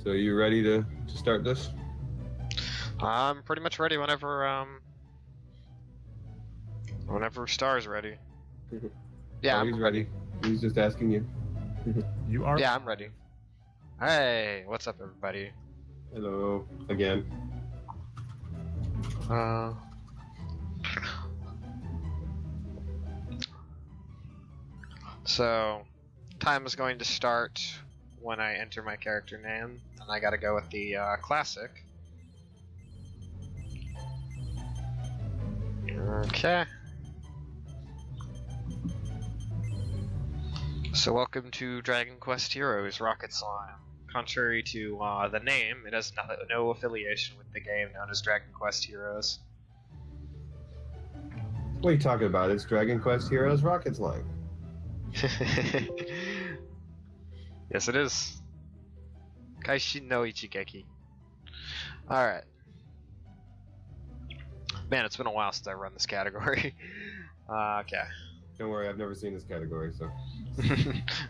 So you ready to start this? I'm pretty much ready whenever Star's ready. Yeah, He's ready. He's just asking you. You are. Yeah, I'm ready. Hey, what's up, everybody? Hello again. So, time is going to start when I enter my character name, and I gotta go with the classic. Okay. So welcome to Dragon Quest Heroes Rocket Slime. Contrary to the name, it has no affiliation with the game known as Dragon Quest Heroes. What are you talking about? It's Dragon Quest Heroes Rocket Slime. Yes, it is. Kaishin no Ichigeki. Alright. Man, it's been a while since I run this category. Okay. Don't worry, I've never seen this category, so...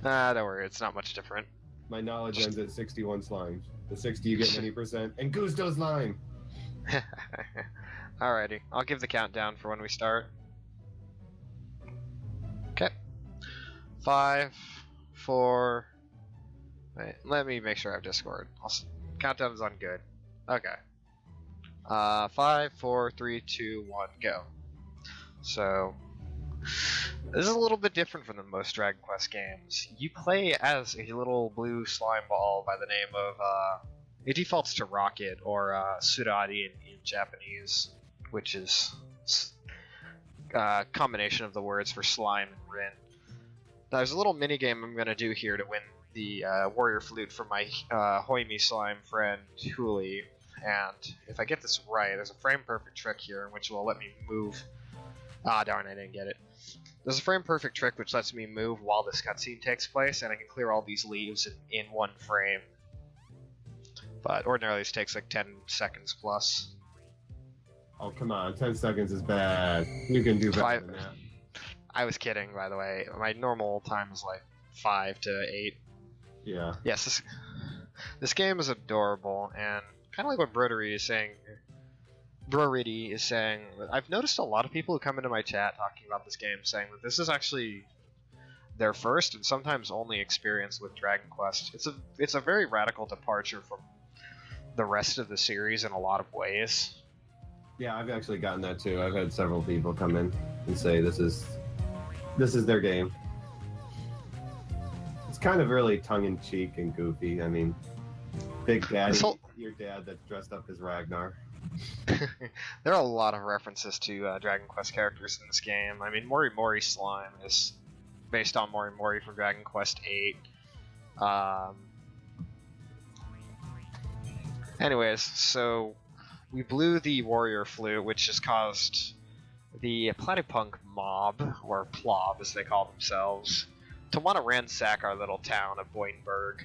Don't worry, it's not much different. My knowledge ends at 61 slimes. The 60 you get many percent, and Gusto's line! Alrighty, I'll give the countdown for when we start. Okay. 5, 4... Wait, let me make sure I have Discord. Countdown is on good. Okay. 5, 4, 3, 2, 1, go. So, this is a little bit different from the most Dragon Quest games. You play as a little blue slime ball by the name of, it defaults to Rocket, or Surari in Japanese, which is a combination of the words for slime and Rin. Now, there's a little mini game I'm going to do here to win the warrior flute from my Hoimi slime friend Huli, and if I get this right, there's a frame perfect trick here in which will let me move. Ah, darn, I didn't get it. There's a frame perfect trick which lets me move while this cutscene takes place, and I can clear all these leaves in one frame. But ordinarily this takes like 10 seconds plus. Oh, come on, 10 seconds is bad. You can do better than that. I was kidding, by the way. My normal time is like 5 to 8. Yeah. Yes, this game is adorable, and kind of like what Brodery is saying, I've noticed a lot of people who come into my chat talking about this game saying that this is actually their first and sometimes only experience with Dragon Quest. It's a very radical departure from the rest of the series in a lot of ways. Yeah, I've actually gotten that too. I've had several people come in and say this is their game. It's kind of really tongue-in-cheek and goofy. I mean, Big Daddy, your dad that's dressed up as Ragnar. There are a lot of references to Dragon Quest characters in this game. I mean, Mori Mori Slime is based on Mori Mori from Dragon Quest VIII. Anyways, so we blew the warrior flute, which has caused the Platypunk mob, or Plob as they call themselves, to want to ransack our little town of Boinberg.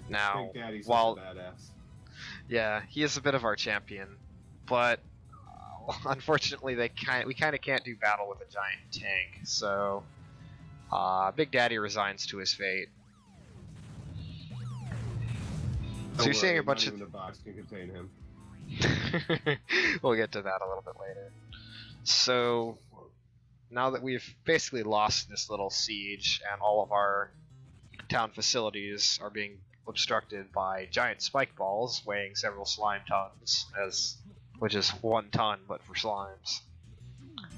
Now, Big Daddy's while such a badass. yeah, he is a bit of our champion, but unfortunately we kind of can't do battle with a giant tank, so Big Daddy resigns to his fate. So you're seeing a bunch of... the box can contain him. We'll get to that a little bit later. So, now that we've basically lost this little siege and all of our town facilities are being obstructed by giant spike balls weighing several slime tons, which is 1 ton but for slimes.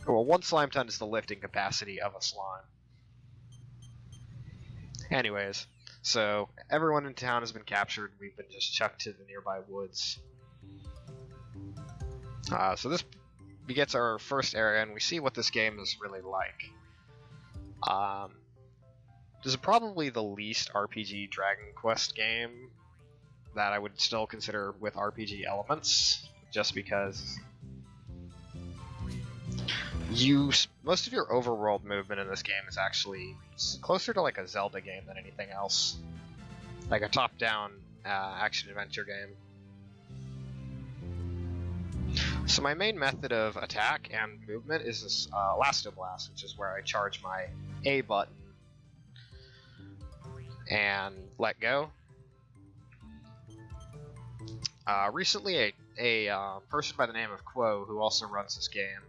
Well, 1 slime ton is the lifting capacity of a slime. Anyways, so everyone in town has been captured and we've been just chucked to the nearby woods. So this begets our first area, and we see what this game is really like. This is probably the least RPG Dragon Quest game that I would still consider with RPG elements, just because most of your overworld movement in this game is actually closer to like a Zelda game than anything else, like a top-down action-adventure game. So my main method of attack and movement is this Elastoblast, which is where I charge my A button. and let go. Recently, a person by the name of Quo, who also runs this game,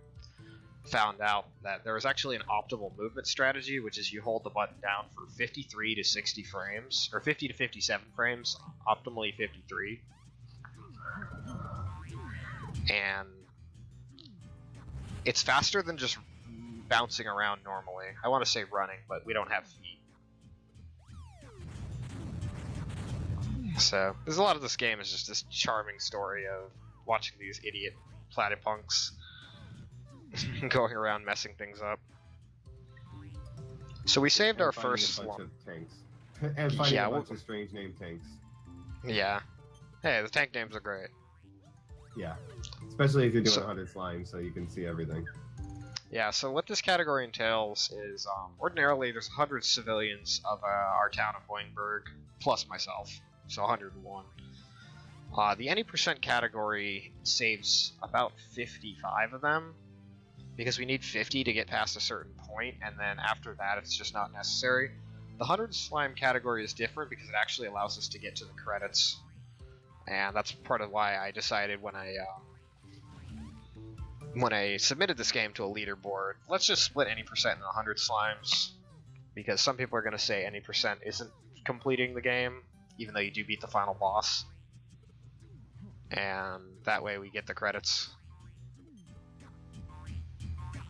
found out that there is actually an optimal movement strategy, which is you hold the button down for 53 to 60 frames, or 50 to 57 frames, optimally 53. And it's faster than just bouncing around normally. I want to say running, but we don't have feet. So, there's a lot of this game is just this charming story of watching these idiot platypunks going around messing things up. So we saved our first slump. And finding a bunch of strange name tanks. Yeah. Hey, the tank names are great. Yeah. Especially if you're doing 100 slimes, so you can see everything. Yeah, so what this category entails is, ordinarily there's 100 civilians of our town of Boingburg, plus myself, so 101. The any percent category saves about 55 of them, because we need 50 to get past a certain point, and then after that it's just not necessary. The 100 slime category is different because it actually allows us to get to the credits, and that's part of why I decided when I submitted this game to a leaderboard, let's just split any percent into 100 slimes, because some people are going to say any percent isn't completing the game, even though you do beat the final boss, and that way we get the credits.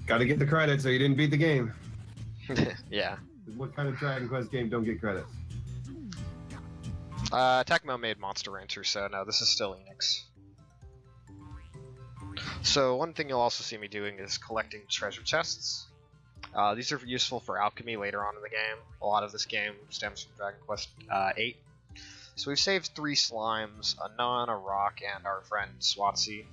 Gotta get the credits, or you didn't beat the game. Yeah. What kind of Dragon Quest game don't get credits? Tecmo made Monster Rancher, so no, this is still Enix. So one thing you'll also see me doing is collecting treasure chests. These are useful for alchemy later on in the game. A lot of this game stems from Dragon Quest 8. So we've saved 3 slimes, a nun, a rock, and our friend Swatsy.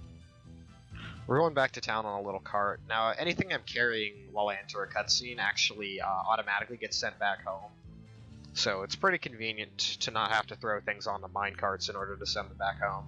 We're going back to town on a little cart. Now, anything I'm carrying while I enter a cutscene actually automatically gets sent back home. So it's pretty convenient to not have to throw things on the mine carts in order to send them back home.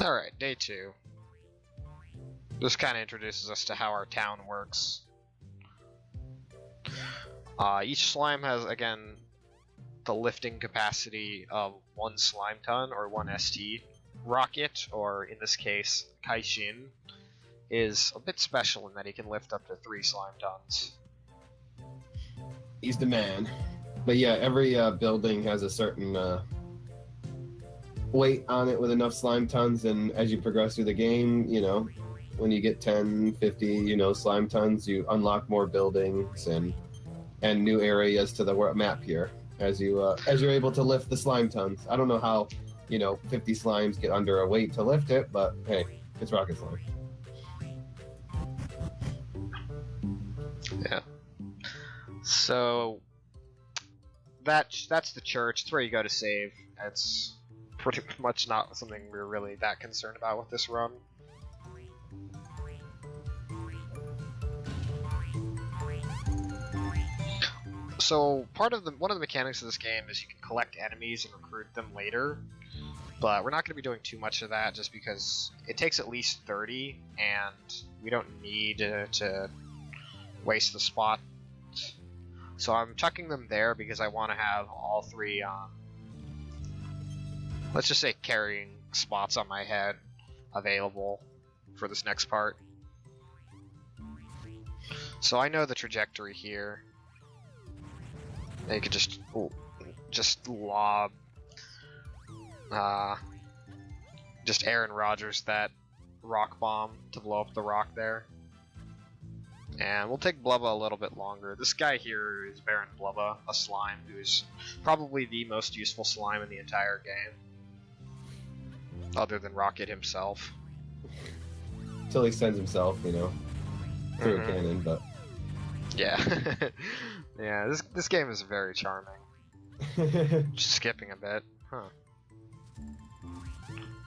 Alright, day 2. This kind of introduces us to how our town works. Each slime has, again, the lifting capacity of 1 slime ton, or 1 ST. Rocket, or in this case, Kaishin, is a bit special in that he can lift up to 3 slime tons. He's the man. But yeah, every building has a certain weight on it with enough slime tons, and as you progress through the game, you know, when you get 10, 50, you know, slime tons, you unlock more buildings and new areas to the map here as you're able to lift the slime tons. I don't know how, you know, 50 slimes get under a weight to lift it, but hey, it's rocket slime. Yeah. So that's the church. It's where you go to save. It's pretty much not something we're really that concerned about with this run. So one of the mechanics of this game is you can collect enemies and recruit them later, but we're not going to be doing too much of that just because it takes at least 30, and we don't need to waste the spot. So I'm chucking them there because I want to have all 3, let's just say, carrying spots on my head available for this next part. So I know the trajectory here. You could just lob, just Aaron Rodgers that rock bomb to blow up the rock there. And we'll take Blubba a little bit longer. This guy here is Baron Blubba, a slime who's probably the most useful slime in the entire game, other than Rocket himself. Until he sends himself, you know, through a cannon, but... Yeah. Yeah, this game is very charming. Just skipping a bit. Huh.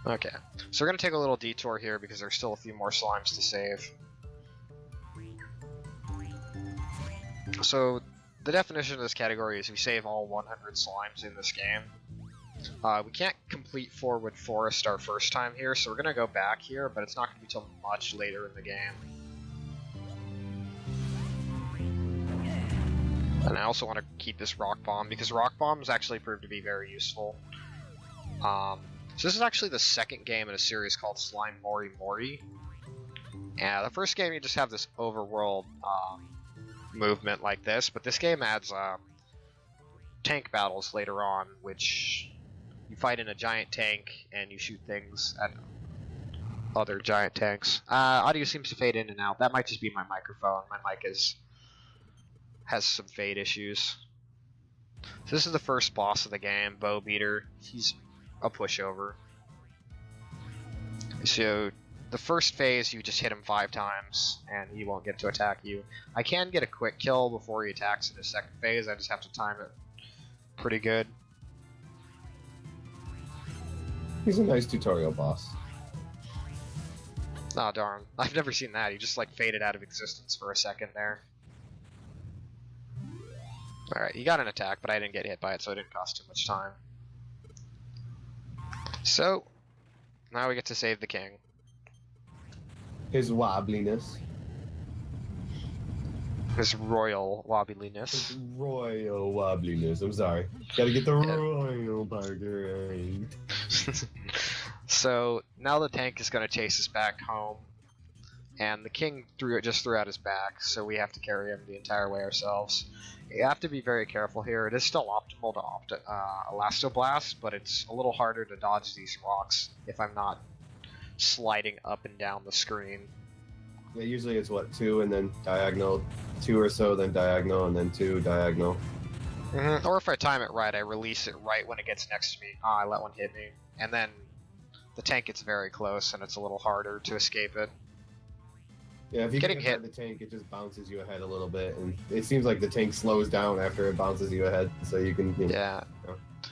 Okay, so we're going to take a little detour here because there's still a few more slimes to save. So the definition of this category is we save all 100 slimes in this game. We can't complete Forward Forest our first time here, so we're going to go back here, but it's not going to be till much later in the game. And I also want to keep this Rock Bomb, because Rock Bombs actually proved to be very useful. So this is actually the second game in a series called Slime Mori Mori. And the first game you just have this overworld movement like this, but this game adds tank battles later on, which you fight in a giant tank and you shoot things at other giant tanks. Audio seems to fade in and out. That might just be my microphone. My mic has some fade issues. So this is the first boss of the game, Bow Beater. He's a pushover. So the first phase, you just hit him 5 times and he won't get to attack you. I can get a quick kill before he attacks in the second phase. I just have to time it pretty good. He's a nice tutorial boss. Oh darn, I've never seen that. He just like faded out of existence for a second there. Alright, you got an attack, but I didn't get hit by it, so it didn't cost too much time. So, now we get to save the king. His wobbliness. His royal wobbliness. His royal wobbliness. I'm sorry. Gotta get the royal part right. So now the tank is going to chase us back home, and the king just threw out his back, so we have to carry him the entire way ourselves. You have to be very careful here. It is still optimal to Elastoblast, but it's a little harder to dodge these rocks if I'm not sliding up and down the screen. Yeah, usually it's what, 2 and then diagonal, 2 or so, then diagonal, and then 2 diagonal. Or if I time it right, I release it right when it gets next to me. I let one hit me, and then the tank gets very close, and it's a little harder to escape it. Yeah, if you get hit by the tank, it just bounces you ahead a little bit, and it seems like the tank slows down after it bounces you ahead, so you can. Yeah.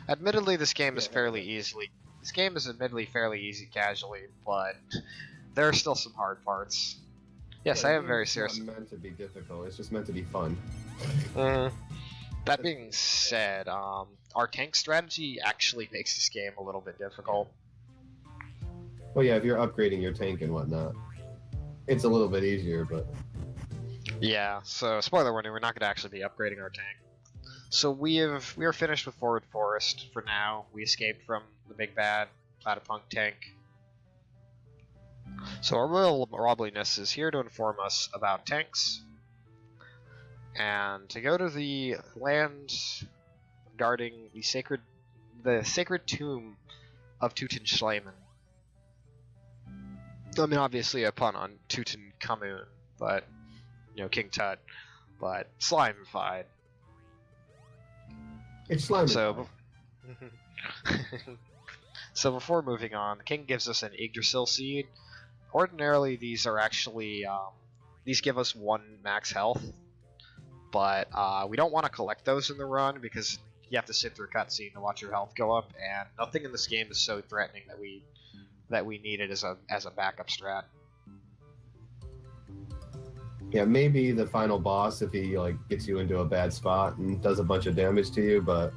Admittedly, this game is fairly easily. This game is admittedly fairly easy casually, but there are still some hard parts. Yes, I am very serious. It's not meant to be difficult. It's just meant to be fun. That being said, our tank strategy actually makes this game a little bit difficult. Well, yeah, if you're upgrading your tank and whatnot, it's a little bit easier, but... Yeah, so spoiler warning, we're not going to actually be upgrading our tank. So we are finished with Forward Forest for now. We escaped from the big bad Platypunk tank. So our royal wobbliness is here to inform us about tanks, and to go to the land guarding the sacred tomb of Tutankhamun. I mean, obviously a pun on Tutankhamun, but King Tut, but slimified. It's slimified. So, so before moving on, the king gives us an Yggdrasil seed. Ordinarily, these are actually these give us 1 max health, but we don't want to collect those in the run because you have to sit through a cutscene to watch your health go up, and nothing in this game is so threatening that we need it as a backup strat. Yeah, maybe the final boss if he gets you into a bad spot and does a bunch of damage to you, but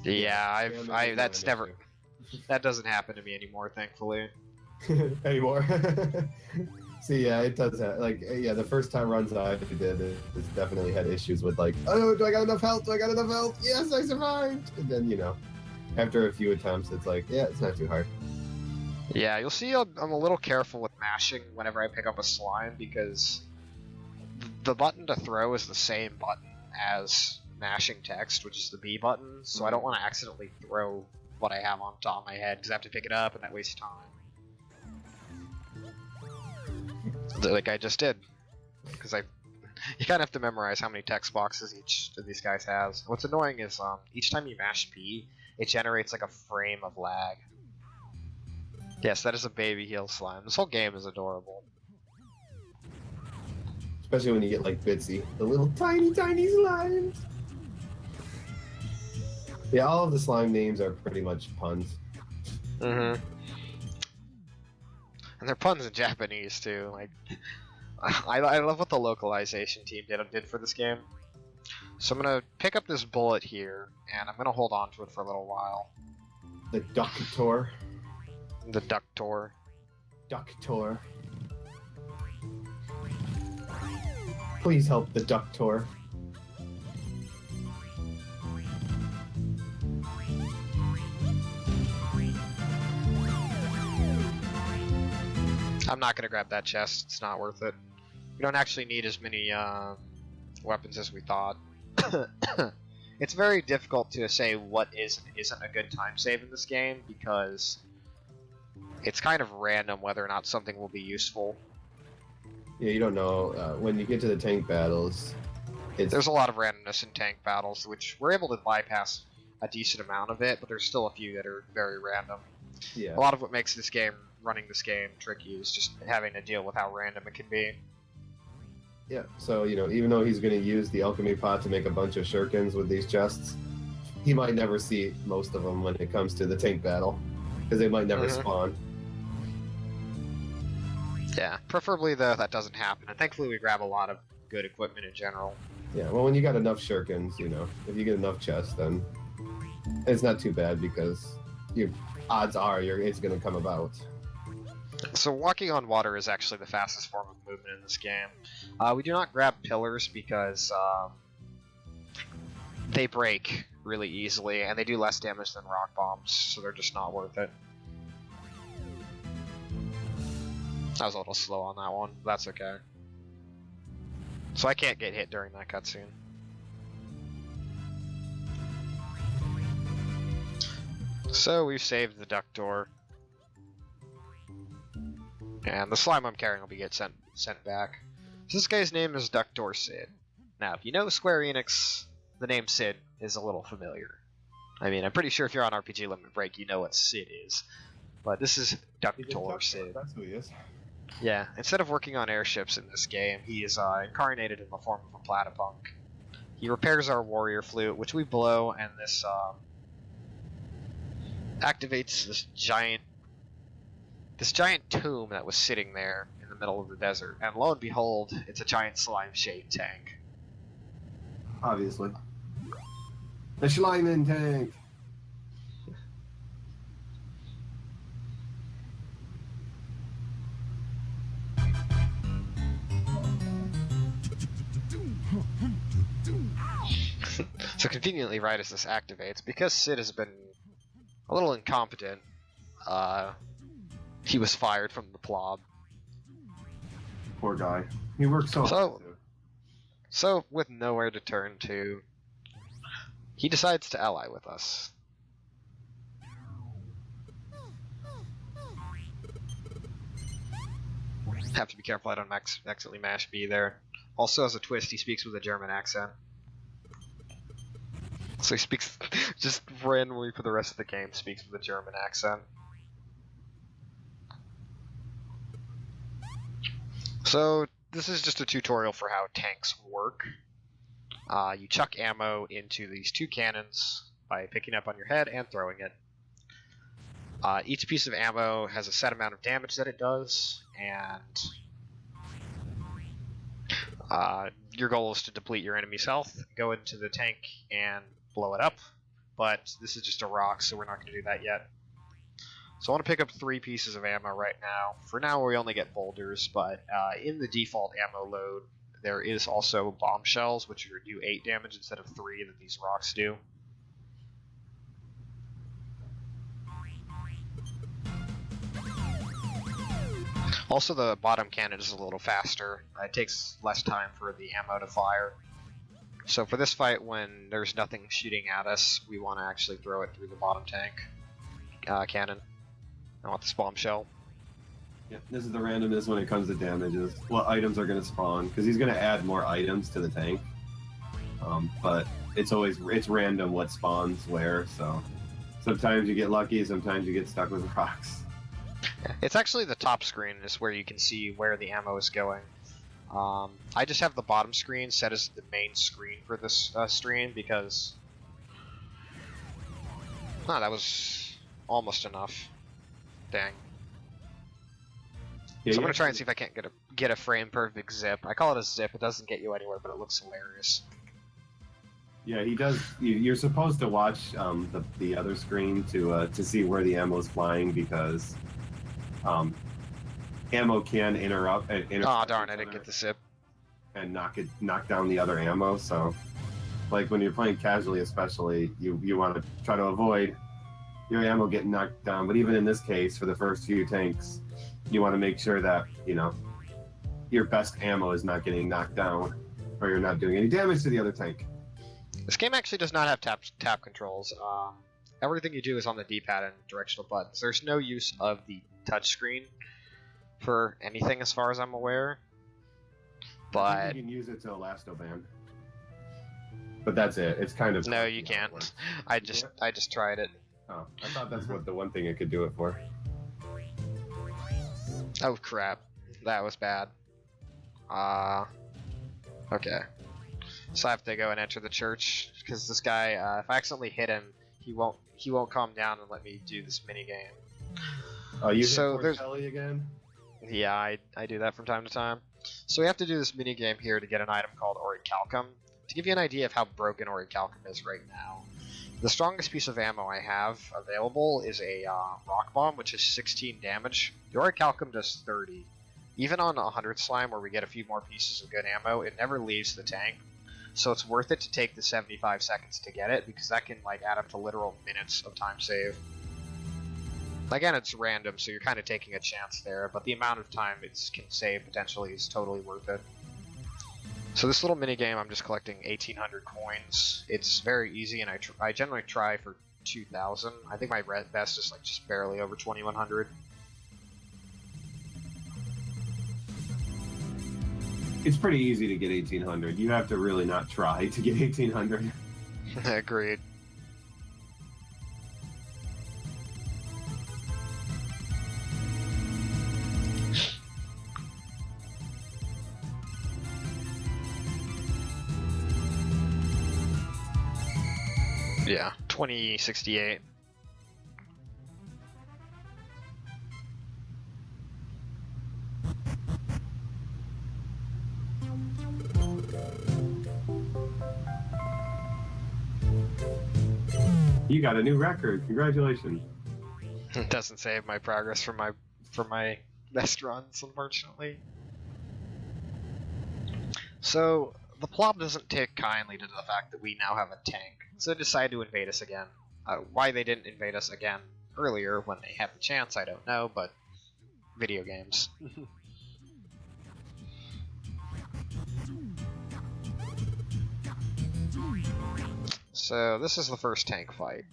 yeah, that doesn't happen to me anymore, thankfully. Anymore. See, yeah, it does have, the first time runs I did, it's definitely had issues with oh, do I got enough health? Yes, I survived! And then, after a few attempts, it's yeah, it's not too hard. Yeah, you'll see I'm a little careful with mashing whenever I pick up a slime, because the button to throw is the same button as mashing text, which is the B button, so I don't want to accidentally throw what I have on top of my head, because I have to pick it up, and that wastes time. Like I just did, because you kind of have to memorize how many text boxes each of these guys has. What's annoying is each time you mash P, it generates a frame of lag. Yes, that is a baby heel slime. This whole game is adorable. Especially when you get Bitsy, the little tiny slimes. Yeah, all of the slime names are pretty much puns. And they're puns in Japanese too. I love what the localization team did for this game. So I'm gonna pick up this bullet here, and I'm gonna hold on to it for a little while. The Ductor. The Ductor. Ductor. Please help the Ductor. I'm not gonna grab that chest, it's not worth it. We don't actually need as many weapons as we thought. It's very difficult to say what is and isn't a good time save in this game because it's kind of random whether or not something will be useful. Yeah, you don't know. When you get to the tank battles, there's a lot of randomness in tank battles, which we're able to bypass a decent amount of it, but there's still a few that are very random. Yeah. A lot of what makes running this game tricky is just having to deal with how random it can be. Yeah, so, even though he's going to use the alchemy pot to make a bunch of shurikens with these chests, he might never see most of them when it comes to the tank battle, because they might never spawn. Yeah, preferably though that doesn't happen, and thankfully we grab a lot of good equipment in general. Yeah, well, when you got enough shurikens, if you get enough chests, then it's not too bad, because odds are it's going to come about. So walking on water is actually the fastest form of movement in this game. We do not grab pillars because they break really easily, and they do less damage than rock bombs, so they're just not worth it. I was a little slow on that one, but that's okay. So I can't get hit during that cutscene. So we've saved the Ductor. And the slime I'm carrying will be sent back. So this guy's name is Ductor Sid. Now, if you know Square Enix, the name Sid is a little familiar. I mean, I'm pretty sure if you're on RPG Limit Break, you know what Sid is. But this is Ductor Sid. That's who he is. Yeah, instead of working on airships in this game, he is incarnated in the form of a platypunk. He repairs our warrior flute, which we blow, and this activates this giant tomb that was sitting there in the middle of the desert. And lo and behold, it's a giant slime-shaped tank. Obviously. The Schleiman tank! So conveniently right as this activates, because Sid has been a little incompetent, he was fired from the plob. Poor guy. He worked so hard. So, with nowhere to turn to, he decides to ally with us. Have to be careful I don't accidentally mash B there. Also, as a twist, he speaks with a German accent. So he speaks just randomly for the rest of the game, speaks with a German accent. So this is just a tutorial for how tanks work. You chuck ammo into these two cannons by picking up on your head and throwing it. Each piece of ammo has a set amount of damage that it does, and your goal is to deplete your enemy's health, go into the tank, and blow it up. But this is just a rock, so we're not going to do that yet. So I want to pick up 3 pieces of ammo right now. For now, we only get boulders, but in the default ammo load, there is also bombshells, which do 8 damage instead of 3 that these rocks do. Also, the bottom cannon is a little faster. It takes less time for the ammo to fire. So for this fight, when there's nothing shooting at us, we want to actually throw it through the bottom tank cannon. I want this bombshell. Yeah, this is the randomness when it comes to damages. What items are going to spawn, because he's going to add more items to the tank. But it's random what spawns where, so sometimes you get lucky, sometimes you get stuck with rocks. It's actually the top screen is where you can see where the ammo is going. I just have the bottom screen set as the main screen for this stream because... Oh, that was almost enough. Dang. Yeah, so I'm going to try and see if I can't get a frame perfect zip. I call it a zip, it doesn't get you anywhere, but it looks hilarious. Yeah, he does. You're supposed to watch the other screen to see where the ammo's flying because um, ammo can Oh intercept darn, each I didn't other get the sip. and knock down the other ammo. So, like when you're playing casually, especially, you want to try to avoid your ammo getting knocked down. But even in this case, for the first few tanks, you want to make sure that your best ammo is not getting knocked down, or you're not doing any damage to the other tank. This game actually does not have tap controls. Everything you do is on the D-pad and directional buttons. There's no use of the touchscreen for anything, as far as I'm aware. I But think you can use it to Elastoban. But that's it. It's kind of no, you can't. I just tried it. Oh, I thought that's what the one thing it could do it for. Oh crap, that was bad. Okay. So I have to go and enter the church because this guy, if I accidentally hit him, he won't calm down and let me do this mini game. Oh, you So hit there's Telly again? Yeah, I do that from time to time. So we have to do this mini game here to get an item called Orichalcum. To give you an idea of how broken Orichalcum is right now, the strongest piece of ammo I have available is a rock bomb, which is 16 damage. The Orichalcum does 30. Even on 100 slime, where we get a few more pieces of good ammo, it never leaves the tank. So it's worth it to take the 75 seconds to get it, because that can like add up to literal minutes of time save. Again, it's random, so you're kind of taking a chance there, but the amount of time it can save potentially is totally worth it. So this little mini game, I'm just collecting 1,800 coins. It's very easy, and I generally try for 2,000. I think my best is like just barely over 2,100. It's pretty easy to get 1,800. You have to really not try to get 1,800. Agreed. Yeah, 2068. You got a new record. Congratulations. It doesn't save my progress from my best runs, unfortunately. So the plot doesn't take kindly to the fact that we now have a tank, so they decide to invade us again. Why they didn't invade us again earlier when they had the chance, I don't know, but video games. So this is the first tank fight.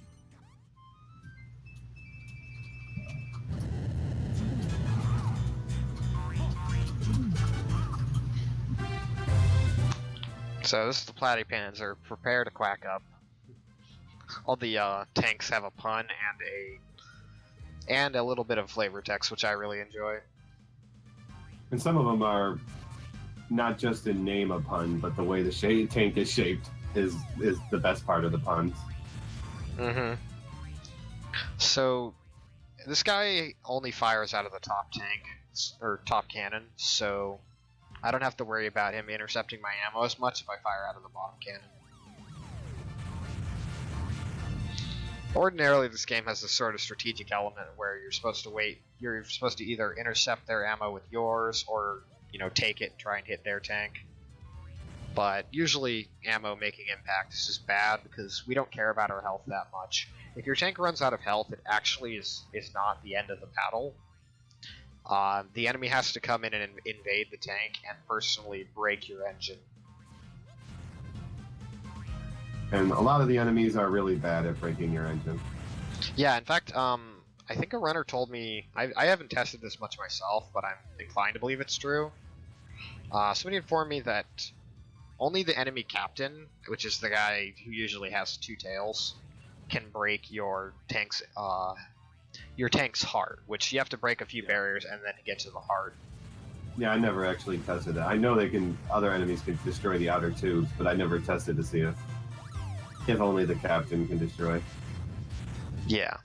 So this is the Platypanzer. Prepare to quack up. All the tanks have a pun and a little bit of flavor text, which I really enjoy. And some of them are not just in name a pun, but the way the tank is shaped is the best part of the puns. Mm-hmm. So this guy only fires out of the top tank, or top cannon, so I don't have to worry about him intercepting my ammo as much if I fire out of the bottom cannon. Ordinarily, this game has this sort of strategic element where you're supposed to wait. You're supposed to either intercept their ammo with yours, or take it and try and hit their tank. But usually, ammo making impact is just bad because we don't care about our health that much. If your tank runs out of health, it actually is not the end of the battle. The enemy has to come in and invade the tank and personally break your engine. And a lot of the enemies are really bad at breaking your engine. Yeah, in fact, I think a runner told me, I haven't tested this much myself, but I'm inclined to believe it's true. Somebody informed me that only the enemy captain, which is the guy who usually has two tails, can break your tank's heart, which you have to break a few barriers and then get to the heart. Yeah, I never actually tested that. I know other enemies can destroy the outer tubes, but I never tested to see if only the captain can destroy. Yeah.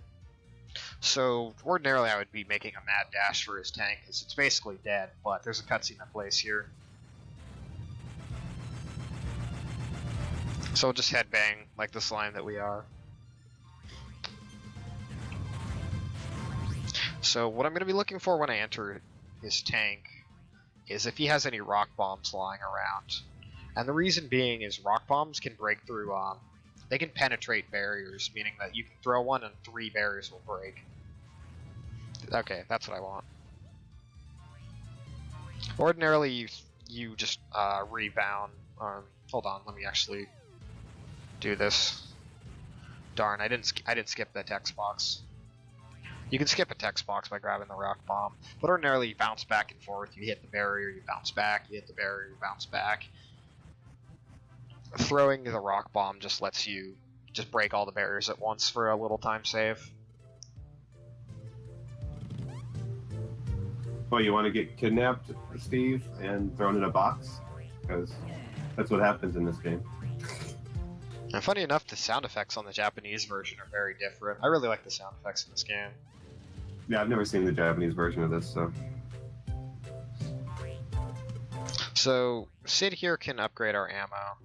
So ordinarily I would be making a mad dash for his tank, because it's basically dead, but there's a cutscene that plays here. So we'll just headbang like the slime that we are. So what I'm going to be looking for when I enter his tank is if he has any rock bombs lying around. And the reason being is rock bombs can break through, they can penetrate barriers, meaning that you can throw one and 3 barriers will break. Okay, that's what I want. Ordinarily, you just rebound. Hold on, let me actually do this. Darn, I didn't skip the text box. You can skip a text box by grabbing the rock bomb, but ordinarily you bounce back and forth. You hit the barrier, you bounce back. You hit the barrier, you bounce back. Throwing the rock bomb just lets you just break all the barriers at once for a little time save. Well, you want to get kidnapped, Steve, and thrown in a box? Because that's what happens in this game. And funny enough, the sound effects on the Japanese version are very different. I really like the sound effects in this game. Yeah, I've never seen the Japanese version of this, so... So, Sid here can upgrade our ammo.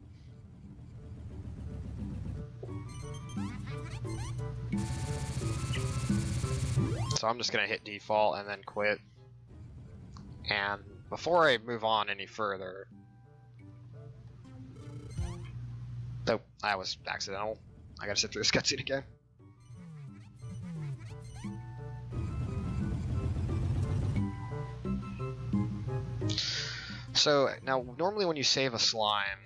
So I'm just going to hit default and then quit. And before I move on any further... Nope, that was accidental. I gotta sit through this cutscene again. So, now, normally when you save a slime,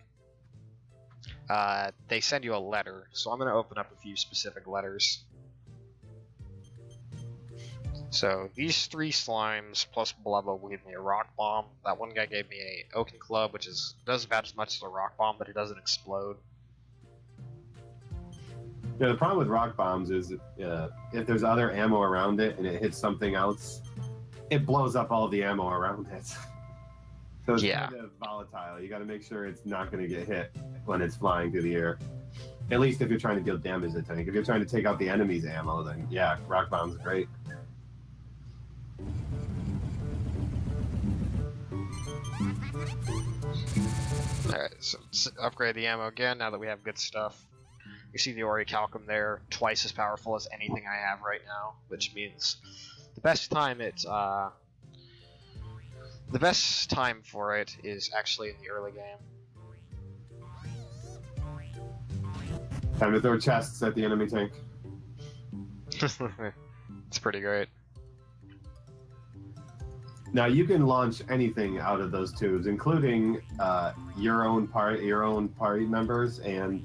they send you a letter. So I'm going to open up a few specific letters. So, these 3 slimes plus Blubba will give me a rock bomb. That one guy gave me a Oaken Club, which does about as much as a rock bomb, but it doesn't explode. Yeah, the problem with rock bombs is if there's other ammo around it and it hits something else, it blows up all the ammo around it. So it's kind of volatile. You got to make sure it's not going to get hit when it's flying through the air. At least if you're trying to deal damage to the tank. If you're trying to take out the enemy's ammo, then yeah, rock bomb's great. Alright, so let's upgrade the ammo again now that we have good stuff. You see the Orichalcum there, twice as powerful as anything I have right now, which means the best time for it is actually in the early game. Time to throw chests at the enemy tank. It's pretty great. Now you can launch anything out of those tubes, including your own party members and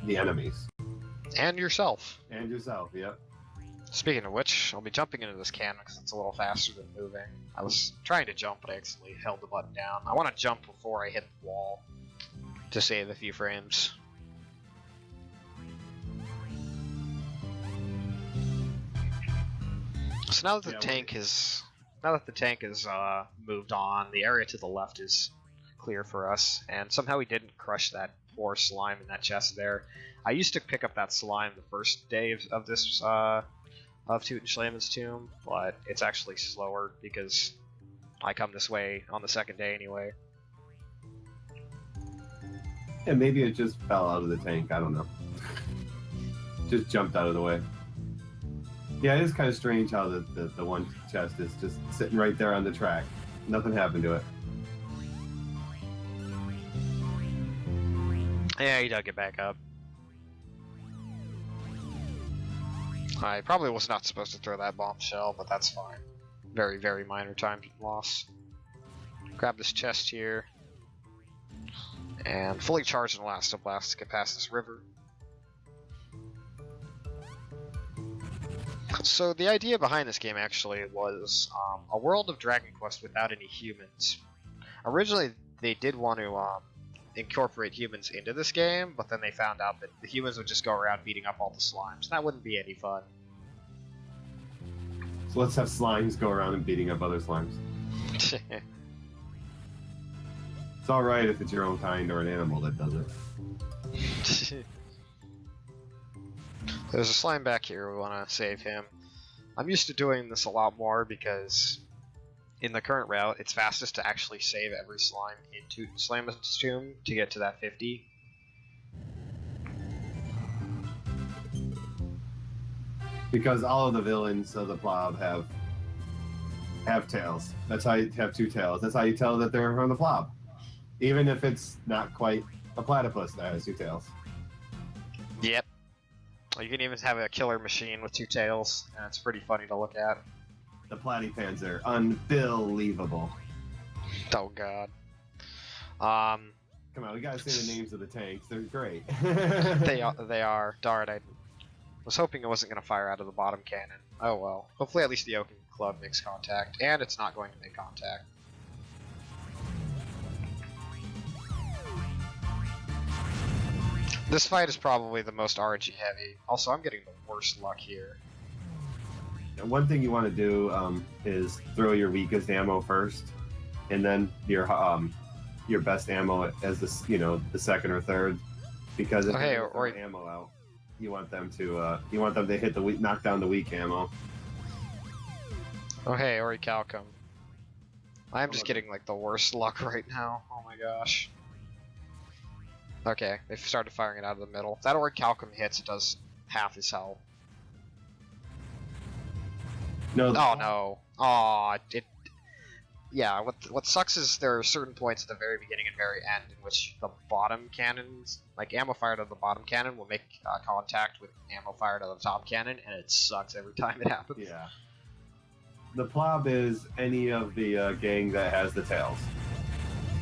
the enemies. And yourself. And yourself, yep. Speaking of which, I'll be jumping into this cannon because it's a little faster than moving. I was trying to jump, but I accidentally held the button down. I want to jump before I hit the wall to save a few frames. So now that the tank is moved on, the area to the left is clear for us, and somehow we didn't crush that poor slime in that chest there. I used to pick up that slime the first day of this of Tutenschlamen's tomb, but it's actually slower because I come this way on the second day anyway. And maybe it just fell out of the tank, I don't know. Just jumped out of the way. Yeah, it is kind of strange how the one chest is just sitting right there on the track. Nothing happened to it. Yeah, he dug it back up. I probably was not supposed to throw that bombshell, but that's fine. Very, very minor time loss. Grab this chest here. And fully charge an Elastoblast to get past this river. So the idea behind this game actually was a world of Dragon Quest without any humans. Originally, they did want to incorporate humans into this game, but then they found out that the humans would just go around beating up all the slimes. That wouldn't be any fun. So let's have slimes go around and beating up other slimes. It's alright if it's your own kind or an animal that does it. There's a slime back here, we want to save him. I'm used to doing this a lot more because in the current route, it's fastest to actually save every slime into Tutenschlamen's tomb to get to that 50. because all of the villains of the blob have tails. That's how you have two tails. That's how you tell that they're from the blob, even if it's not quite a platypus that has two tails. Yep. You can even have a killer machine with two tails, and it's pretty funny to look at. The platypans are unbelievable. Oh god. Come on, we gotta say the names of the tanks. They're great. They are. Darn, I was hoping it wasn't going to fire out of the bottom cannon. Oh well. Hopefully at least the Oaken Club makes contact, and it's not going to make contact. This fight is probably the most RNG heavy. Also, I'm getting the worst luck here. One thing you want to do is throw your weakest ammo first, and then your best ammo as the second or third, because if Okay, you throw ammo out, you want them to hit knock down the weak ammo. Oh hey, Ori Calcum. I'm just getting like the worst luck right now. Oh my gosh. Okay, they've started firing it out of the middle. If that Ori Calcum hits, it does half his health. No. Oh no. Aw, yeah, what sucks is there are certain points at the very beginning and very end in which the bottom cannons, like ammo fired out of the bottom cannon, will make contact with ammo fired out of the top cannon, and it sucks every time it happens. Yeah. The Plob is any of the gang that has the tails.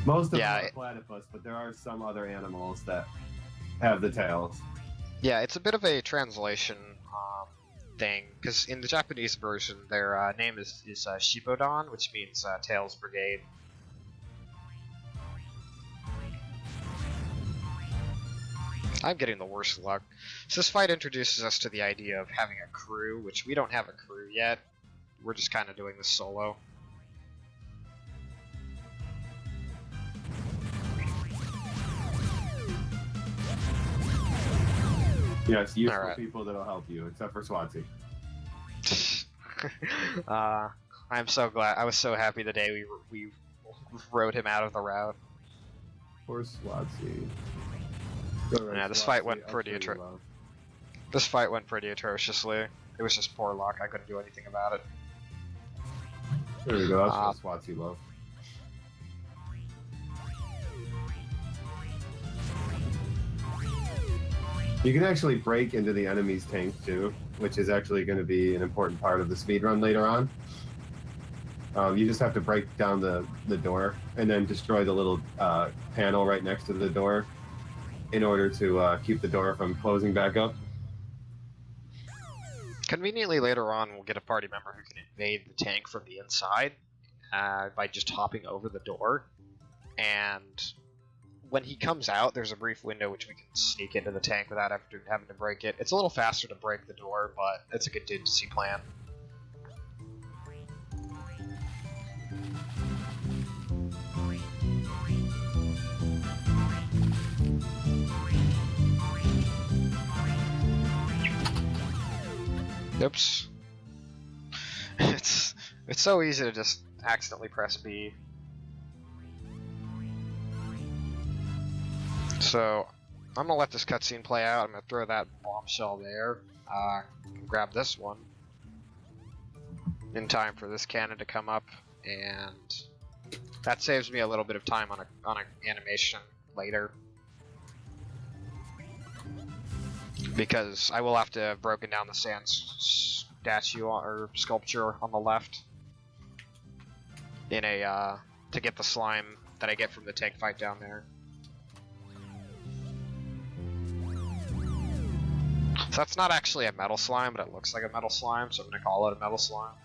Most of them are platypus, but there are some other animals that have the tails. Yeah, it's a bit of a translation thing, because in the Japanese version, their name is Shippodon, which means Tails Brigade. I'm getting the worst luck. So this fight introduces us to the idea of having a crew, which we don't have a crew yet. We're just kind of doing this solo. Yes, useful people that'll help you, except for Swansea. I'm so glad. I was so happy the day we rode him out of the route. Poor Swansea. Yeah, this fight went pretty atrociously. It was just poor luck. I couldn't do anything about it. There we go. That's what Swansea love. You can actually break into the enemy's tank too, which is actually going to be an important part of the speedrun later on. You just have to break down the door and then destroy the little panel right next to the door in order to keep the door from closing back up. Conveniently, later on, we'll get a party member who can invade the tank from the inside by just hopping over the door. And when he comes out, there's a brief window which we can sneak into the tank without having to break it. It's a little faster to break the door, but it's a contingency plan. Oops. It's so easy to just accidentally press B. So, I'm gonna let this cutscene play out. I'm gonna throw that bombshell there. Grab this one in time for this cannon to come up, and that saves me a little bit of time on an animation later, because I will have to have broken down the sand statue or sculpture on the left in to get the slime that I get from the tank fight down there. So that's not actually a metal slime, but it looks like a metal slime, so I'm gonna call it a metal slime.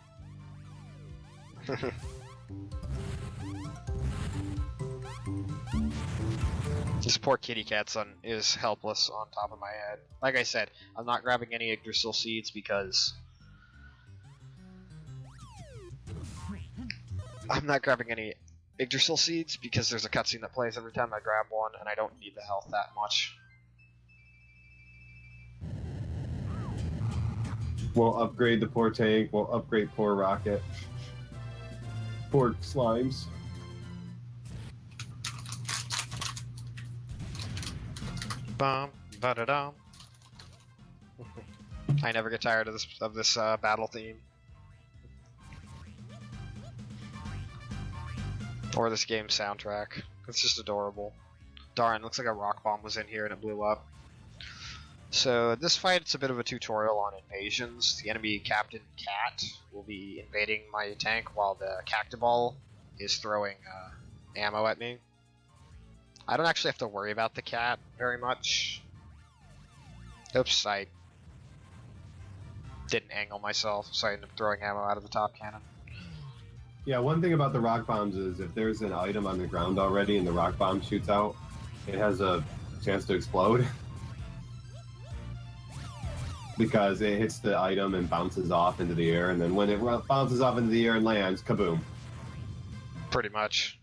This poor kitty cat son is helpless on top of my head. Like I said, I'm not grabbing any Yggdrasil seeds because there's a cutscene that plays every time I grab one, and I don't need the health that much. We'll upgrade the poor tank. We'll upgrade poor rocket. Poor slimes. Bum, ba-da-dum. I never get tired of this battle theme. Or this game's soundtrack. It's just adorable. Darn, looks like a rock bomb was in here and it blew up. So this fight, it's a bit of a tutorial on invasions. The enemy Captain Cat will be invading my tank while the Cactoball is throwing ammo at me. I don't actually have to worry about the cat very much. Oops, I didn't angle myself, so I ended up throwing ammo out of the top cannon. Yeah, one thing about the rock bombs is if there's an item on the ground already and the rock bomb shoots out, it has a chance to explode. Because it hits the item and bounces off into the air, and then when it bounces off into the air and lands, kaboom. Pretty much.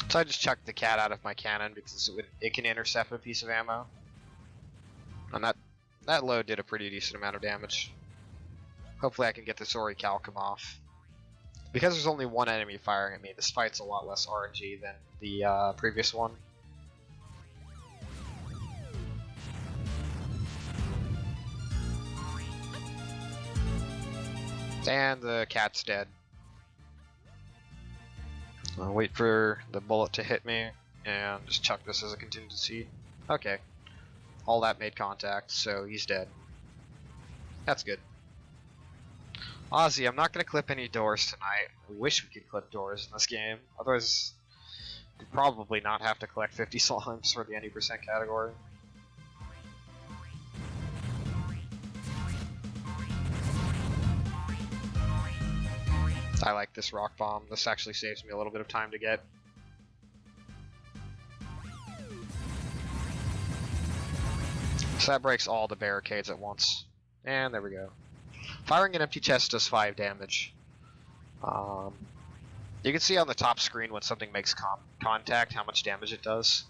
So I just chucked the cat out of my cannon because it can intercept a piece of ammo. And that load did a pretty decent amount of damage. Hopefully I can get this Orichalcum off. Because there's only one enemy firing at me, this fight's a lot less RNG than the previous one. And the cat's dead. I'll wait for the bullet to hit me and just chuck this as a contingency. Okay. All that made contact, so he's dead. That's good. Ozzy, I'm not going to clip any doors tonight. I wish we could clip doors in this game. Otherwise, we'd probably not have to collect 50 slimes for the any percent category. I like this rock bomb. This actually saves me a little bit of time to get. So that breaks all the barricades at once. And there we go. Firing an empty chest does 5 damage. You can see on the top screen when something makes contact how much damage it does.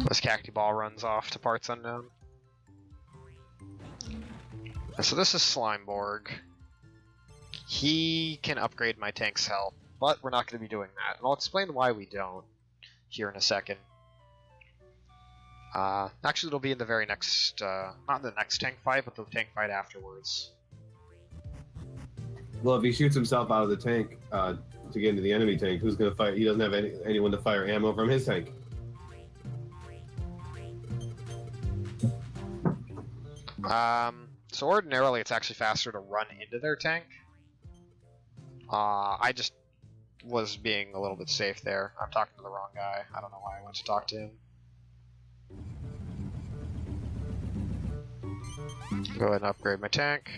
This Cactoball runs off to parts unknown. So this is Slimeborg. He can upgrade my tank's health, but we're not going to be doing that. And I'll explain why we don't here in a second. Actually, it'll be in the very next, not the next tank fight, but the tank fight afterwards. Well, if he shoots himself out of the tank to get into the enemy tank, who's going to fight? He doesn't have anyone to fire ammo from his tank. So ordinarily it's actually faster to run into their tank. I just was being a little bit safe there. I'm talking to the wrong guy. I don't know why I went to talk to him. Go ahead and upgrade my tank.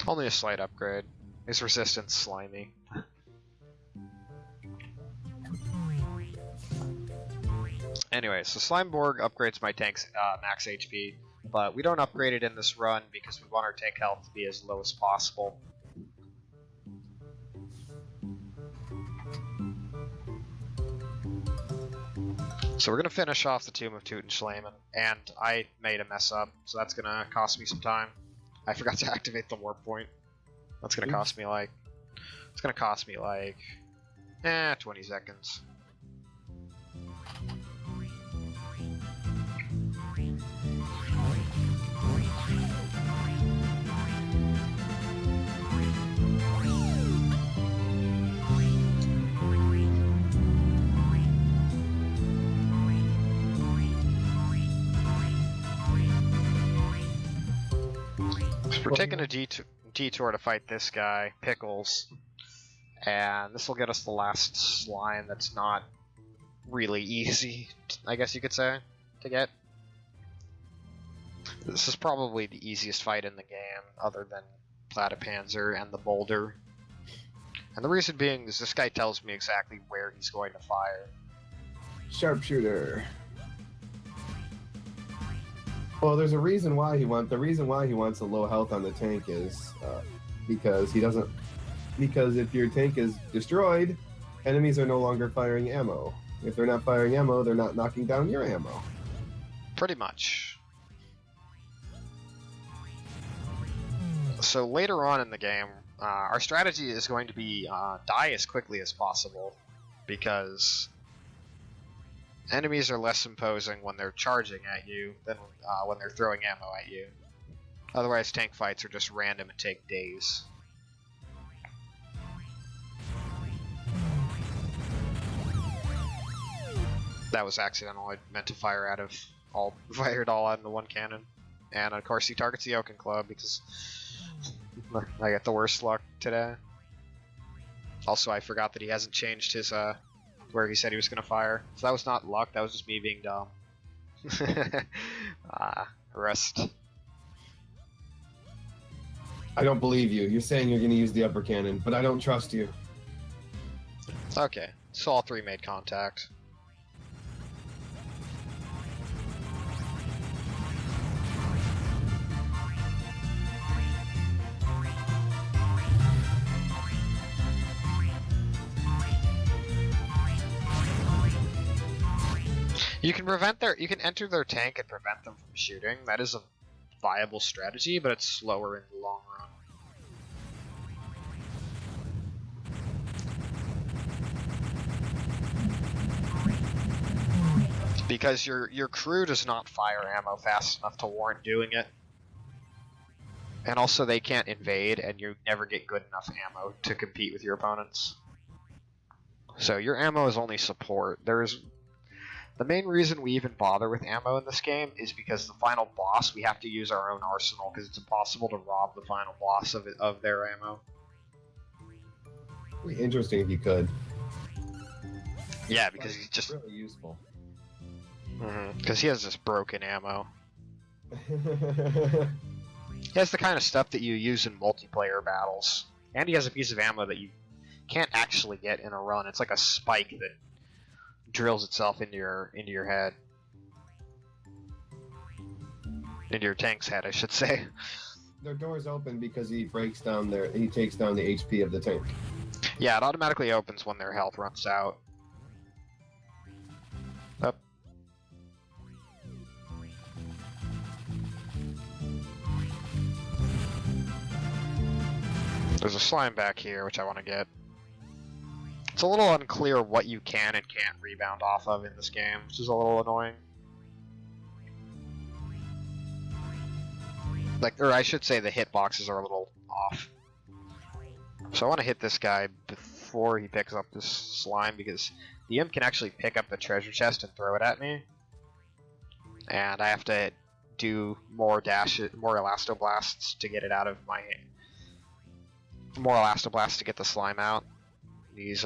Only a slight upgrade. His resistance slimy. Anyway, so Slimeborg upgrades my tank's max HP, but we don't upgrade it in this run because we want our tank health to be as low as possible. So we're going to finish off the Tomb of Tutenschlamen, and I made a mess up, so that's going to cost me some time. I forgot to activate the warp point. That's going to cost me like... It's going to cost me like... 20 seconds. We're taking a detour to fight this guy, Pickles, and this will get us the last slime that's not really easy, I guess you could say, to get. This is probably the easiest fight in the game, other than Platypanzer and the Boulder. And the reason being is this guy tells me exactly where he's going to fire. Sharpshooter. Well, there's a reason why he wants a low health on the tank is because if your tank is destroyed, enemies are no longer firing ammo. If they're not firing ammo, they're not knocking down your ammo. Pretty much. So later on in the game, our strategy is going to be die as quickly as possible, because enemies are less imposing when they're charging at you than when they're throwing ammo at you. Otherwise, tank fights are just random and take days. That was accidental. I meant to fire it all out in the one cannon. And of course he targets the Oaken Club because I got the worst luck today. Also, I forgot that he hasn't changed his where he said he was gonna fire. So that was not luck, that was just me being dumb. Rest. I don't believe you. You're saying you're gonna use the upper cannon, but I don't trust you. Okay, so all three made contact. You can enter their tank and prevent them from shooting. That is a viable strategy, but it's slower in the long run. Because your crew does not fire ammo fast enough to warrant doing it. And also they can't invade, and you never get good enough ammo to compete with your opponents. So your ammo is only support. The main reason we even bother with ammo in this game is because the final boss, we have to use our own arsenal because it's impossible to rob the final boss of their ammo. It'd be interesting if you could. Yeah, because he's just really useful. Because he has this broken ammo. He has the kind of stuff that you use in multiplayer battles, and he has a piece of ammo that you can't actually get in a run. It's like a spike that drills itself into your head, into your tank's head, I should say. Their doors open because he takes down the HP of the tank. Yeah, it automatically opens when their health runs out. Up. There's a slime back here, which I want to get. It's a little unclear what you can and can't rebound off of in this game, which is a little annoying. Or I should say the hitboxes are a little off. So I want to hit this guy before he picks up this slime, because the imp can actually pick up the treasure chest and throw it at me. And I have to do more elastoblasts to get it out of my hand. More elastoblasts to get the slime out. These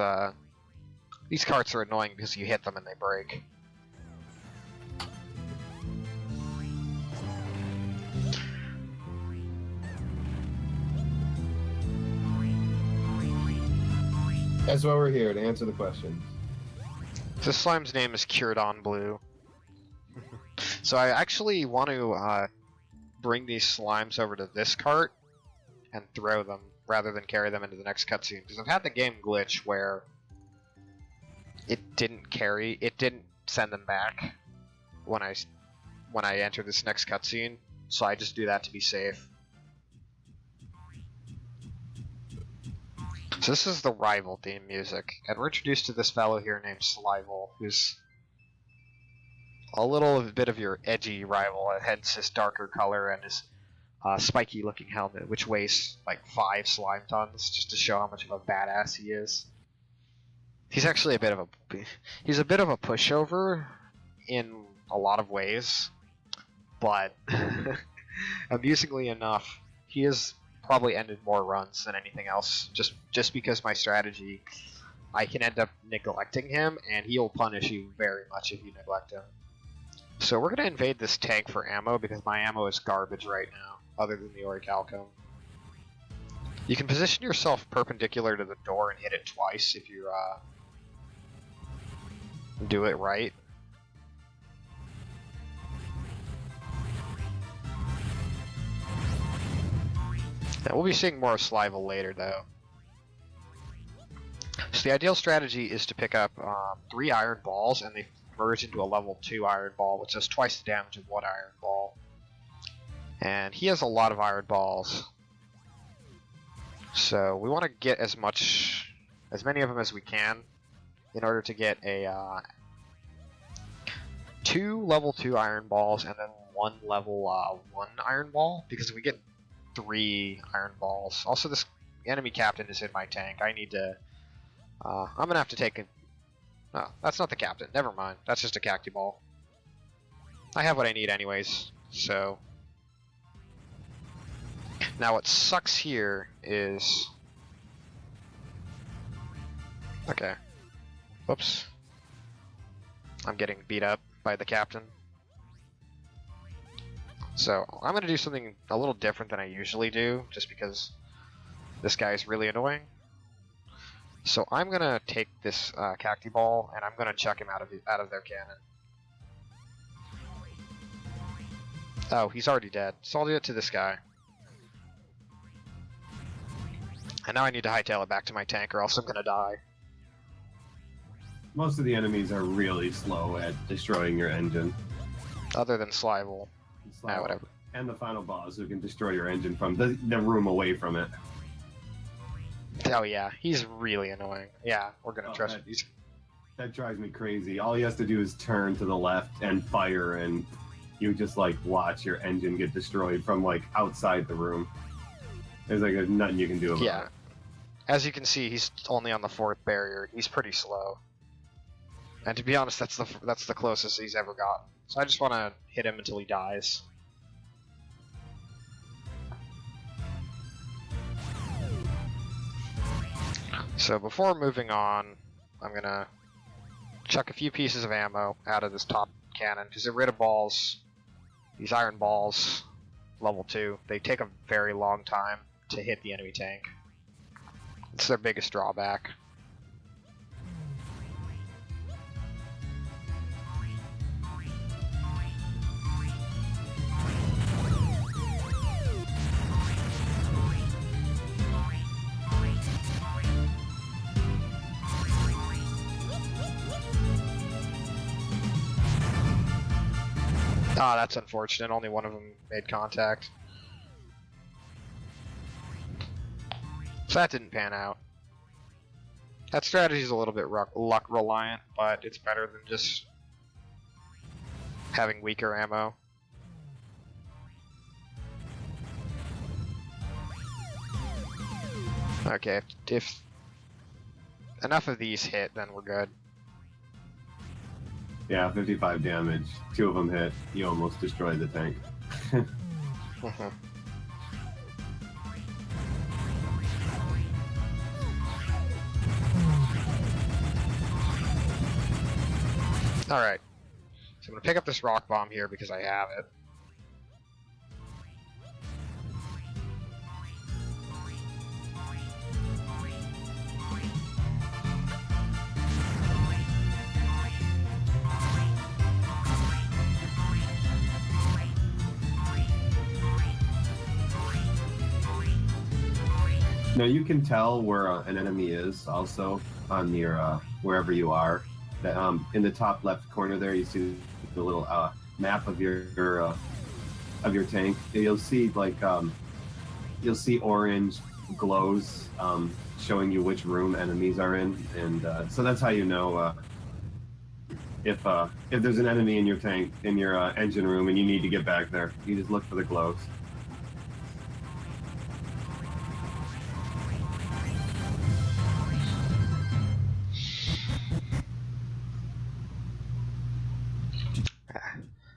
carts are annoying because you hit them and they break. That's why we're here, to answer the questions. This slime's name is Curedon Blue. So I actually want to bring these slimes over to this cart and throw them, rather than carry them into the next cutscene, because I've had the game glitch where it didn't send them back when I enter this next cutscene, so I just do that to be safe. So this is the rival theme music, and we're introduced to this fellow here named Slival, who's a little bit of your edgy rival, hence his darker color and his spiky looking helmet, which weighs like 5 slime tons, just to show how much of a badass he is. He's actually a bit of a pushover in a lot of ways, but amusingly enough, he has probably ended more runs than anything else, just because my strategy, I can end up neglecting him, and he'll punish you very much if you neglect him. So we're going to invade this tank for ammo, because my ammo is garbage right now, other than the orichalcum. You can position yourself perpendicular to the door and hit it twice if you do it right. Yeah, we'll be seeing more of Slival later, though. So the ideal strategy is to pick up 3 iron balls, and they merge into a level 2 iron ball, which does twice the damage of 1 iron ball. And he has a lot of iron balls. So we want to get as many of them as we can in order to get a 2 level 2 iron balls and then 1 level 1 iron ball, because if we get 3 iron balls. Also, this enemy captain is in my tank. I need to. I'm gonna have to take a. Oh, that's not the captain. Never mind. That's just a cacti ball. I have what I need anyways. So now what sucks here is. Okay. Whoops. I'm getting beat up by the captain. So I'm gonna do something a little different than I usually do, just because this guy is really annoying. So I'm gonna take this cacti ball and I'm gonna chuck him out of their cannon. Oh, he's already dead. So I'll do it to this guy. And now I need to hightail it back to my tank, or else I'm gonna die. Most of the enemies are really slow at destroying your engine. Other than Slival. Nah, Whatever. And the final boss, who can destroy your engine from the room away from it. Oh yeah, he's really annoying. Yeah, we're gonna trust these. That drives me crazy. All he has to do is turn to the left and fire, and you just like watch your engine get destroyed from like outside the room. There's like nothing you can do about it. Yeah. As you can see, he's only on the 4th barrier. He's pretty slow. And to be honest, that's the closest he's ever gotten. So I just want to hit him until he dies. So before moving on, I'm gonna chuck a few pieces of ammo out of this top cannon, because get rid of balls. These iron balls, level 2, they take a very long time to hit the enemy tank. It's their biggest drawback. Ah, that's unfortunate. Only one of them made contact. So that didn't pan out. That strategy is a little bit luck reliant, but it's better than just having weaker ammo. Okay, if enough of these hit, then we're good. Yeah, 55 damage. 2 of them hit. You almost destroyed the tank. Alright. So I'm going to pick up this rock bomb here because I have it. Now you can tell where an enemy is also on your wherever you are. That in the top left corner there, you see the little map of your tank. You'll see like you'll see orange glows showing you which room enemies are in, and so that's how you know if there's an enemy in your tank in your engine room and you need to get back there. You just look for the glows.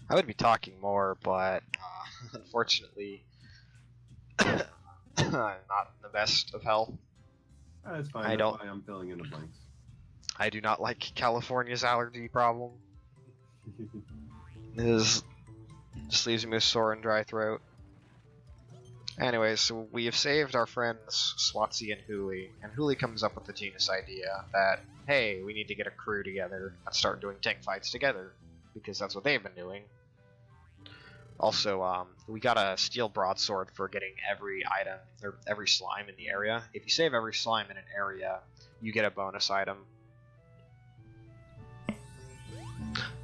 I would be talking more, but unfortunately, I'm not in the best of health. That's fine. That's why I'm filling in the blanks. I do not like California's allergy problem. It just leaves me with sore and dry throat. Anyways, so we have saved our friends Swansea and Hooli, and Hooli comes up with the genius idea that, hey, we need to get a crew together and start doing tank fights together, because that's what they've been doing. Also, we got a steel broadsword for getting every item, or every slime in the area. If you save every slime in an area, you get a bonus item.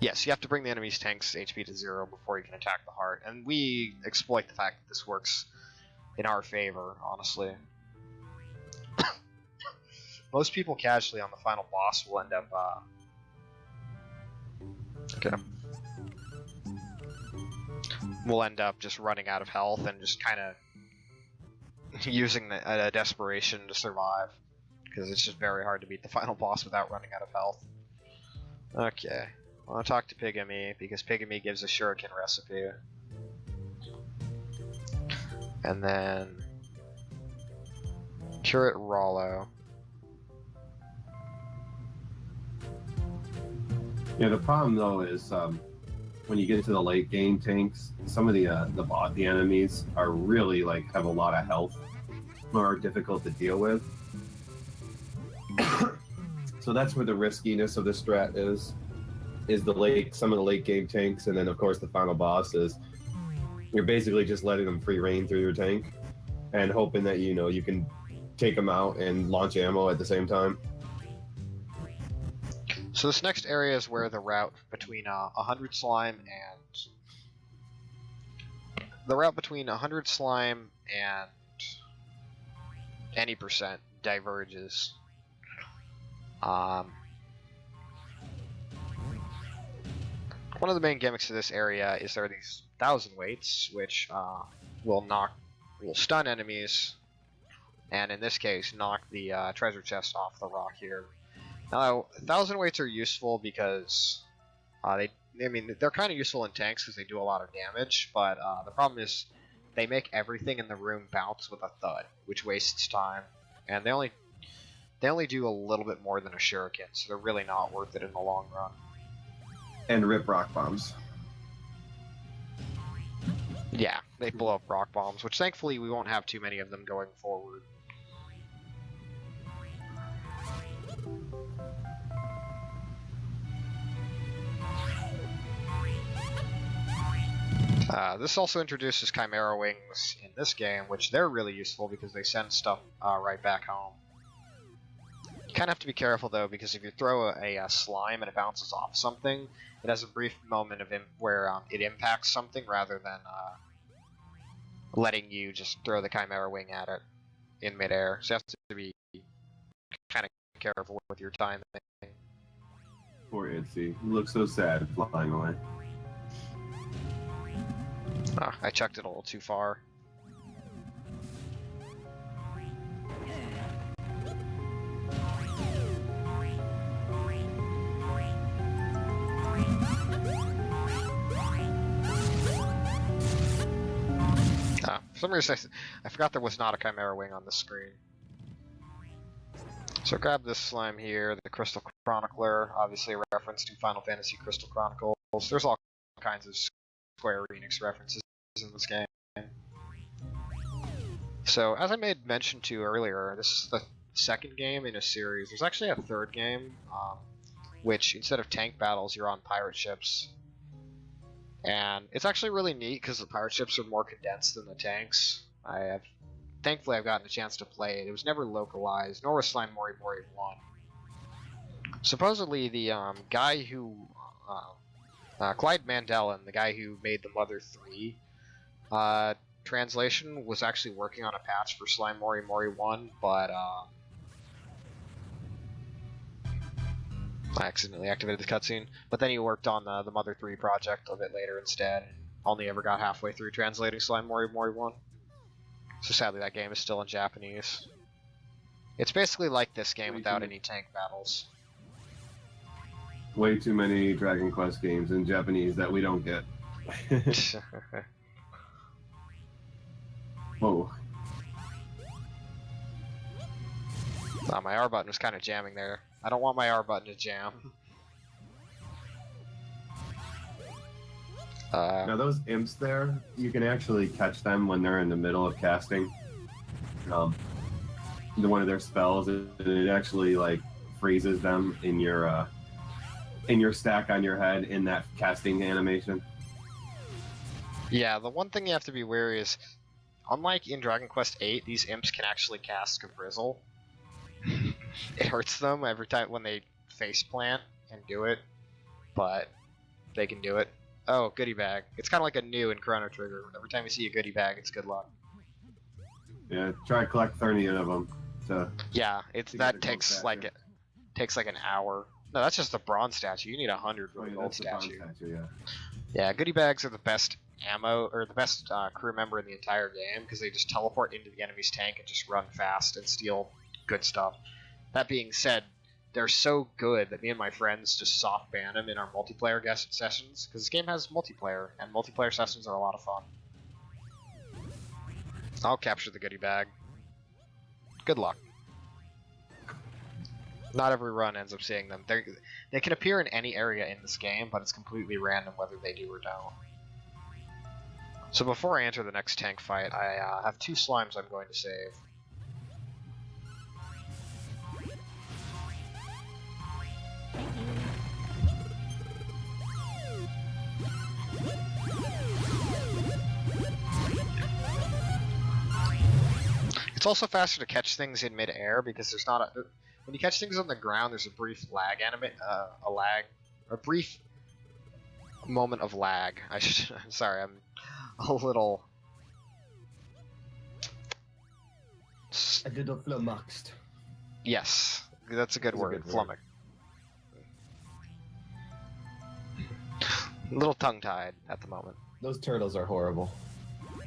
Yes, you have to bring the enemy's tank's HP to 0 before you can attack the heart, and we exploit the fact that this works in our favor, honestly. most people casually on the final boss will end up. Okay. Will end up just running out of health and just kind of using a desperation to survive, because it's just very hard to beat the final boss without running out of health. Okay, I want to talk to Pigamy because Pigamy gives a shuriken recipe. And then Curate Rollo. Yeah, the problem though is when you get into the late game tanks, some of the enemies are really like have a lot of health or are difficult to deal with. So that's where the riskiness of the strat is some of the late game tanks, and then of course the final boss is you're basically just letting them free reign through your tank and hoping that you can take them out and launch ammo at the same time. So this next area is where the route between 100 slime and any percent diverges. One of the main gimmicks of this area is there are these 1,000 weights, which will stun enemies, and in this case, knock the treasure chest off the rock here. Now, 1,000 weights are useful because they're kind of useful in tanks because they do a lot of damage, but the problem is they make everything in the room bounce with a thud, which wastes time, and they only do a little bit more than a shuriken, so they're really not worth it in the long run. And rip rock bombs. Yeah, they blow up rock bombs, which thankfully we won't have too many of them going forward. This also introduces Chimera Wings in this game, which they're really useful because they send stuff right back home. You kind of have to be careful though, because if you throw a slime and it bounces off something, it has a brief moment of where it impacts something rather than letting you just throw the Chimera Wing at it in midair. So you have to be kind of careful with your timing. Poor Itzy. He looks so sad flying away. I chucked it a little too far. For some reason I forgot there was not a Chimera Wing on the screen. So grab this slime here, the Crystal Chronicler, obviously a reference to Final Fantasy Crystal Chronicles. There's all kinds of Square Enix references in this game. So as I made mention to earlier, this is the second game in a series. There's actually a third game, which instead of tank battles, you're on pirate ships. And it's actually really neat because the pirate ships are more condensed than the tanks. Thankfully I've gotten a chance to play it. It was never localized, nor was Slime Mori Mori 1. Supposedly the guy who Clyde Mandelin, the guy who made the Mother 3 translation, was actually working on a patch for Slime Mori Mori 1, but I accidentally activated the cutscene. But then he worked on the Mother 3 project a bit later instead, and only ever got halfway through translating Slime Mori Mori 1. So sadly that game is still in Japanese. It's basically like this game without any tank battles. Way too many Dragon Quest games in Japanese that we don't get. Whoa. My R button was kind of jamming there. I don't want my R button to jam. Now those imps there, you can actually catch them when they're in the middle of casting. One of their spells, and it actually like freezes them in your stack on your head in that casting animation. Yeah, the one thing you have to be wary is, unlike in Dragon Quest VIII, these imps can actually cast Cabrizzle. It hurts them every time when they face plant and do it, but they can do it. Oh, goodie bag. It's kind of like a new in Chrono Trigger. Every time you see a goodie bag, it's good luck. Yeah, try to collect 30 of them. to Yeah, it's to get the that gold takes statue. like an hour. No, that's just the bronze statue. You need 100 for Oh the yeah, gold that's the bronze statue. statue. Yeah. Yeah, goodie bags are the best ammo or the best crew member in the entire game because they just teleport into the enemy's tank and just run fast and steal good stuff. That being said, they're so good that me and my friends just soft ban them in our multiplayer guest sessions because this game has multiplayer and multiplayer sessions are a lot of fun. I'll capture the goodie bag. Good luck. Not every run ends up seeing them. They can appear in any area in this game, but it's completely random whether they do or don't. So before I enter the next tank fight, I have 2 slimes I'm going to save. It's also faster to catch things in mid-air because there's not a... When you catch things on the ground, there's a brief lag a brief moment of lag. Sorry, I'm a little... I did a flummoxed. Yes, that's a good That's a word. good word. Flummox. A little tongue-tied at the moment. Those turtles are horrible.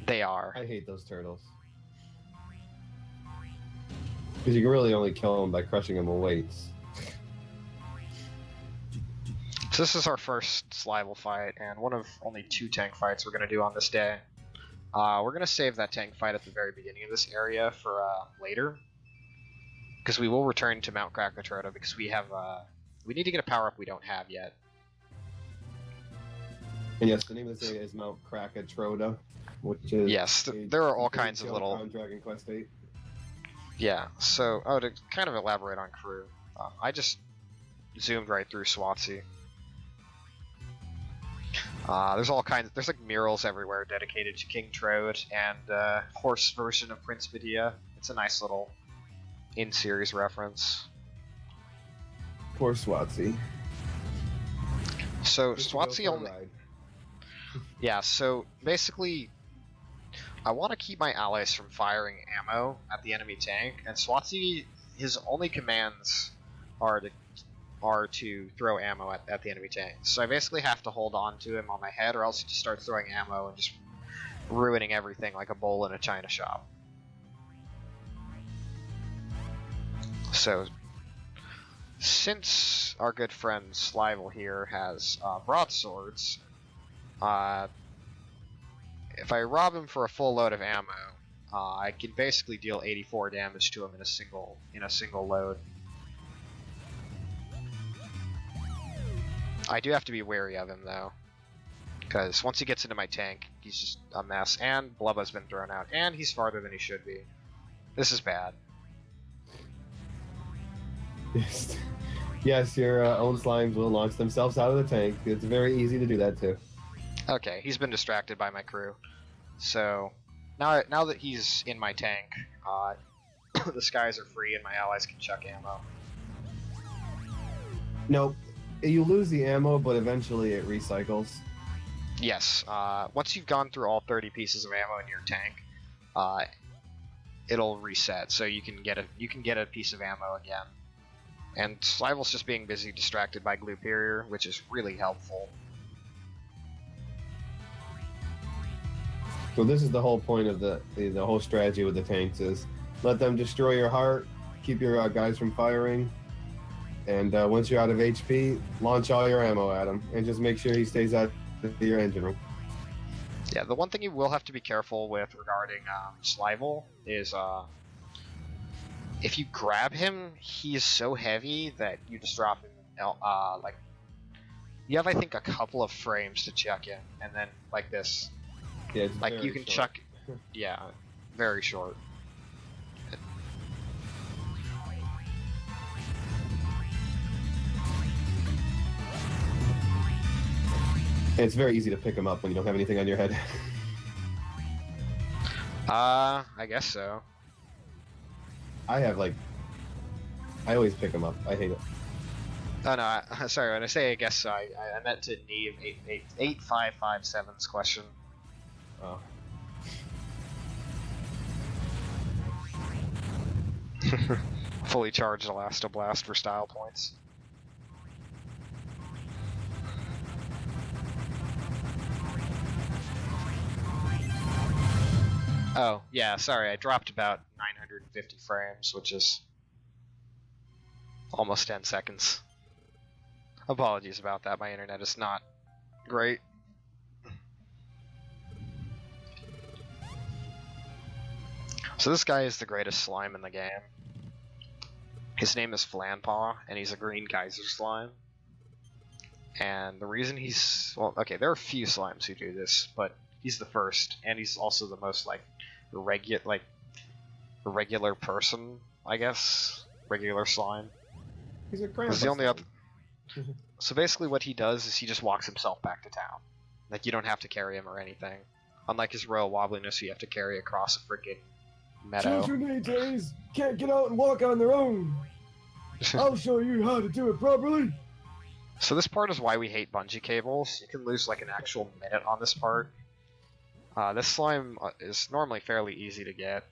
They are. I hate those turtles. Because you can really only kill them by crushing them with weights. So this is our first Slival fight, and one of only 2 tank fights we're going to do on this day. We're going to save that tank fight at the very beginning of this area for later. Because we will return to Mount Krakatoa because we have... we need to get a power-up we don't have yet. And yes, the name of this area is Mount Krakatoa, which is... Yes, there are all kinds of little... on Dragon Quest VIII. Yeah, so, to kind of elaborate on crew, I just zoomed right through Swansea. There's all kinds, there's like murals everywhere dedicated to King Trode and horse version of Prince Medea. It's a nice little in-series reference. Poor Swansea. So, Just to go Swansea for a only... ride. Yeah, so basically, I want to keep my allies from firing ammo at the enemy tank, and Swansea, his only commands are to throw ammo at the enemy tank. So I basically have to hold on to him on my head, or else he just starts throwing ammo and just ruining everything like a bowl in a china shop. So, since our good friend Slival here has broadswords, if I rob him for a full load of ammo, I can basically deal 84 damage to him in a single load. I do have to be wary of him though, because once he gets into my tank, he's just a mess. And Blubba's been thrown out, and he's farther than he should be. This is bad. Yes, your own slimes will launch themselves out of the tank. It's very easy to do that too. Okay, he's been distracted by my crew. So, now that he's in my tank, the skies are free and my allies can chuck ammo. Nope. You lose the ammo, but eventually it recycles. Yes, once you've gone through all 30 pieces of ammo in your tank, it'll reset, so you can get a piece of ammo again. And Slival's just being busy distracted by Gluperior, which is really helpful. So this is the whole point of the whole strategy with the tanks is let them destroy your heart, keep your guys from firing, and once you're out of HP, launch all your ammo at him, and just make sure he stays out of your engine room. Yeah, the one thing you will have to be careful with regarding Slival is if you grab him, he is so heavy that you just drop him. Like you have, I think, a couple of frames to chuck in, and then like this. Yeah, it's like very you can short. chuck. Yeah, very short. And it's very easy to pick him up when you don't have anything on your head. I guess so. I always pick him up. I hate it. Oh no, sorry. When I say I guess so, I meant to Neve 8557's question. Oh. Fully charged Elastoblast for style points. Oh, yeah, sorry, I dropped about 950 frames, which is almost 10 seconds. Apologies about that, my internet is not great. So this guy is the greatest slime in the game. His name is Flanpaw, and he's a green geyser slime. And the reason he's... well, okay, there are a few slimes who do this, but he's the first, and he's also the most, like, regular person, I guess. Regular slime. He's a grandpa. The only other... So basically what he does is he just walks himself back to town. Like, you don't have to carry him or anything. Unlike his royal wobbliness, you have to carry across a freaking meadow. Children these days can't get out and walk on their own. I'll show you how to do it properly. So this part is why we hate bungee cables. You can lose like an actual minute on this part. This slime is normally fairly easy to get.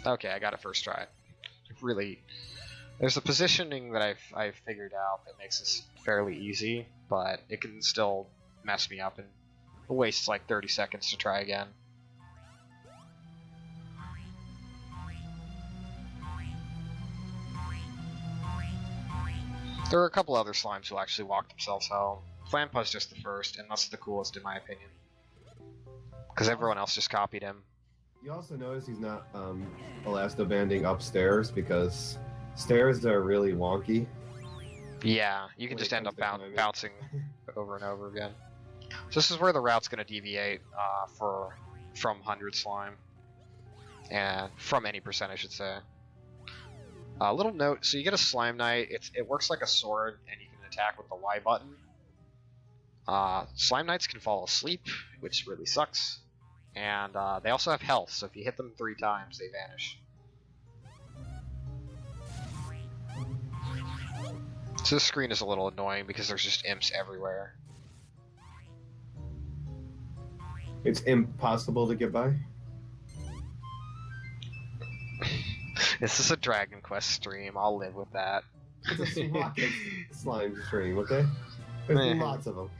Okay, I got it first try. Really, there's a positioning that I've figured out that makes this fairly easy, but it can still mess me up and waste like 30 seconds to try again. There are a couple other slimes who actually walk themselves home. Flanpaw's just the first, and that's the coolest in my opinion. Because everyone else just copied him. You also notice he's not elastobanding upstairs because stairs are really wonky. Yeah, you can just end up bouncing over and over again. So this is where the route's going to deviate from 100 slime. And from any percent, I should say. A little note, so you get a Slime Knight, it works like a sword, and you can attack with the Y button. Slime Knights can fall asleep, which really sucks. And they also have health, so if you hit them 3 times, they vanish. So this screen is a little annoying because there's just imps everywhere. It's impossible to get by. This is a Dragon Quest stream, I'll live with that. It's a rocket slime stream, okay? There's lots of them.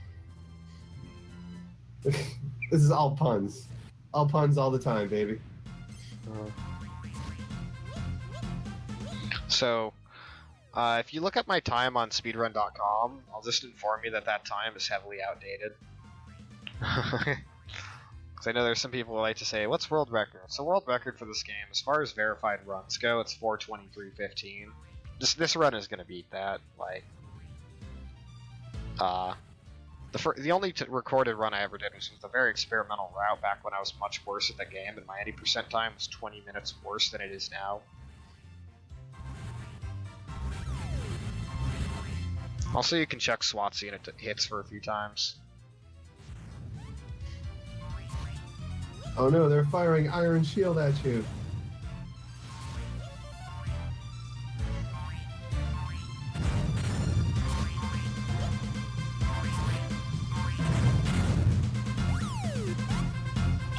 This is all puns. All puns all the time, baby. So, if you look at my time on speedrun.com, I'll just inform you that that time is heavily outdated. Because I know there's some people who like to say, what's world record? So world record for this game, as far as verified runs go, it's 4:23:15. This run is going to beat that. Like, the only recorded run I ever did was with a very experimental route back when I was much worse at the game, and my 80% time was 20 minutes worse than it is now. Also, you can check SWAT and it hits for a few times. Oh no, they're firing Iron Shield at you.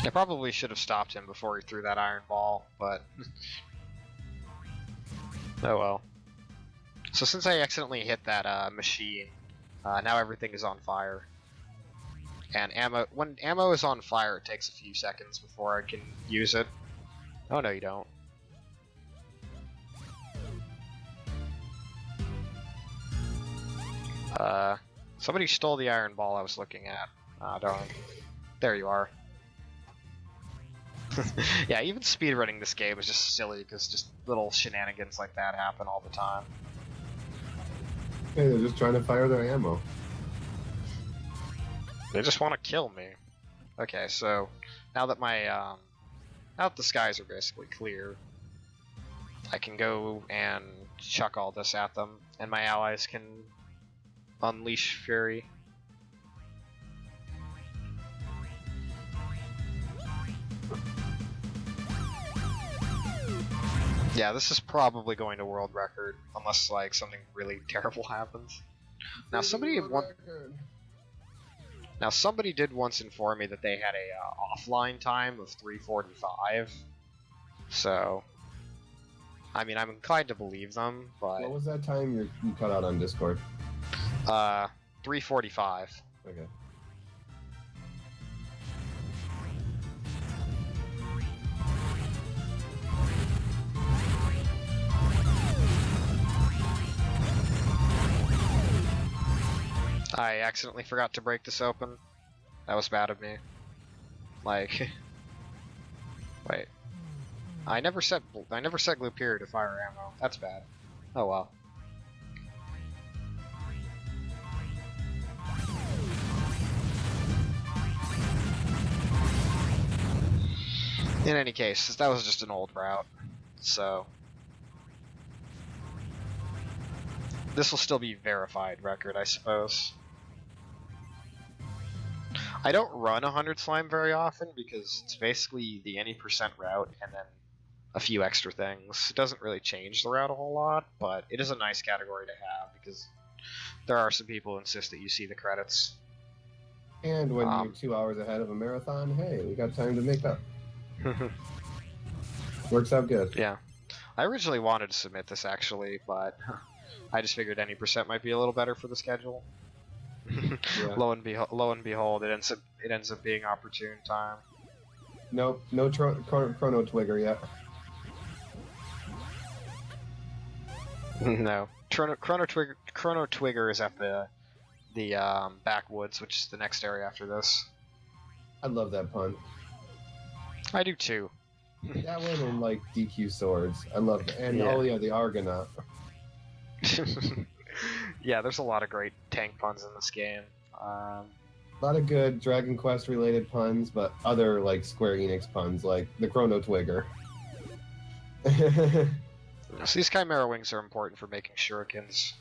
I probably should have stopped him before he threw that iron ball, but oh well. So since I accidentally hit that machine, now everything is on fire. And when ammo is on fire, it takes a few seconds before I can use it. Oh no, you don't. Somebody stole the iron ball I was looking at. Ah, darn. There you are. Yeah, even speedrunning this game is just silly because just little shenanigans like that happen all the time. Hey, they're just trying to fire their ammo. They just want to kill me. Okay, so now that my now that the skies are basically clear, I can go and chuck all this at them, and my allies can unleash fury. Yeah, this is probably going to world record, unless like something really terrible happens. Now somebody Now, somebody did once inform me that they had a offline time of 3:45. So, I mean, I'm inclined to believe them, What but was that time you cut out on Discord? 3:45. Okay. I accidentally forgot to break this open. That was bad of me. Like, wait. I never set glue period to fire ammo. That's bad. Oh well. In any case, that was just an old route, so this will still be verified record, I suppose. I don't run 100 slime very often because it's basically the any percent route and then a few extra things. It doesn't really change the route a whole lot, but it is a nice category to have because there are some people who insist that you see the credits. And when you're 2 hours ahead of a marathon, hey, we got time to make up. Works out good. Yeah. I originally wanted to submit this actually, but I just figured any percent might be a little better for the schedule. Yeah. Lo and behold, it ends up being opportune time. Nope, no Chrono Twigger yet. No, Chrono Twigger is at the backwoods, which is the next area after this. I love that pun. I do too. That one and like DQ swords. I love that. And Yeah. oh yeah, the Argonaut. Yeah, there's a lot of great tank puns in this game. A lot of good Dragon Quest related puns, but other like Square Enix puns, like the Chrono Twigger. So these Chimera Wings are important for making shurikens.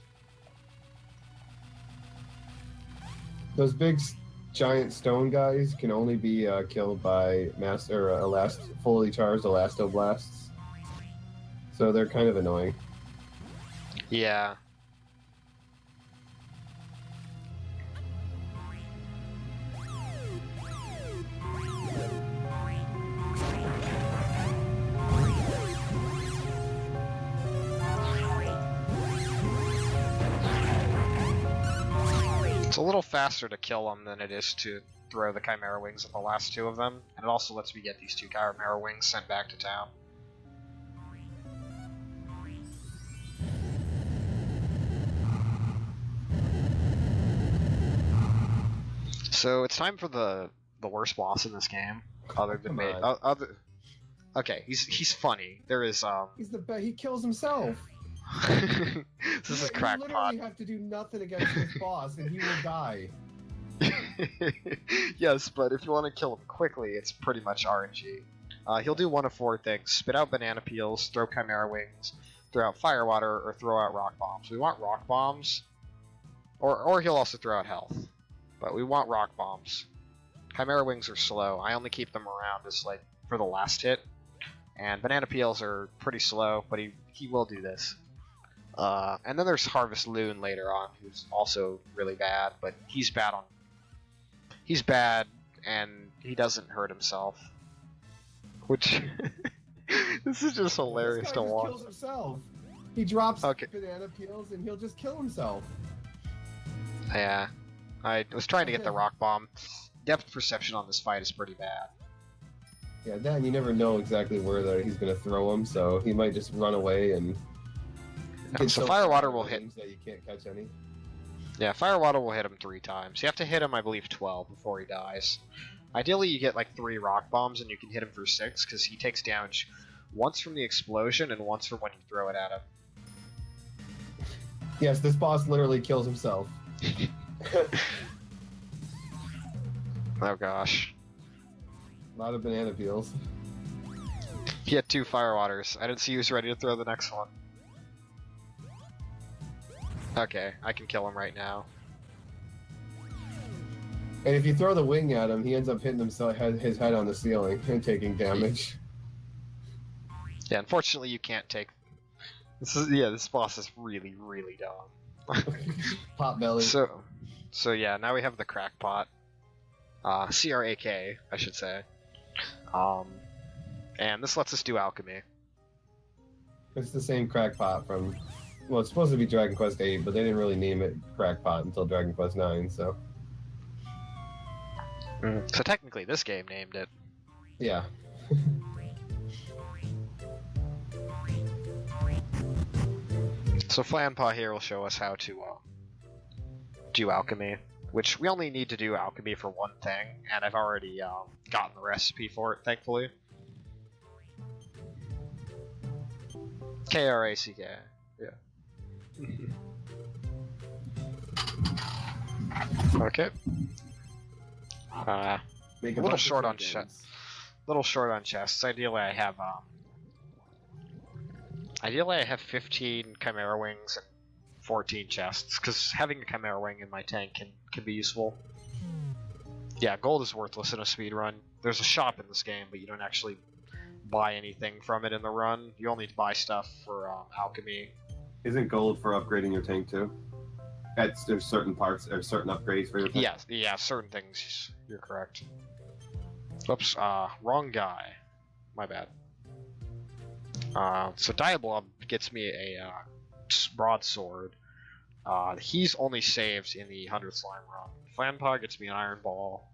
Those big giant stone guys can only be killed by fully charged elastoblasts. So they're kind of annoying. Yeah. It's a little faster to kill them than it is to throw the Chimera Wings at the last two of them, and it also lets me get these two Chimera Wings sent back to town. So it's time for the worst boss in this game, other than me. Okay, he's funny. There is He's the best. He kills himself. This is You Crackpot. literally have to do nothing against this boss, and he will die. Yes, but if you want to kill him quickly, it's pretty much RNG. He'll do one of four things: spit out banana peels, throw Chimera Wings, throw out fire water, or throw out rock bombs. We want rock bombs, or he'll also throw out health, but we want rock bombs. Chimera Wings are slow. I only keep them around as like for the last hit, and banana peels are pretty slow, but he will do this. And then there's Harvest Loon later on, who's also really bad, but he's bad and he doesn't hurt himself. Which this is just hilarious to watch. Kills himself. He drops Okay. banana peels and he'll just kill himself. Yeah. I was trying to get the rock bomb. Depth perception on this fight is pretty bad. Yeah, then you never know exactly where he's going to throw him, so he might just run away and... So fire water will hit. That you can't catch any. Yeah, fire water will hit him 3 times. You have to hit him, I believe, 12 before he dies. Ideally, you get like 3 rock bombs and you can hit him for 6 because he takes damage once from the explosion and once from when you throw it at him. Yes, this boss literally kills himself. Oh gosh. A lot of banana peels. He had 2 fire waters. I didn't see he was ready to throw the next one. Okay, I can kill him right now. And if you throw the wing at him, he ends up hitting his head on the ceiling and taking damage. Yeah, unfortunately you can't take... This boss is really, really dumb. Pot belly. So yeah, now we have the Crackpot. CRAK, I should say. And this lets us do alchemy. It's the same crackpot from. Well, it's supposed to be Dragon Quest VIII, but they didn't really name it crackpot until Dragon Quest IX. So. So technically, this game named it. Yeah. So Flanpaw here will show us how to do alchemy, which we only need to do alchemy for one thing, and I've already gotten the recipe for it, thankfully. KRACK. Yeah. Okay. Make a little bunch of short on tokens. Little short on chests. Ideally, I have 15 Chimera Wings and 14 chests, because having a Chimera Wing in my tank can be useful. Yeah, gold is worthless in a speed run. There's a shop in this game, but you don't actually buy anything from it in the run. You only buy stuff for alchemy. Isn't gold for upgrading your tank too? There's certain parts or certain upgrades for your tank. Yeah, certain things. You're correct. Oops, wrong guy. My bad. So Diablob gets me a broadsword. He's only saved in the 100 slime run. Flanpaw gets me an iron ball.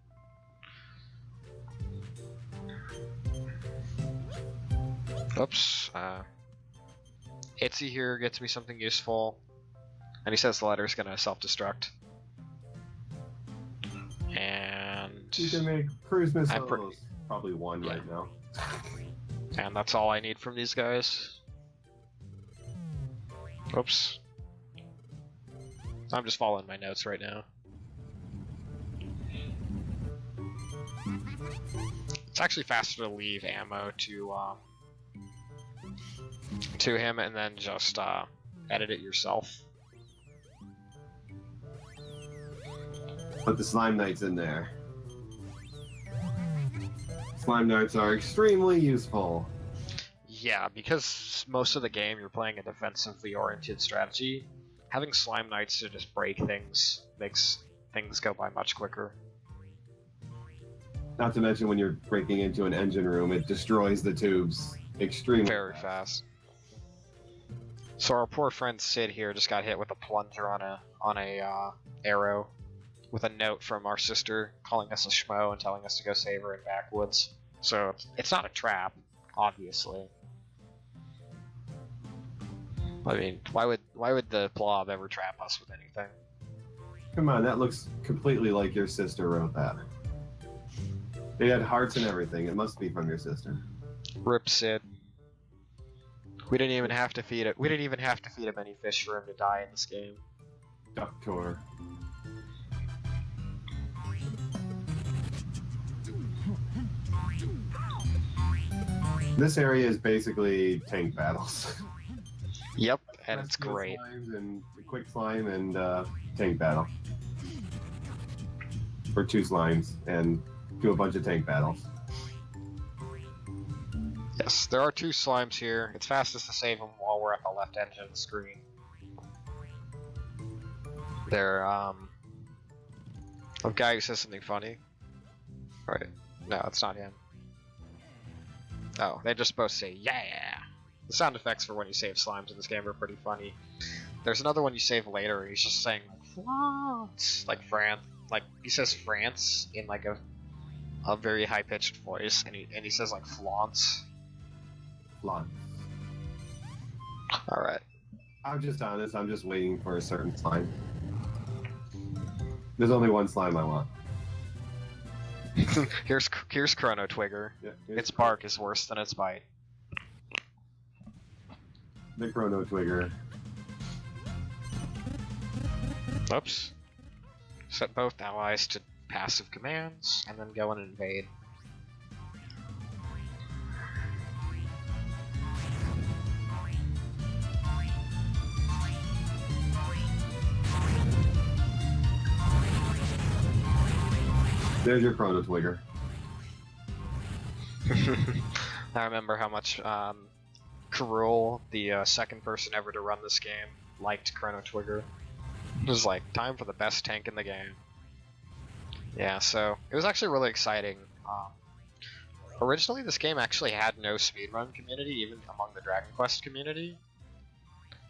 Oops. Itzy here gets me something useful. And he says the letter's gonna self-destruct. And You can make cruise missiles. Probably one right now. And that's all I need from these guys. Oops. I'm just following my notes right now. It's actually faster to leave ammo to him and then just edit it yourself. Put the Slime Knights in there. Slime Knights are extremely useful. Yeah, because most of the game you're playing a defensively oriented strategy, having Slime Knights to just break things makes things go by much quicker. Not to mention when you're breaking into an engine room, it destroys the tubes extremely Very fast. So our poor friend Sid here just got hit with a plunger on a arrow, with a note from our sister calling us a schmo and telling us to go save her in backwoods. So it's not a trap, obviously. I mean, why would the blob ever trap us with anything? Come on, that looks completely like your sister wrote that. They had hearts and everything. It must be from your sister. Rip Sid. We didn't even have to feed it. We didn't even have to feed him any fish for him to die in this game. Duck tour. This area is basically tank battles. Yep, and it's great. Slimes and quick slime and tank battle. For 2 slimes and do a bunch of tank battles. Yes, there are 2 slimes here. It's fastest to save them while we're at the left edge of the screen. They're a guy who says something funny. Right? No, it's not him. Oh, they're just supposed to say yeah. The sound effects for when you save slimes in this game are pretty funny. There's another one you save later, and he's just saying like France, like France, like he says France in like a very high pitched voice, and he says like flaunts. Flaunt. All right. I'm just honest. I'm just waiting for a certain slime. There's only one slime I want. Here's Chrono Twigger. Yeah, Its bark is worse than its bite. The Chrono Twigger. Oops. Set both allies to passive commands, and then go and invade. There's your Chrono Twigger. I remember how much Karul, the second person ever to run this game, liked Chrono Twigger. It was like, time for the best tank in the game. Yeah, so it was actually really exciting. Originally, this game actually had no speedrun community, even among the Dragon Quest community.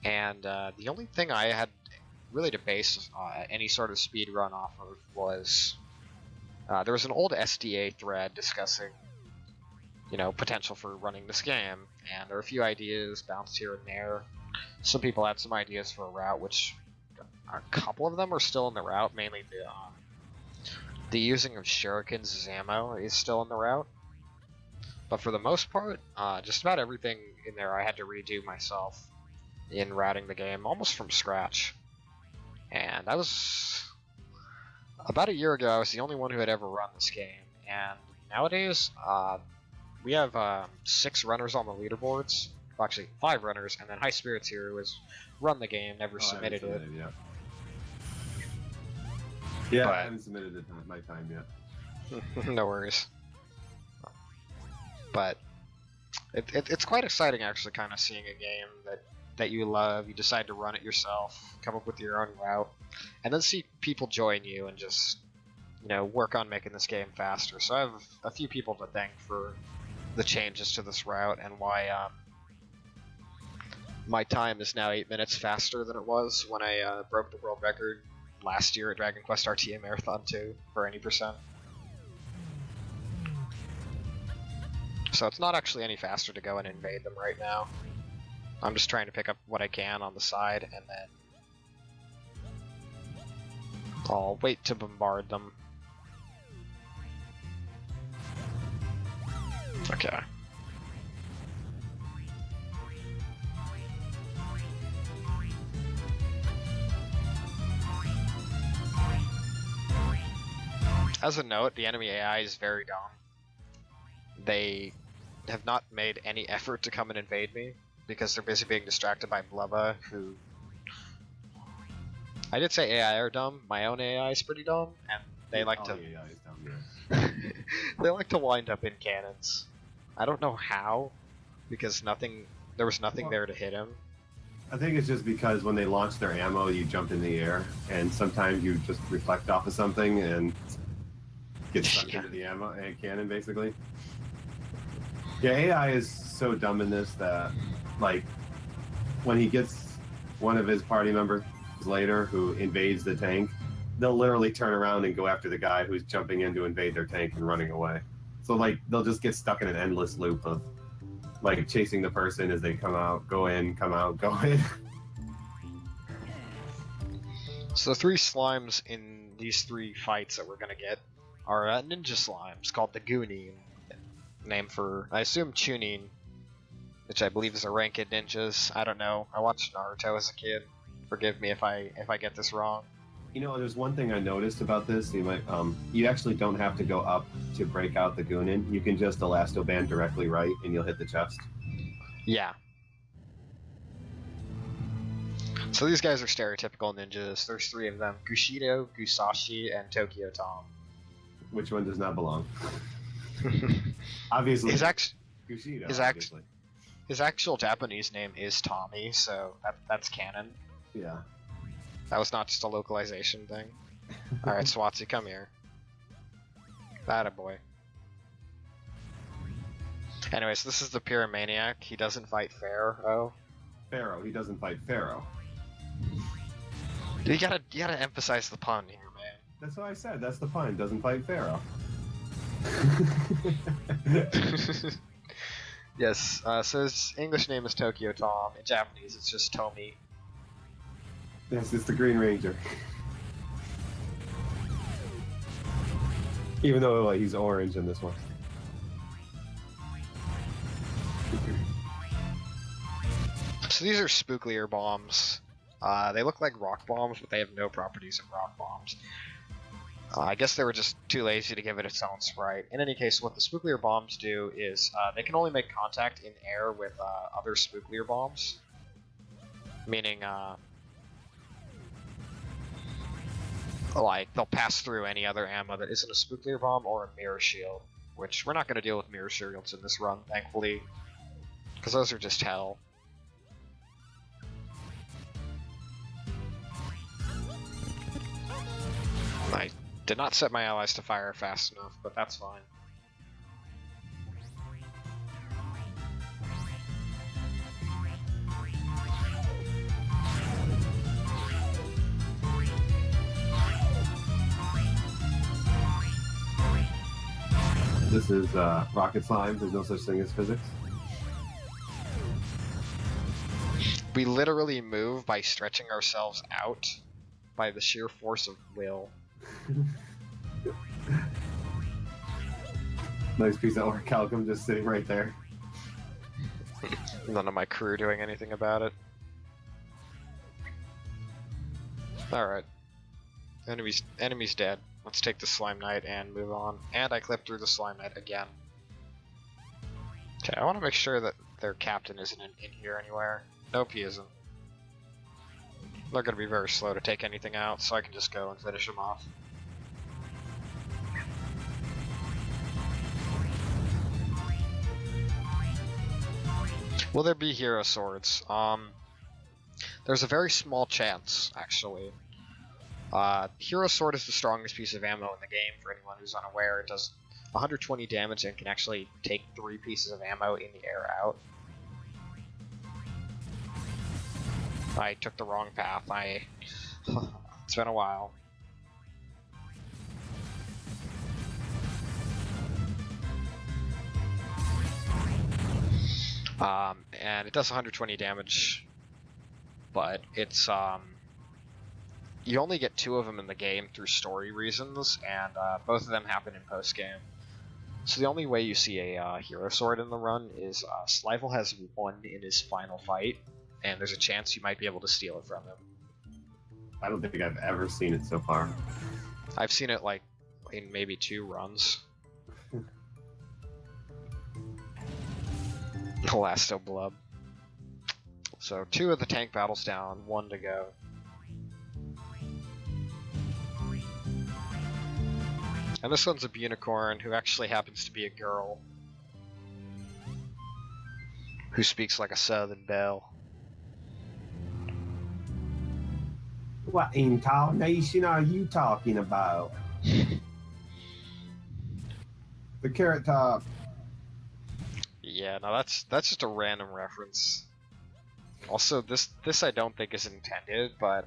And the only thing I had really to base any sort of speedrun off of was there was an old SDA thread discussing, potential for running this game, and there were a few ideas bounced here and there. Some people had some ideas for a route, which a couple of them are still in the route, mainly the using of shurikens as ammo is still in the route. But for the most part, just about everything in there I had to redo myself in routing the game almost from scratch. And I was about a year ago, I was the only one who had ever run this game, and nowadays we have 6 runners on the leaderboards. Well, actually 5 runners, and then High Spirits here, who has run the game, never submitted it. Yeah, I haven't submitted it my time yet. No worries. But it's quite exciting, actually, kind of seeing a game that you love, you decide to run it yourself, come up with your own route, and then see people join you and just, work on making this game faster. So I have a few people to thank for the changes to this route and why my time is now 8 minutes faster than it was when I broke the world record last year at Dragon Quest RTA Marathon 2 for any percent. So it's not actually any faster to go and invade them right now. I'm just trying to pick up what I can on the side, and then I'll wait to bombard them. Okay. As a note, the enemy AI is very dumb. They have not made any effort to come and invade me, because they're busy being distracted by Blubba, who... I did say AI are dumb. My own AI is pretty dumb, and they like to... AI is dumb, yeah. They like to wind up in cannons. I don't know how, because there was nothing there to hit him. I think it's just because when they launch their ammo, you jump in the air, and sometimes you just reflect off of something and get stuck into the ammo and cannon, basically. Yeah, AI is so dumb in this that, like, when he gets one of his party members later who invades the tank, they'll literally turn around and go after the guy who's jumping in to invade their tank and running away. So, like, they'll just get stuck in an endless loop of, like, chasing the person as they come out, go in, come out, go in. So the 3 slimes in these 3 fights that we're gonna get are ninja slimes called the Goonin, named for, I assume, Chunin, which I believe is a rank in ninjas. I don't know. I watched Naruto as a kid. Forgive me if I get this wrong. There's one thing I noticed about this. You actually don't have to go up to break out the Goonin. You can just elastoband directly right, and you'll hit the chest. Yeah. So these guys are stereotypical ninjas. There's 3 of them: Gushido, Gusashi, and Tokyo Tom. Which one does not belong? Obviously, Gushido, obviously. His actual Japanese name is Tommy, so that's canon. Yeah. That was not just a localization thing. Alright, Swatsy, come here. Attaboy. Anyways, this is the Pyromaniac. He doesn't fight Pharaoh. Pharaoh, he doesn't fight Pharaoh. You gotta emphasize the pun here, man. That's what I said. That's the pun. Doesn't fight Pharaoh. Yes, so his English name is Tokyo Tom. In Japanese, it's just Tomi. Yes, it's the Green Ranger. Even though he's orange in this one. So these are spooklier bombs. They look like rock bombs, but they have no properties of rock bombs. I guess they were just too lazy to give it its own sprite. In any case, what the spooklier bombs do is they can only make contact in air with other spooklier bombs. Meaning, like, they'll pass through any other ammo that isn't a spooklier bomb or a mirror shield. Which, we're not going to deal with mirror shields in this run, thankfully. Because those are just hell. Did not set my allies to fire fast enough, but that's fine. This is rocket slime. There's no such thing as physics. We literally move by stretching ourselves out by the sheer force of will. Nice piece of orichalcum just sitting right there. None of my crew doing anything about it. Alright. Enemy's dead. Let's take the Slime Knight and move on. And I clipped through the Slime Knight again. Okay, I want to make sure that their captain isn't in here anywhere. Nope, he isn't. They're going to be very slow to take anything out, so I can just go and finish them off. Will there be hero swords? There's a very small chance, actually. Hero Sword is the strongest piece of ammo in the game, for anyone who's unaware. It does 120 damage and can actually take 3 pieces of ammo in the air out. I took the wrong path. It's been a while. And it does 120 damage, but it's, you only get 2 of them in the game through story reasons, and both of them happen in post-game. So the only way you see a hero sword in the run is Slivel has 1 in his final fight, and there's a chance you might be able to steal it from him. I don't think I've ever seen it so far. I've seen it like in maybe 2 runs. Elasto Blub. So 2 of the tank battles down, 1 to go. And this one's a unicorn who actually happens to be a girl who speaks like a Southern belle. What in tarnation are you talking about? The Carrot Top. Yeah, no, that's just a random reference. Also, this I don't think is intended, but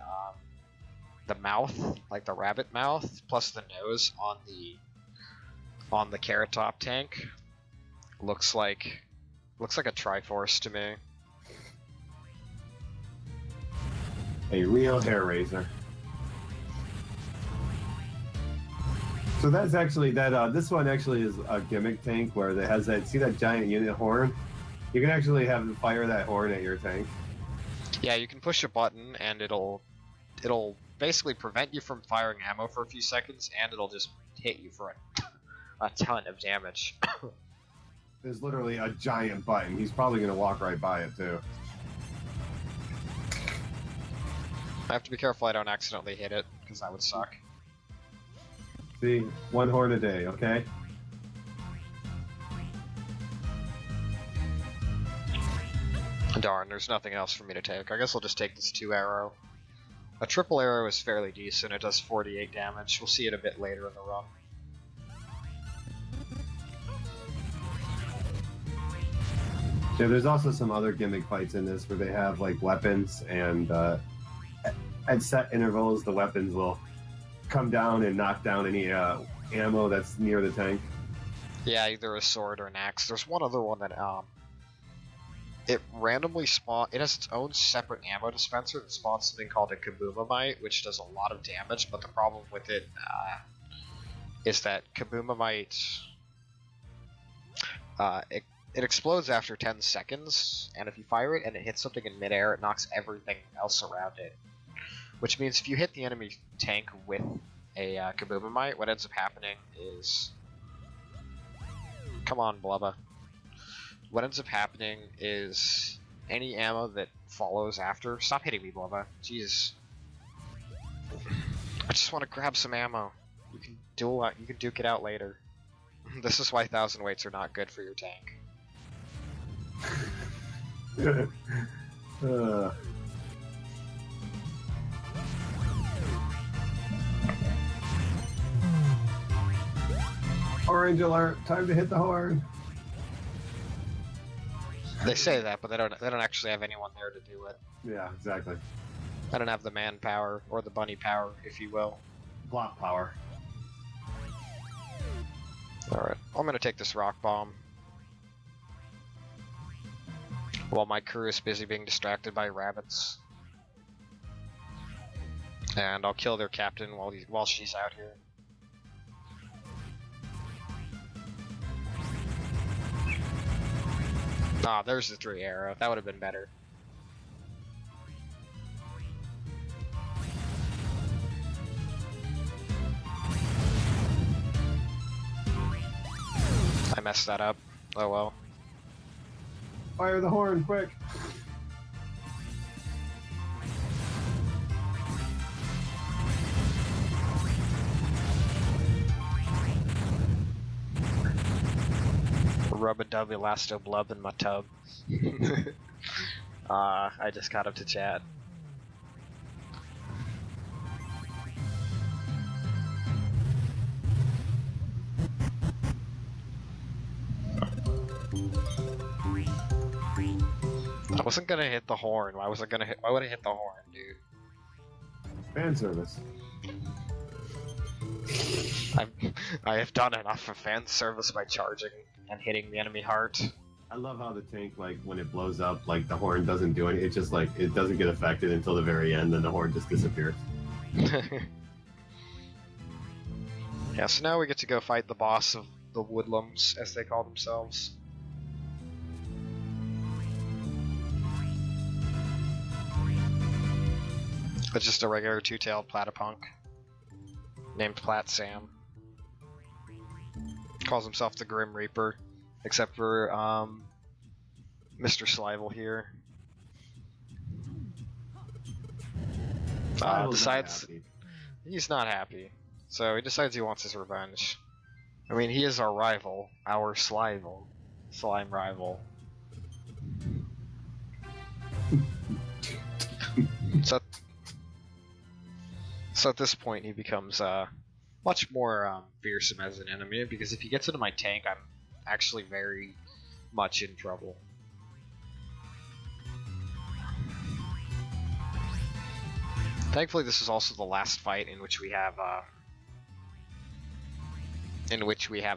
the mouth, like the rabbit mouth, plus the nose on the Carrot Top tank, looks like a Triforce to me. A real hair raiser. So that's actually that. This one actually is a gimmick tank where it has that. See that giant unit horn? You can actually have them fire that horn at your tank. Yeah, you can push a button and it'll basically prevent you from firing ammo for a few seconds, and it'll just hit you for a ton of damage. There's literally a giant button. He's probably gonna walk right by it too. I have to be careful I don't accidentally hit it, because that would suck. See, 1 horn a day, okay? Darn, there's nothing else for me to take. I guess I'll just take this 2 arrow. A triple arrow is fairly decent. It does 48 damage. We'll see it a bit later in the run. Yeah, there's also some other gimmick fights in this where they have like weapons, and at set intervals the weapons will come down and knock down any ammo that's near the tank. Yeah, either a sword or an axe. There's one other one that it randomly spawn. It has its own separate ammo dispenser that spawns something called a Kaboomamite, which does a lot of damage. But the problem with it is that Kaboomamite it explodes after 10 seconds, and if you fire it and it hits something in midair, it knocks everything else around it. Which means if you hit the enemy tank with a Kaboomamite, what ends up happening is... Come on, Blubba. What ends up happening is any ammo that follows after... Stop hitting me, Blubba. Jesus. I just want to grab some ammo. You can duke it out later. This is why 1000 weights are not good for your tank. Orange alert! Time to hit the horn. They say that, but they don't actually have anyone there to do it. Yeah, exactly. I don't have the manpower or the bunny power, if you will. Block power. All right, I'm gonna take this rock bomb while my crew is busy being distracted by rabbits, and I'll kill their captain while she's out here. Ah, there's the 3 arrow. That would have been better. I messed that up. Oh well. Fire the horn, quick! Rub-a-dub elasto-blub in my tub. I just got up to chat. I wasn't gonna hit the horn. Why would I hit the horn, dude? Fan service. I have done enough for fan service by charging and hitting the enemy heart. I love how the tank, like, when it blows up, like, the horn doesn't do anything. It just, like, it doesn't get affected until the very end, and the horn just disappears. Yeah, so now we get to go fight the boss of the Woodlums, as they call themselves. It's just a regular 2-tailed platypunk named Plat Sam. Calls himself the Grim Reaper, except for Mr. Slival here. Decides he's not happy, so he decides he wants his revenge. I mean, he is our rival, our slime rival. So at this point, he becomes much more fearsome as an enemy, because if he gets into my tank, I'm actually very much in trouble. Thankfully, this is also the last fight in which we have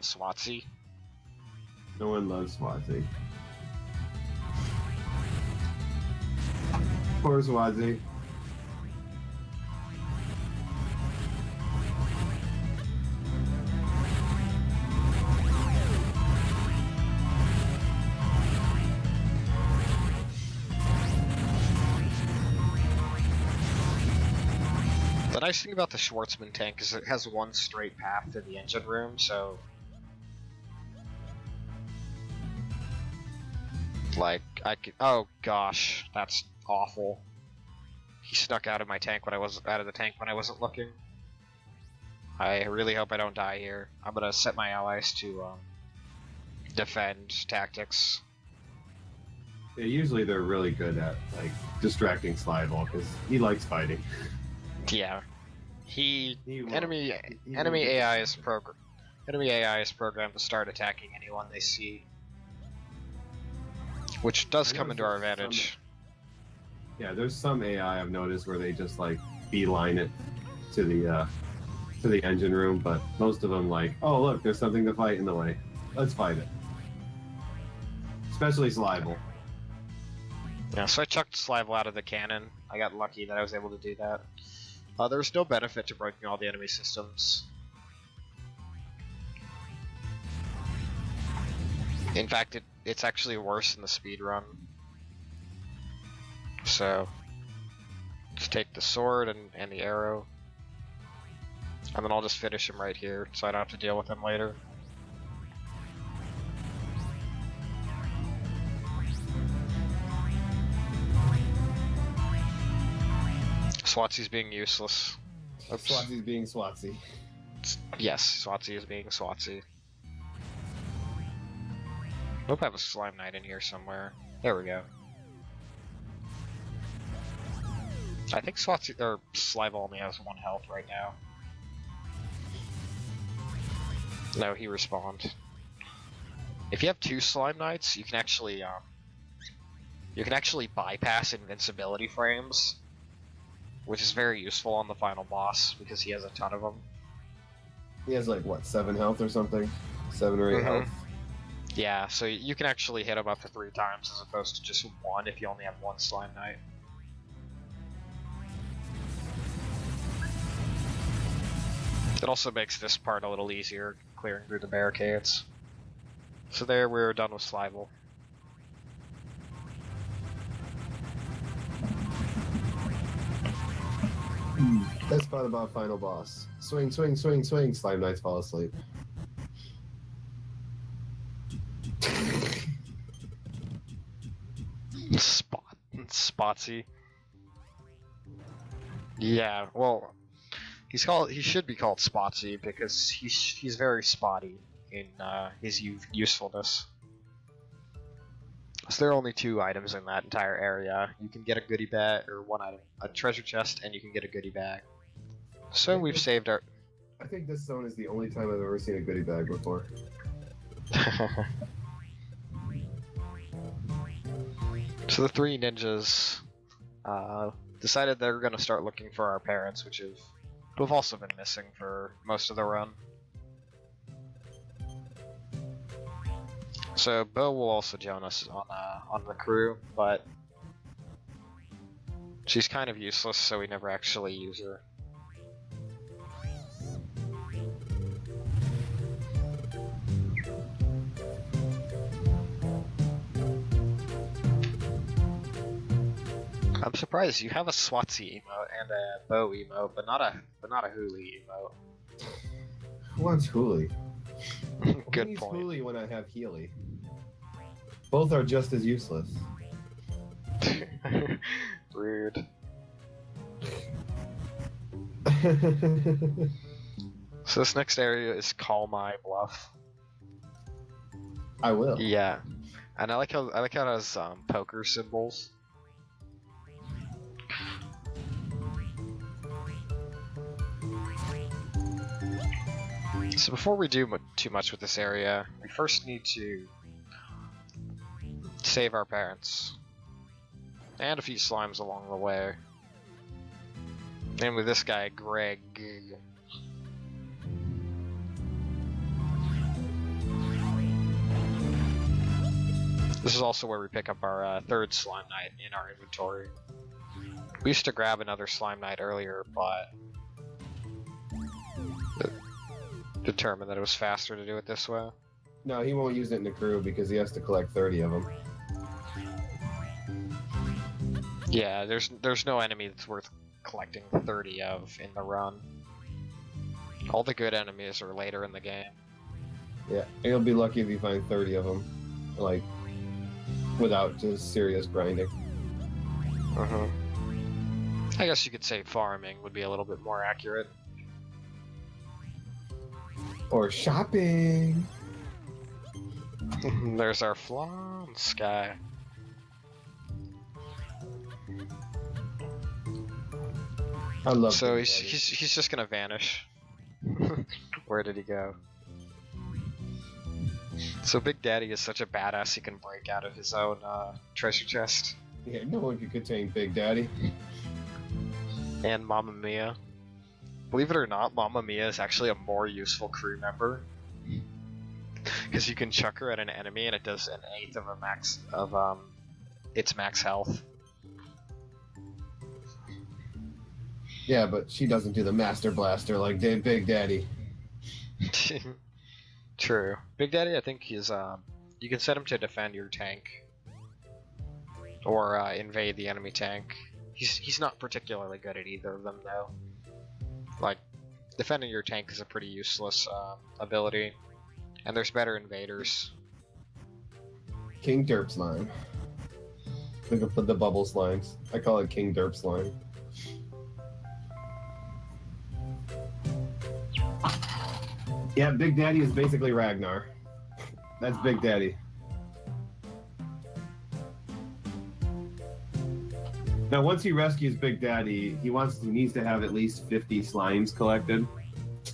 Swazi. No one loves Swazi. Poor Swazi. The nice thing about the Schwartzman tank is it has one straight path to the engine room, so like I could. Oh gosh, that's awful. He snuck out of my tank when I was out of the tank when I wasn't looking. I really hope I don't die here. I'm gonna set my allies to defend tactics. Yeah, usually they're really good at like distracting Slival because he likes fighting. Yeah, enemy will. AI is programmed to start attacking anyone they see, which does come into our advantage. Yeah, there's some AI I've noticed where they just like beeline it to the engine room, but most of them like, oh look, there's something to fight in the way. Let's fight it. Especially Slival. Yeah, so I chucked Slival out of the cannon. I got lucky that I was able to do that. There's no benefit to breaking all the enemy systems. In fact, it's actually worse in the speed run. So, just take the sword and the arrow, and then I'll just finish him right here, so I don't have to deal with him later. Swazi's being useless. Oops. Swazi's being Swazi. Yes, Swazi is being Swazi. Hope I have a Slime Knight in here somewhere. There we go. I think Swazi or Slival only has 1 health right now. No, he respawned. If you have 2 Slime Knights, you can actually bypass invincibility frames, which is very useful on the final boss because he has a ton of them. He has like what, 7 health or something? 7 or 8 Mhm. health. Yeah, so you can actually hit him up to 3 times as opposed to just 1 if you only have 1 Slime Knight. It also makes this part a little easier, clearing through the barricades. So there, we're done with Slival. Best part about final boss. Swing, swing, swing, swing. Slime Knights fall asleep. Spotsy. Yeah, well, he should be called Spotsy because he's very spotty in his usefulness. So there are only 2 items in that entire area. You can get a goodie bag, or 1 item, a treasure chest, and you can get a goodie bag. So we've saved our. I think this zone is the only time I've ever seen a goodie bag before. So the 3 ninjas decided they're going to start looking for our parents, who have also been missing for most of the run. So Bo will also join us on the crew, but she's kind of useless, so we never actually use her. I'm surprised you have a Swatsy emote and a Bo emote, but not a Huli emote. Who wants Huli? Good Who needs point. Huli when I have Healy? Both are just as useless. Rude. So this next area is Call My Bluff. I will. Yeah, and I like how it has poker symbols. So before we do too much with this area, we first need to save our parents and a few slimes along the way. And with this guy, Greg. This is also where we pick up our 3rd Slime Knight in our inventory. We used to grab another Slime Knight earlier, but determined that it was faster to do it this way. No, he won't use it in the crew because he has to collect 30 of them. Yeah, there's no enemy that's worth collecting 30 of in the run. All the good enemies are later in the game. Yeah, he'll be lucky if you find 30 of them, like, without just serious grinding. I guess you could say farming would be a little bit more accurate. Or shopping. There's our Flans guy. I love. So Big he's just gonna vanish. Where did he go? So Big Daddy is such a badass he can break out of his own treasure chest. Yeah, no one could contain Big Daddy. And Mamma Mia. Believe it or not, Mamma Mia is actually a more useful crew member. Because you can chuck her at an enemy and it does an 1/8 of a max of its max health. Yeah, but she doesn't do the Master Blaster like Big Daddy. True. Big Daddy, I think, is you can set him to defend your tank or invade the enemy tank. He's not particularly good at either of them though. Like, defending your tank is a pretty useless ability, and there's better invaders. King Derp Slime. Look at the bubble slimes. I call it King Derp Slime. Yeah, Big Daddy is basically Ragnar. That's Big Daddy. Now, once he rescues Big Daddy, he needs to have at least 50 slimes collected.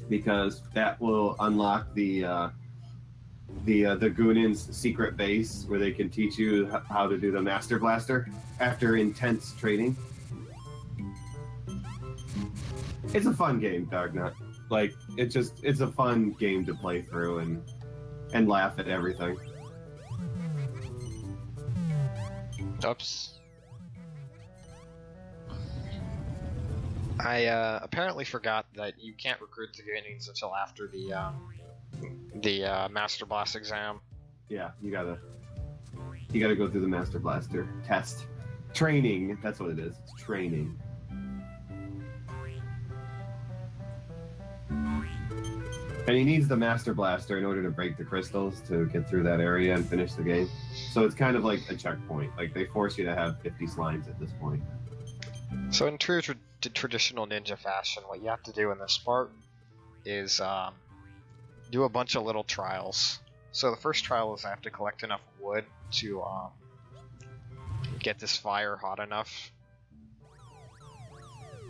because that will unlock the Goonin's secret base where they can teach you how to do the Master Blaster after intense training. It's a fun game, Darknut. Like, it's a fun game to play through and laugh at everything. Oops. I apparently forgot that you can't recruit the Goonies until after the Master Blast exam. Yeah, you gotta go through the Master Blaster test. Training, that's what it is. It's training. And he needs the Master Blaster in order to break the crystals to get through that area and finish the game. So it's kind of like a checkpoint. Like, they force you to have 50 slimes at this point. So in true traditional ninja fashion, what you have to do in this part is do a bunch of little trials. So the first trial is I have to collect enough wood to get this fire hot enough.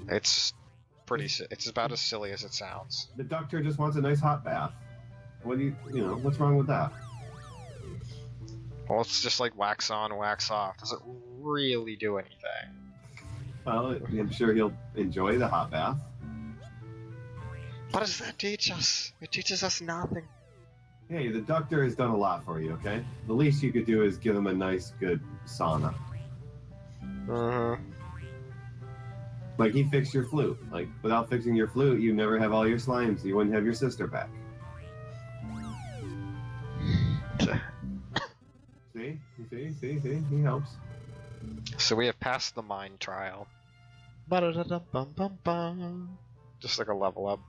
It's about as silly as it sounds. The doctor just wants a nice hot bath. What do what's wrong with that? Well, it's just like wax on, wax off. Doesn't really do anything. Well, I'm sure he'll enjoy the hot bath. What does that teach us? It teaches us nothing. Hey, the doctor has done a lot for you, okay? The least you could do is give him a nice, good sauna. Like, he fixed your flute. Like, without fixing your flute, you never have all your slimes. You wouldn't have your sister back. See? He helps. So we have passed the mind trial. Just like a level up.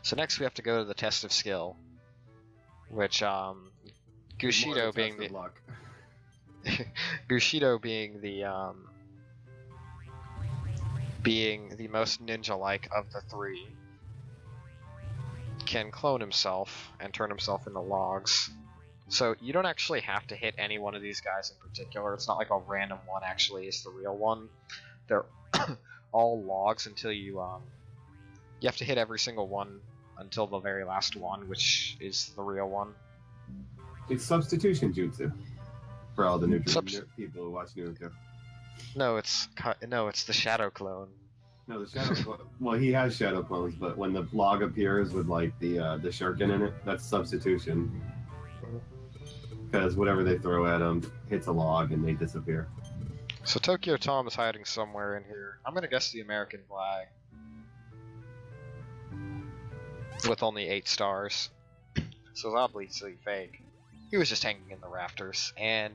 So next we have to go to the test of skill, which Bushido being the Bushido being the most ninja-like of the three, can clone himself and turn himself into logs. So you don't actually have to hit any one of these guys in particular. It's not like a random one actually is the real one. They're all logs until you have to hit every single one until the very last one, which is the real one. It's substitution jutsu for all the people who watch Naruto. No, it's the shadow clone. No, the shadow clone. Well, he has shadow clones, but when the log appears with like the shuriken in it, that's substitution. Because whatever they throw at him hits a log and they disappear. So Tokyo Tom is hiding somewhere in here. I'm gonna guess the American flag. With only 8 stars. So it's obviously fake. He was just hanging in the rafters, and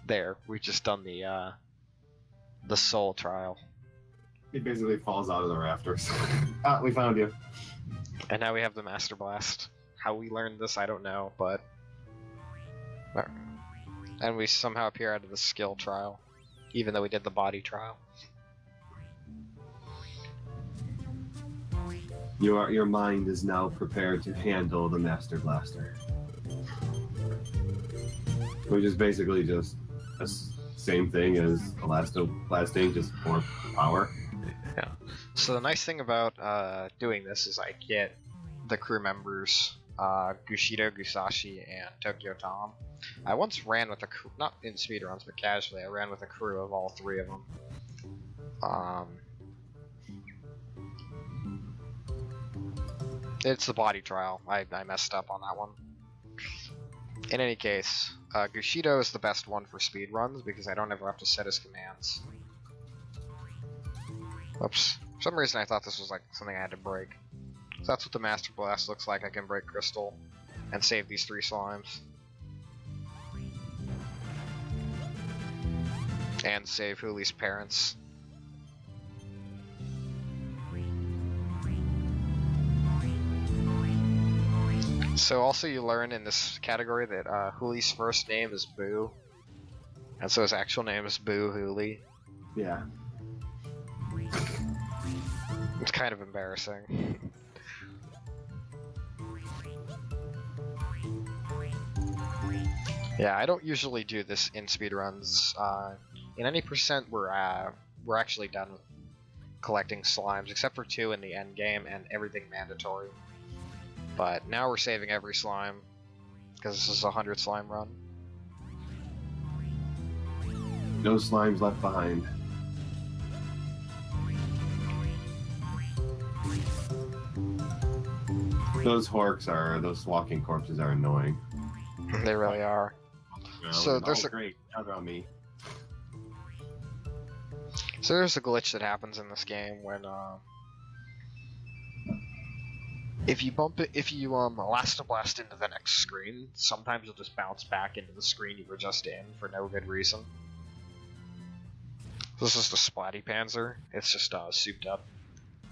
there, we've just done the soul trial. He basically falls out of the rafters. Ah, we found you. And now we have the Master Blast. How we learned this, I don't know, but... And we somehow appear out of the skill trial, even though we did the body trial. Your mind is now prepared to handle the Master Blaster. Which is basically just the same thing as blasting, just more power. Yeah. So the nice thing about doing this is I get the crew members, Gushido, Gusashi, and Tokyo Tom. I once ran with a crew, not in speedruns, but casually, I ran with a crew of all 3 of them. It's the body trial. I messed up on that one. In any case, Gushido is the best one for speedruns because I don't ever have to set his commands. Oops. For some reason I thought this was like something I had to break. So that's what the Master Blast looks like. I can break crystal and save these 3 slimes. And save Hooli's parents. So also you learn in this category that Hooli's first name is Boo. And so his actual name is Boo Hooli. Yeah. It's kind of embarrassing. Yeah, I don't usually do this in speedruns. In any percent we're actually done collecting slimes, except for 2 in the end game and everything mandatory. But now we're saving every slime because this is a 100 slime run. No slimes left behind. Those those walking corpses are annoying. They really are. So there's great. Talk about me. So there's a glitch that happens in this game when if you elastoblast into the next screen, sometimes you'll just bounce back into the screen you were just in for no good reason. This is the Splatty Panzer. It's just a souped up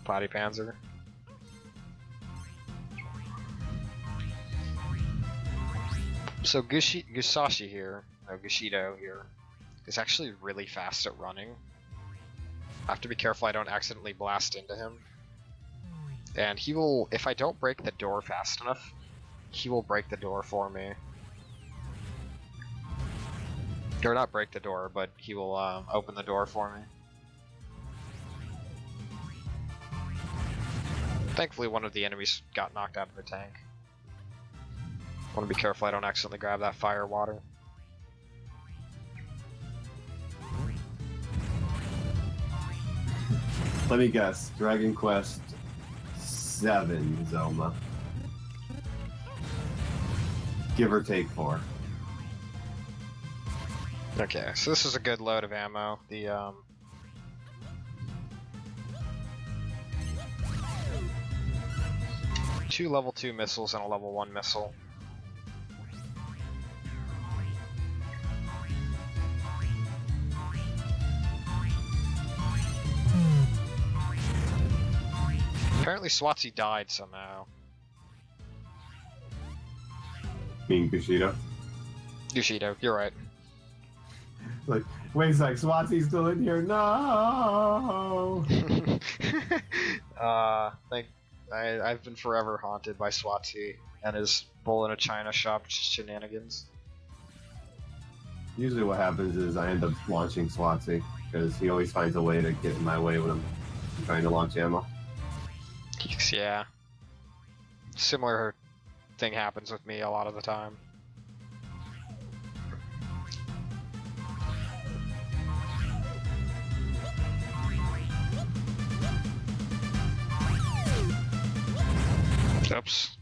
Splatty Panzer. So Gushido here, is actually really fast at running. I have to be careful I don't accidentally blast into him. And he will, if I don't break the door fast enough, he will break the door for me. Or not break the door, but he will open the door for me. Thankfully one of the enemies got knocked out of the tank. I want to be careful I don't accidentally grab that fire water. Let me guess. Dragon Quest 7, Zelma. Give or take 4. Okay, so this is a good load of ammo. The 2 level 2 missiles and a level 1 missile. Apparently Swatsy died somehow. Being Gushido. Gushido, you're right. Like, wait a sec, Swatsy's still in here. No. I've been forever haunted by Swatsy and his bull in a china shop shenanigans. Usually what happens is I end up launching Swatsy, because he always finds a way to get in my way when I'm trying to launch ammo. Yeah. Similar thing happens with me a lot of the time. Oops.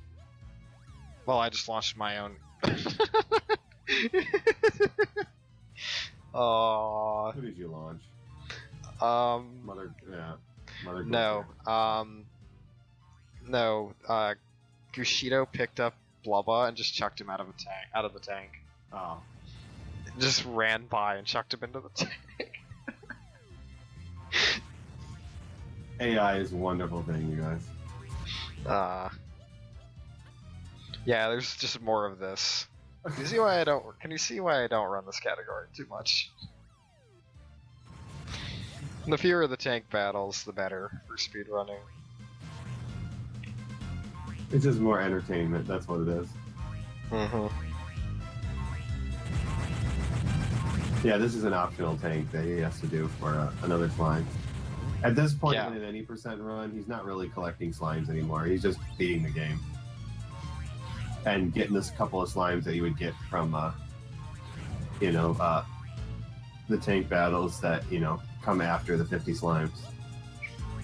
Well, I just launched my own. Oh. Who did you launch? Mother. No. No. Gushido picked up Blubba and just chucked him out of the tank. Oh. Just ran by and chucked him into the tank. AI is a wonderful thing, you guys. Yeah, there's just more of this. Can you see why I don't run this category too much? The fewer the tank battles, the better for speedrunning. It's just more entertainment, that's what it is. Mm-hmm. Yeah, this is an optional tank that he has to do for another slime. At this point in an any percent run, he's not really collecting slimes anymore. He's just beating the game. And getting this couple of slimes that you would get from, the tank battles that, come after the 50 slimes.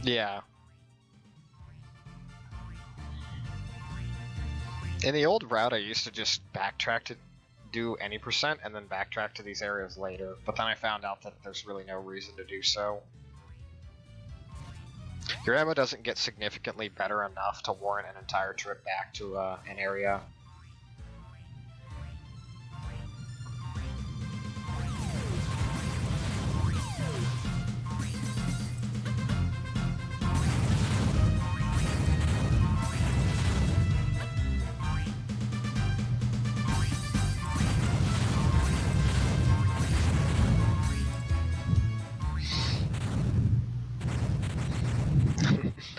Yeah. In the old route, I used to just backtrack to do any percent and then backtrack to these areas later, but then I found out that there's really no reason to do so. Your ammo doesn't get significantly better enough to warrant an entire trip back to an area.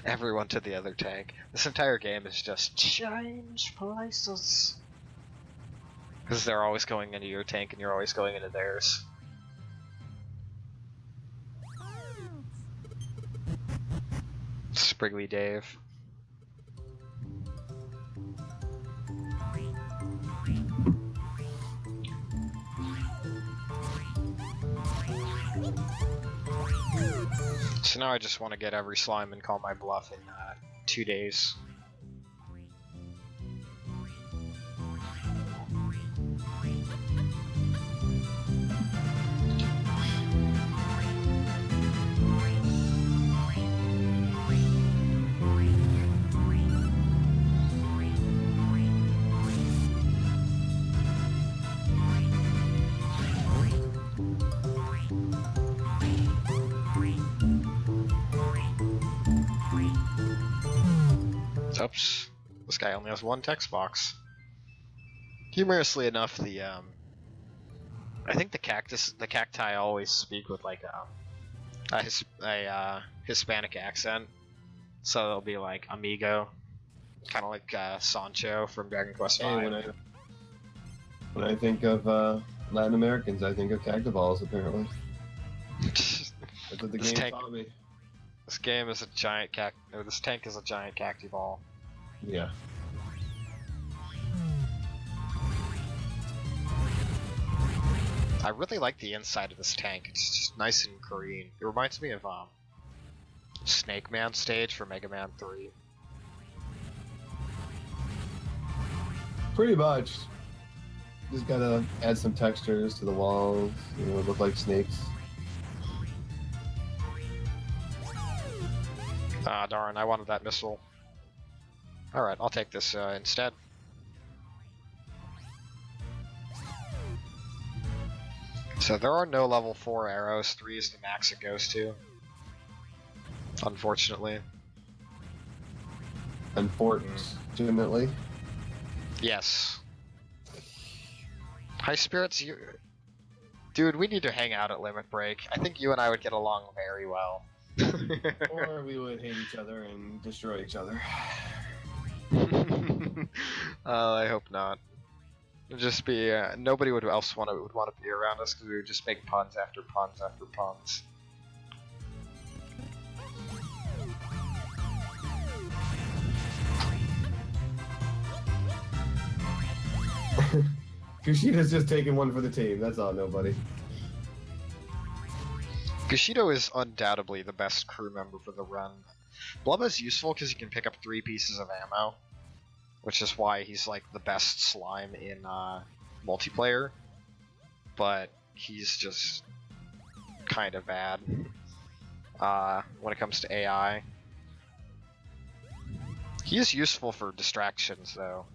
Everyone to the other tank. This entire game is just change places. Because they're always going into your tank and you're always going into theirs. Spriggly Dave. So now I just want to get every slime and call my bluff in 2 days. Oops. This guy only has one text box. Humorously enough, I think the cacti always speak with like a Hispanic accent, so it'll be like amigo, kind of like Sancho from Dragon Quest V. Hey, when I think of Latin Americans, I think of cactiballs. Apparently, that's what the game taught me. This game is a giant this tank is a giant cacti ball. Yeah. I really like the inside of this tank. It's just nice and green. It reminds me of Snake Man stage for Mega Man 3. Pretty much. Just gotta add some textures to the walls. You know, look like snakes. Ah, darn! I wanted that missile. All right, I'll take this instead. So there are no level 4 arrows. 3 is the max it goes to. Unfortunately. Unfortunately. Yes. High Spirits, dude, we need to hang out at Limit Break. I think you and I would get along very well. Or we would hate each other and destroy each other. I hope not. It'd just be nobody would else would want to be around us because we would just make puns after puns after puns. Kushida's just taking one for the team. That's all, nobody. Kushido is undoubtedly the best crew member for the run. Blubba's useful because he can pick up 3 pieces of ammo, which is why he's like the best slime in multiplayer. But he's just kind of bad when it comes to AI. He is useful for distractions, though.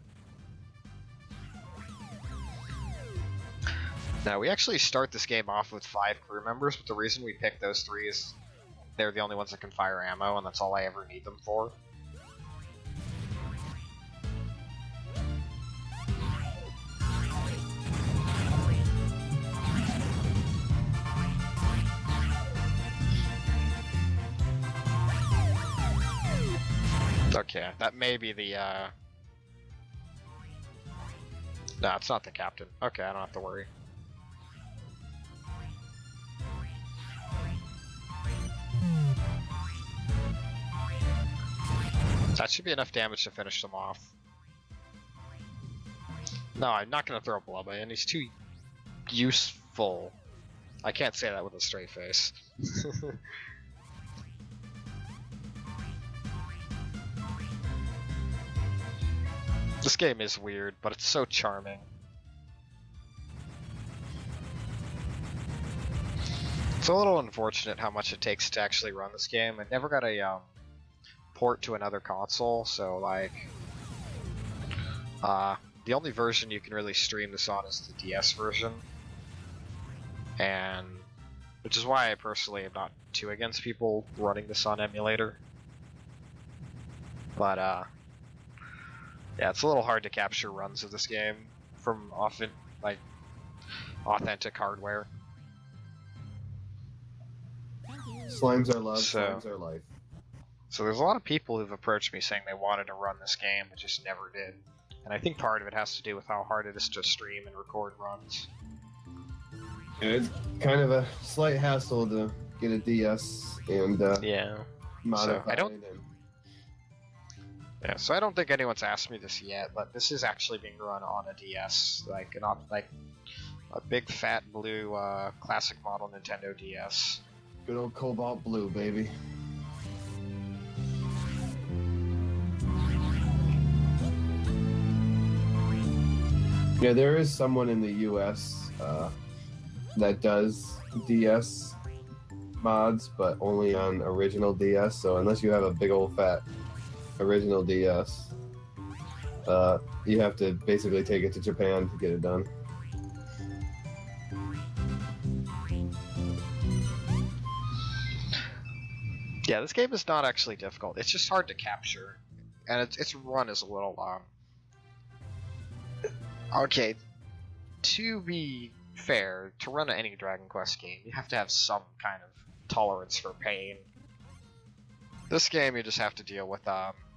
Now, we actually start this game off with 5 crew members, but the reason we picked those 3 is they're the only ones that can fire ammo, and that's all I ever need them for. Okay, that may be the, No, it's not the captain. Okay, I don't have to worry. That should be enough damage to finish them off. No, I'm not going to throw Blubba in. He's too useful. I can't say that with a straight face. This game is weird, but it's so charming. It's a little unfortunate how much it takes to actually run this game. I never got a port to another console, so like the only version you can really stream this on is the DS version, and which is why I personally am not too against people running this on emulator. But yeah, it's a little hard to capture runs of this game from often like authentic hardware. Slimes are love, slimes are life. So there's a lot of people who've approached me saying they wanted to run this game, but just never did. And I think part of it has to do with how hard it is to stream and record runs. And it's kind of a slight hassle to get a DS and yeah. modify so I don't. it. Yeah, so I don't think anyone's asked me this yet, but this is actually being run on a DS, like a big fat blue classic model Nintendo DS. Good old cobalt blue, baby. Yeah, there is someone in the U.S. That does DS mods, but only on original DS. So unless you have a big old fat original DS, you have to basically take it to Japan to get it done. Yeah, this game is not actually difficult. It's just hard to capture, and its run is a little long. Okay, to be fair, to run any Dragon Quest game, you have to have some kind of tolerance for pain. This game, you just have to deal with,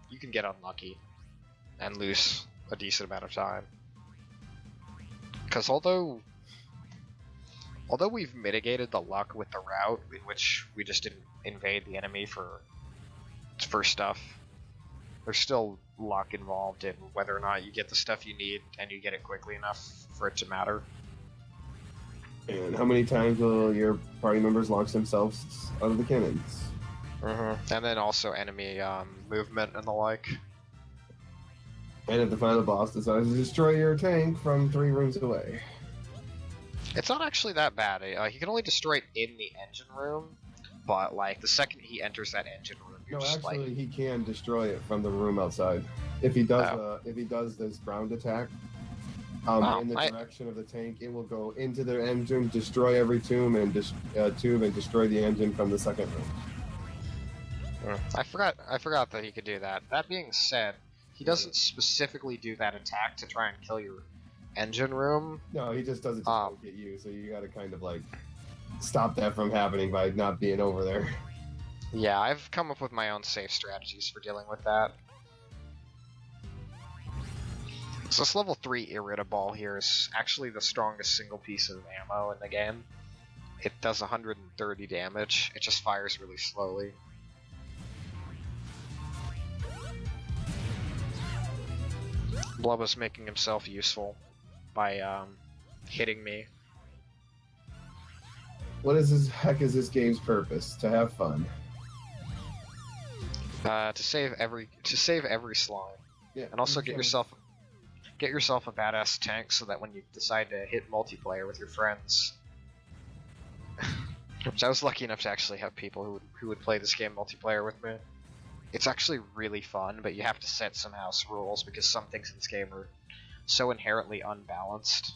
you can get unlucky and lose a decent amount of time. Because although we've mitigated the luck with the route in which we just didn't invade the enemy for stuff, there's still luck involved in whether or not you get the stuff you need and you get it quickly enough for it to matter. And how many times will your party members launch themselves out of the cannons? And then also enemy movement and the like. And if the final boss decides to destroy your tank from 3 rooms away. It's not actually that bad. He can only destroy it in the engine room, but like the second he enters that engine room, you're No, just actually, like... he can destroy it from the room outside. If he does this ground attack, in the direction of the tank, it will go into the engine, destroy every tube, and destroy the engine from the second room. I forgot that he could do that. That being said, he doesn't specifically do that attack to try and kill your engine room. No, he just does it to get you, so you gotta kind of like stop that from happening by not being over there. Yeah, I've come up with my own safe strategies for dealing with that. So this level 3 Irritable here is actually the strongest single piece of ammo in the game. It does 130 damage, it just fires really slowly. Blubba's making himself useful by hitting me. What is this game's purpose? To have fun. To save every slime. Yeah, and also get yourself a badass tank so that when you decide to hit multiplayer with your friends. Which I was lucky enough to actually have people who would play this game multiplayer with me. It's actually really fun, but you have to set some house rules because some things in this game are so inherently unbalanced.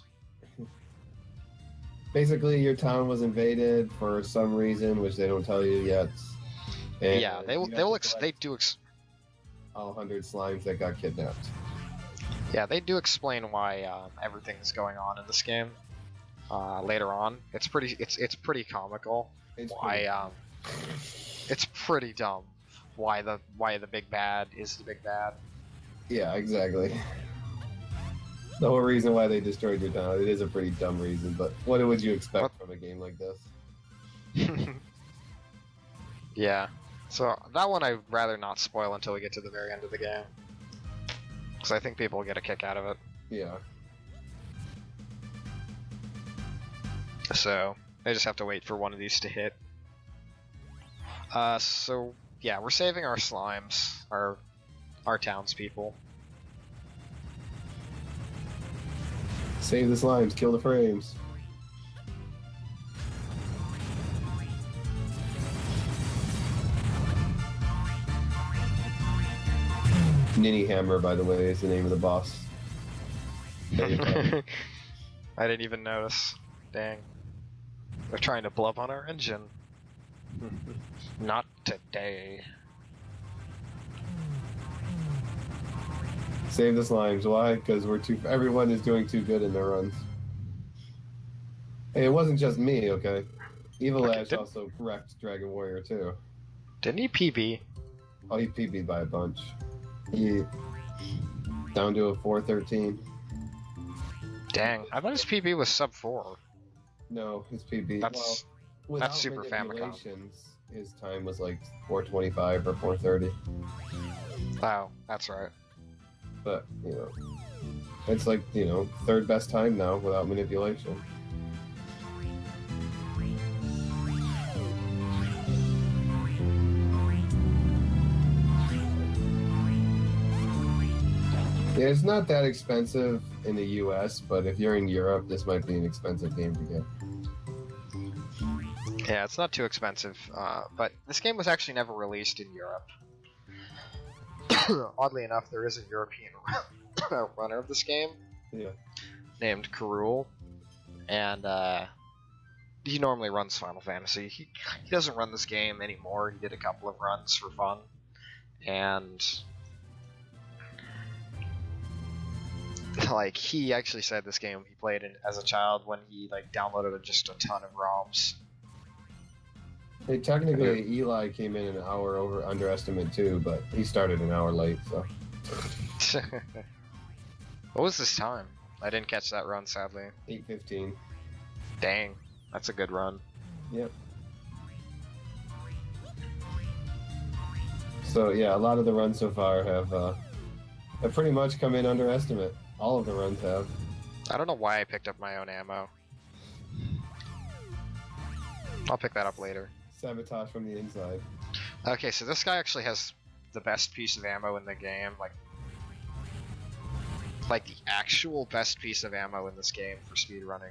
Basically, your town was invaded for some reason, which they don't tell you yet. And yeah, they do all 100 slimes that got kidnapped. Yeah, they do explain why everything's going on in this game later on. It's pretty comical. It's pretty dumb. Why the big bad is the big bad. Yeah, exactly. The whole reason why they destroyed your town. It is a pretty dumb reason, but what would you expect from a game like this? Yeah. So that one I'd rather not spoil until we get to the very end of the game. Because I think people will get a kick out of it. Yeah. So they just have to wait for one of these to hit. So yeah, we're saving our slimes, our townspeople. Save the slimes, kill the frames. Ninny Hammer, by the way, is the name of the boss. I didn't even notice. Dang. They're trying to blow up on our engine. Not today. Save the slimes. Why? Because everyone is doing too good in their runs. Hey, it wasn't just me, okay? Evil Ash also wrecked Dragon Warrior too. Didn't he PB? Oh, he PB'd by a bunch. He down to a 413. Dang, I thought his PB was sub 4. No, his PB. That's Super Famicom. his time was like 4:25 or 4:30. Oh, that's right. But it's like third best time now without manipulation. Yeah, it's not that expensive in the US, but if you're in Europe, this might be an expensive game to get. Yeah, it's not too expensive, but this game was actually never released in Europe. Oddly enough, there is a European runner of this game named Karul, and he normally runs Final Fantasy. He doesn't run this game anymore. He did a couple of runs for fun, and like he actually said this game he played it as a child when he like downloaded just a ton of ROMs. Hey, technically, Eli came in an hour over underestimate too, but he started an hour late, so. What was this time? I didn't catch that run, sadly. 8:15. Dang, that's a good run. Yep. So yeah, a lot of the runs so far have pretty much come in underestimate. All of the runs have. I don't know why I picked up my own ammo. I'll pick that up later. Sabotage from the inside. Okay, so this guy actually has the best piece of ammo in the game, like the actual best piece of ammo in this game for speedrunning.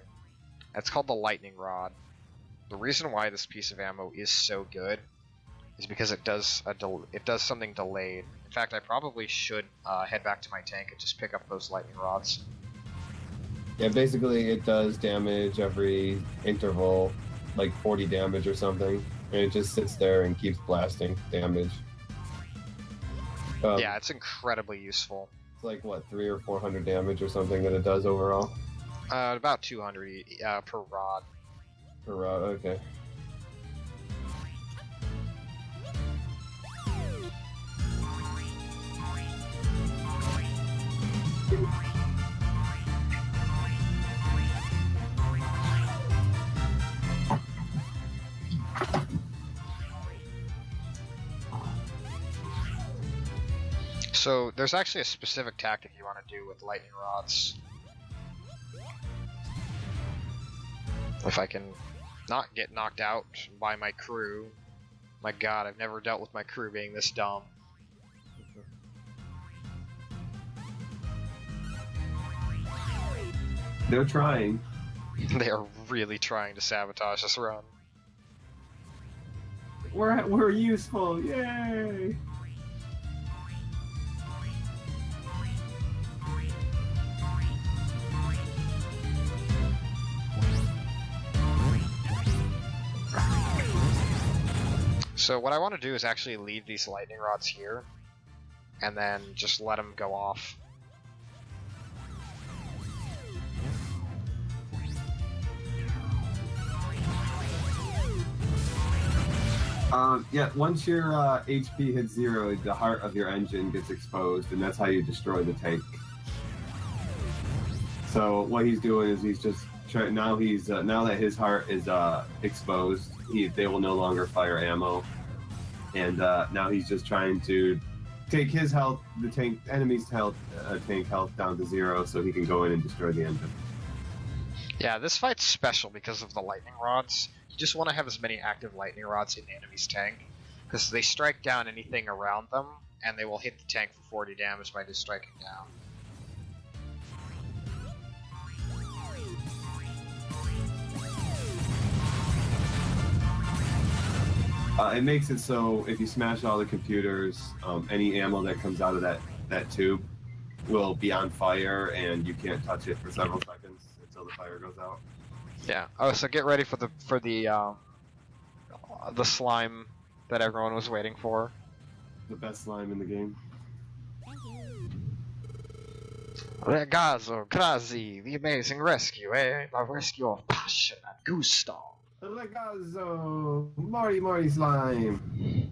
It's called the lightning rod. The reason why this piece of ammo is so good is because it does something delayed. In fact, I probably should head back to my tank and just pick up those lightning rods. Yeah, basically it does damage every interval, like 40 damage or something, and it just sits there and keeps blasting damage. Yeah, it's incredibly useful. It's like what, 300 or 400 damage or something that it does overall? About 200 per rod. Per rod, okay. So there's actually a specific tactic you want to do with lightning rods. If I can not get knocked out by my crew. My god, I've never dealt with my crew being this dumb. They're trying. They are really trying to sabotage this run. We're useful, yay! So what I want to do is actually leave these lightning rods here, and then just let them go off. Yeah, once your HP hits 0, the heart of your engine gets exposed, and that's how you destroy the tank. So what he's doing is he's just trying. Now that his heart is exposed, they will no longer fire ammo, and now he's just trying to take his health, the enemy's health, tank health down to 0, so he can go in and destroy the engine. Yeah, this fight's special because of the lightning rods. You just want to have as many active lightning rods in the enemy's tank, because they strike down anything around them, and they will hit the tank for 40 damage by just striking down. It makes it so if you smash all the computers, any ammo that comes out of that tube will be on fire, and you can't touch it for several seconds until the fire goes out. Yeah. Oh, so get ready for the slime that everyone was waiting for. The best slime in the game. Ragazzo, Grazi, the amazing rescue, eh? The rescue of passion and gusto. Ragazzo, Mori slime.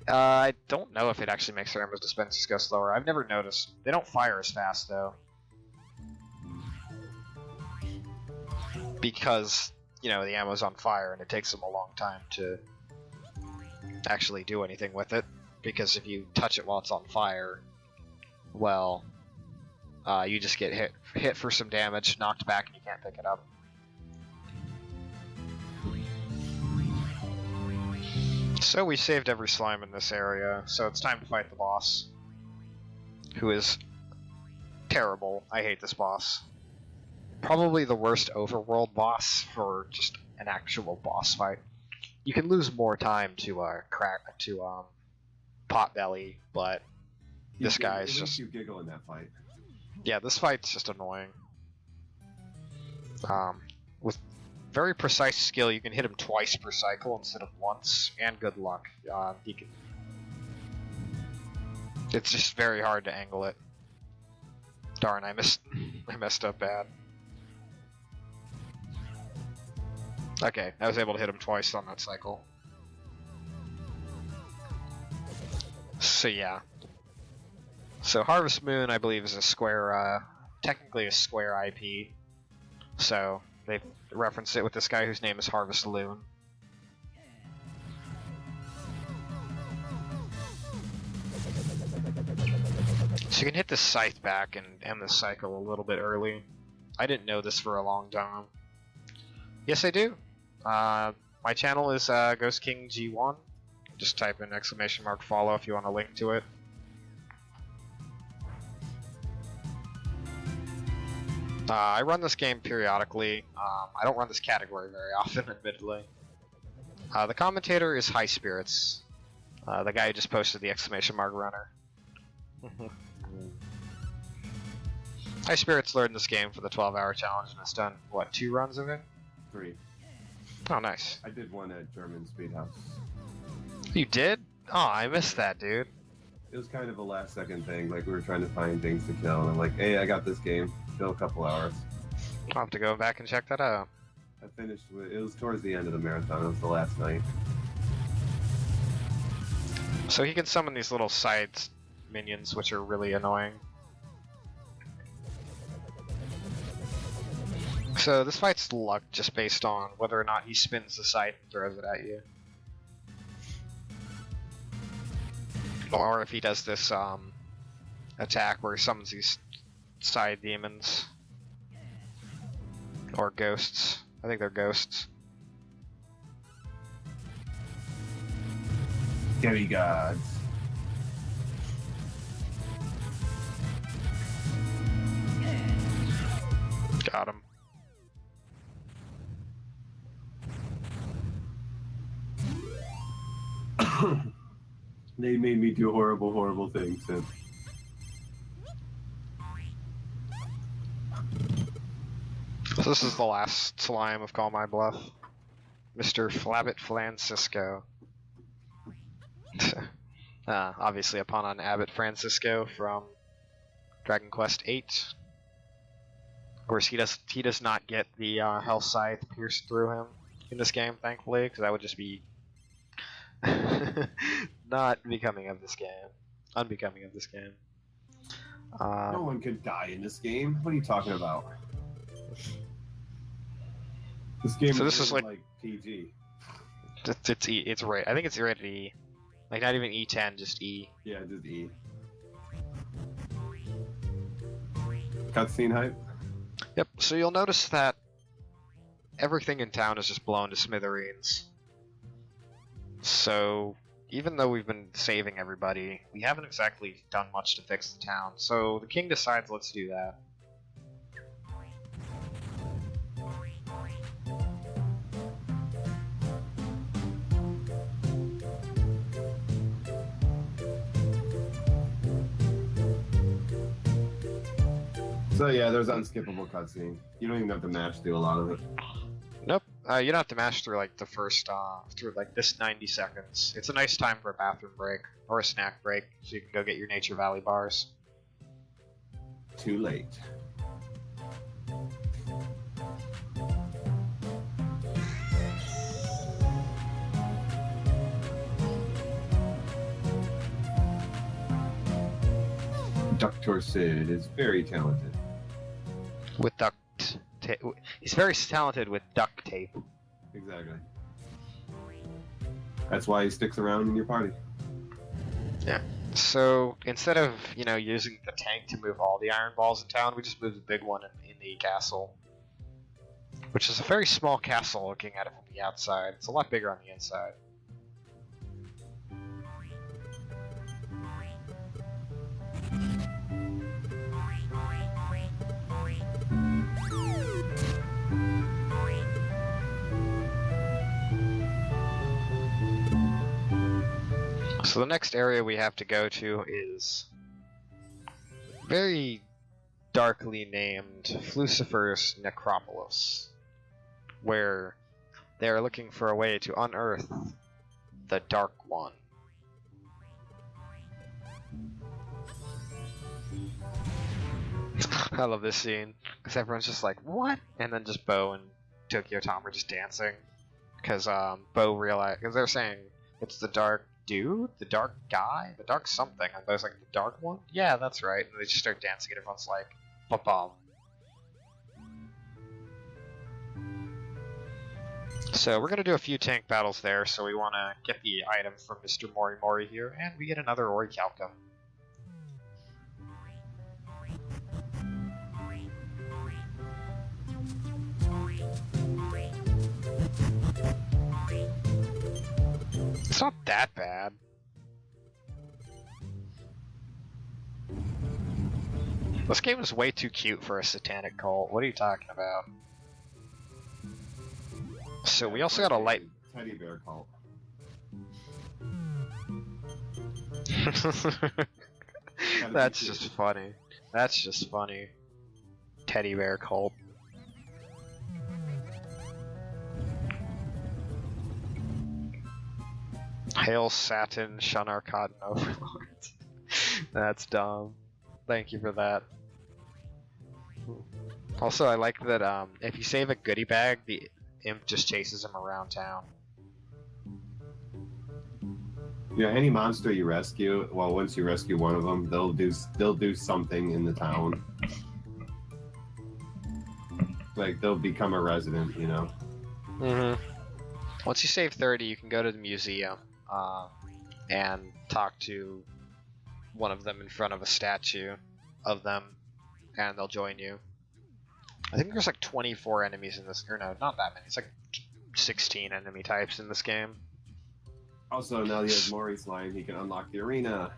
I don't know if it actually makes their ammo dispensers go slower. I've never noticed. They don't fire as fast, though. Because you know, the ammo's on fire and it takes them a long time to actually do anything with it, because if you touch it while it's on fire, well, you just get hit for some damage, knocked back, and you can't pick it up. So we saved every slime in this area, so it's time to fight the boss, who is terrible. I hate this boss. Probably the worst overworld boss for just an actual boss fight. You can lose more time to Potbelly, but this guy is just... you giggle in that fight. Yeah, this fight's just annoying. With very precise skill, you can hit him twice per cycle instead of once, and good luck. It's just very hard to angle it. Darn, I messed up bad. Okay, I was able to hit him twice on that cycle. So yeah. So Harvest Moon, I believe, is a Square, technically a Square IP. So they referenced it with this guy whose name is Harvest Loon. So you can hit the scythe back and end the cycle a little bit early. I didn't know this for a long time. Yes, I do. My channel is Ghost King G1. Just type in ! follow if you want a link to it. I run this game periodically. I don't run this category very often, admittedly. The commentator is High Spirits, the guy who just posted the ! runner. High Spirits learned this game for the 12-hour challenge and has done, what, 2 runs of it? 3. Oh, nice. I did one at German Speedhouse. You did? Oh, I missed that, dude. It was kind of a last-second thing. Like, we were trying to find things to kill, and I'm like, hey, I got this game. Still a couple hours. I'll have to go back and check that out. I finished with... It was towards the end of the marathon. It was the last night. So he can summon these little side minions, which are really annoying. So this fight's luck just based on whether or not he spins the scythe and throws it at you. Or if he does this attack where he summons these side demons. Or ghosts. I think they're ghosts. Demigods. Got him. They made me do horrible, horrible things. And... So this is the last slime of Call My Bluff. Mr. Flabbit Francisco. Obviously a pun on Abbott Francisco from Dragon Quest VIII. Of course, he does not get the Hell Scythe pierced through him in this game, thankfully, because that would just be not becoming of this game. Unbecoming of this game. no one can die in this game. What are you talking about? This game is like PG. It's E. It's right. I think it's rated E. Like not even E10, just E. Yeah, just E. Cutscene hype. Yep. So you'll notice that everything in town is just blown to smithereens. So even though we've been saving everybody, we haven't exactly done much to fix the town. So the king decides, let's do that. So yeah, there's unskippable cutscene. You don't even have to mash through a lot of it. Nope. You don't have to mash through like the first, through like this 90 seconds. It's a nice time for a bathroom break or a snack break, so you can go get your Nature Valley bars. Too late. Dr. Sid is very talented. With duct tape. He's very talented with duct tape. Exactly. That's why he sticks around in your party. Yeah. So instead of using the tank to move all the iron balls in town, we just move the big one in the castle, which is a very small castle looking at it from the outside. It's a lot bigger on the inside. So the next area we have to go to is very darkly named Lucifer's Necropolis, where they are looking for a way to unearth the Dark One. I love this scene, because everyone's just like, what? And then just Bo and Tokyo Tom are just dancing, because Bo realized, because they're saying, it's the Dark Dude? The Dark Guy? The Dark something? And Bo's like, the Dark One? Yeah, that's right. And they just start dancing, and everyone's like, ba-bum. So we're going to do a few tank battles there, so we want to get the item from Mr. Mori Mori here, and we get another Orichalcum. It's not that bad. This game is way too cute for a satanic cult. What are you talking about? So we also got a light teddy bear cult. That's just funny. That's just funny. Teddy bear cult. Hail Satin, shun our cotton overlords. That's dumb. Thank you for that. Also, I like that if you save a goodie bag, the imp just chases him around town. Yeah, any monster you rescue, well, once you rescue one of them, they'll do something in the town. Like they'll become a resident, you know. Mm-hmm. Once you save 30, you can go to the museum and talk to one of them in front of a statue of them, and they'll join you. I think there's like 24 enemies in this, or no, not that many. It's like 16 enemy types in this game. Also, now he has Mori's line, he can unlock the arena.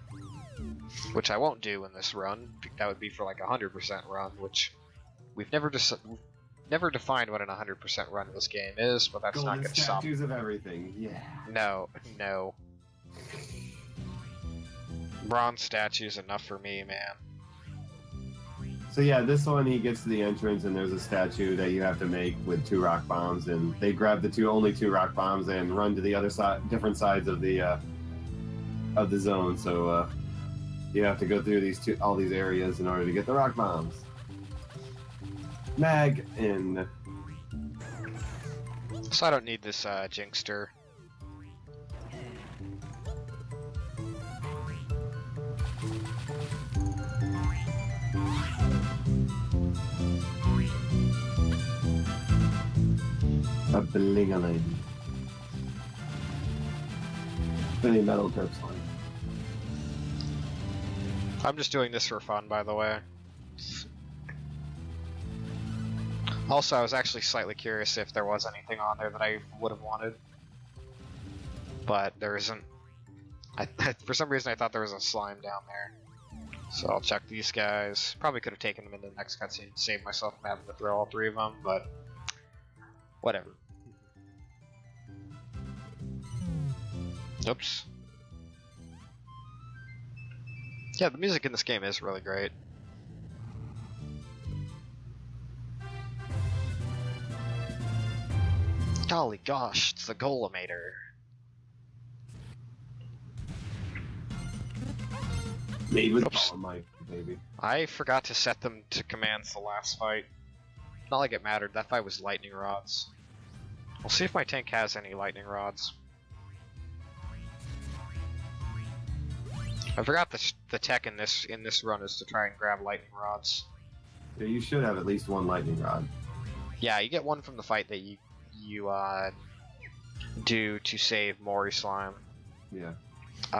Which I won't do in this run. That would be for like a 100% run, which we've never defined what an 100% run in this game is, but that's Golden not going to stop. statues of everything, yeah. No. Bronze statues enough for me, man. So yeah, this one he gets to the entrance and there's a statue that you have to make with 2 rock bombs, and they grab the only two rock bombs and run to the other side, different sides of the zone. So you have to go through all these areas in order to get the rock bombs. Mag in. So I don't need this Jinxter. A bling-a-ling. Any metal turps line. I'm just doing this for fun, by the way. Also, I was actually slightly curious if there was anything on there that I would have wanted. But there isn't. For some reason I thought there was a slime down there. So I'll check these guys. Probably could have taken them in the next cutscene and saved myself from having to throw all 3 of them, but whatever. Oops. Yeah, the music in this game is really great. Golly gosh, it's the Golemator. Made with Oops. Dolomite, baby. I forgot to set them to commands the last fight. Not like it mattered, that fight was lightning rods. We'll see if my tank has any lightning rods. I forgot the tech in this run is to try and grab lightning rods. Yeah, you should have at least 1 lightning rod. Yeah, you get one from the fight that you you do to save Mori Slime. Yeah.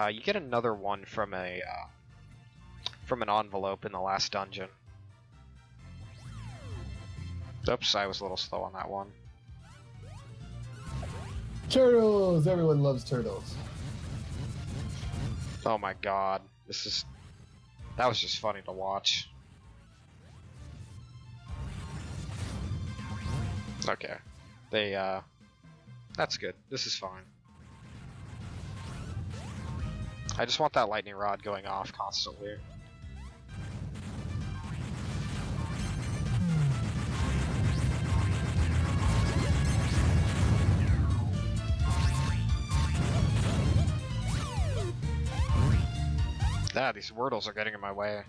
You get another one from an envelope in the last dungeon. Oops, I was a little slow on that one. Turtles! Everyone loves turtles. Oh my god, that was just funny to watch. Okay, that's good. This is fine. I just want that lightning rod going off constantly. Ah, these Wordles are getting in my way.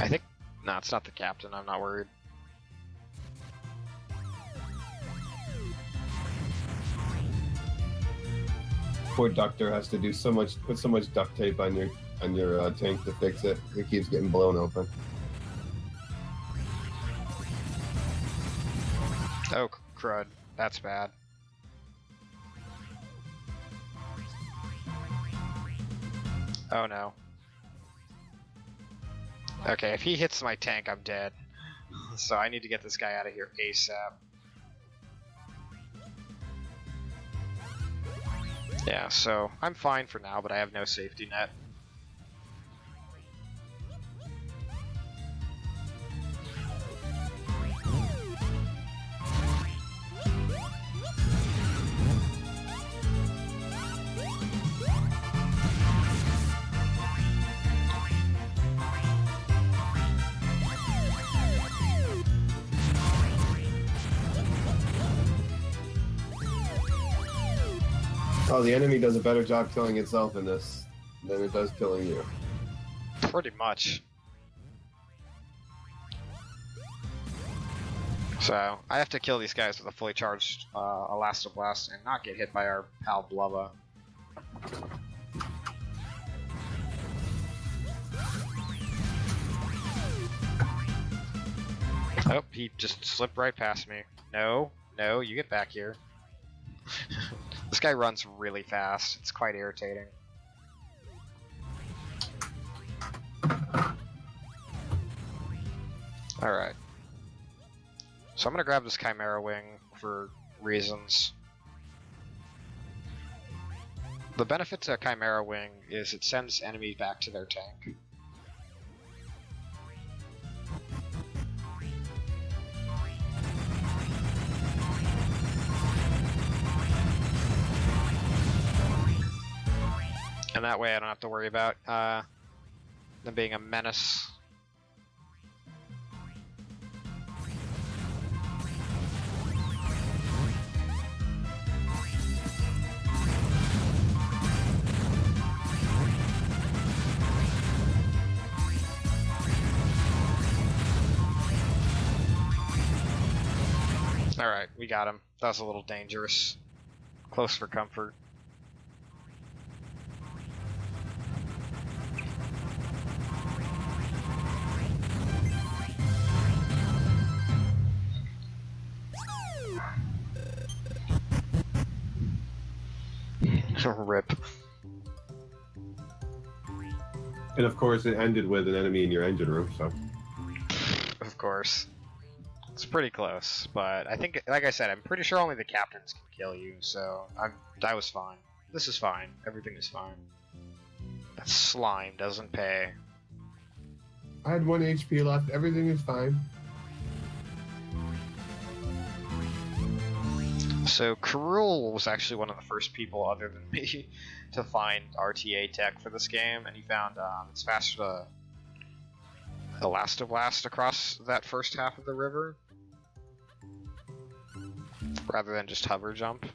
I think... No, it's not the captain, I'm not worried. Poor Doctor has to do put so much duct tape on your tank to fix it. It keeps getting blown open. Oh, crud. That's bad. Oh no. Okay, if he hits my tank, I'm dead. So I need to get this guy out of here ASAP. Yeah, so I'm fine for now, but I have no safety net. Oh, the enemy does a better job killing itself in this than it does killing you. Pretty much. So, I have to kill these guys with a fully charged Elastoblast and not get hit by our pal Blubba. Oh, he just slipped right past me. No, no, you get back here. This guy runs really fast. It's quite irritating. Alright. So I'm gonna grab this Chimera Wing for reasons. The benefit to Chimera Wing is it sends enemies back to their tank. And that way I don't have to worry about them being a menace. Alright, we got him. That was a little dangerous. Close for comfort. Rip. And of course, it ended with an enemy in your engine room, so. Of course. It's pretty close, but I think, like I said, I'm pretty sure only the captains can kill you, so I was fine. This is fine. Everything is fine. That slime doesn't pay. I had 1 HP left. Everything is fine. So Karul was actually one of the first people other than me to find RTA tech for this game, and he found it's faster to Elastoblast across that first half of the river rather than just hover jump.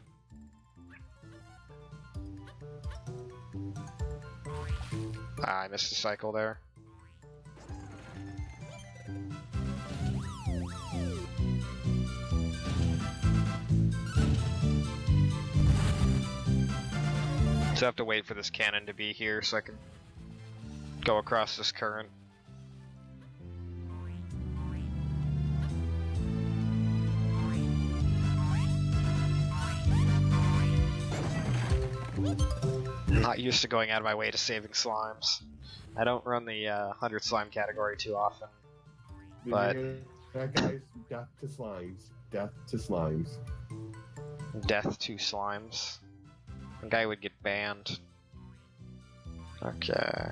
I missed a cycle there. So I have to wait for this cannon to be here so I can go across this current. Not used to going out of my way to saving slimes. I don't run the 100 slime category too often. Did But- you hear that, guys? Death to slimes. Death to slimes. Death to slimes. The guy would get banned. Okay.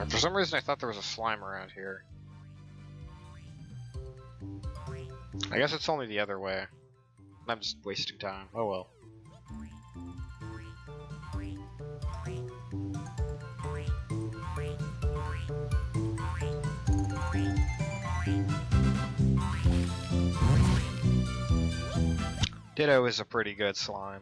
For some reason I thought there was a slime around here. I guess it's only the other way. I'm just wasting time. Oh well. Ditto is a pretty good slime.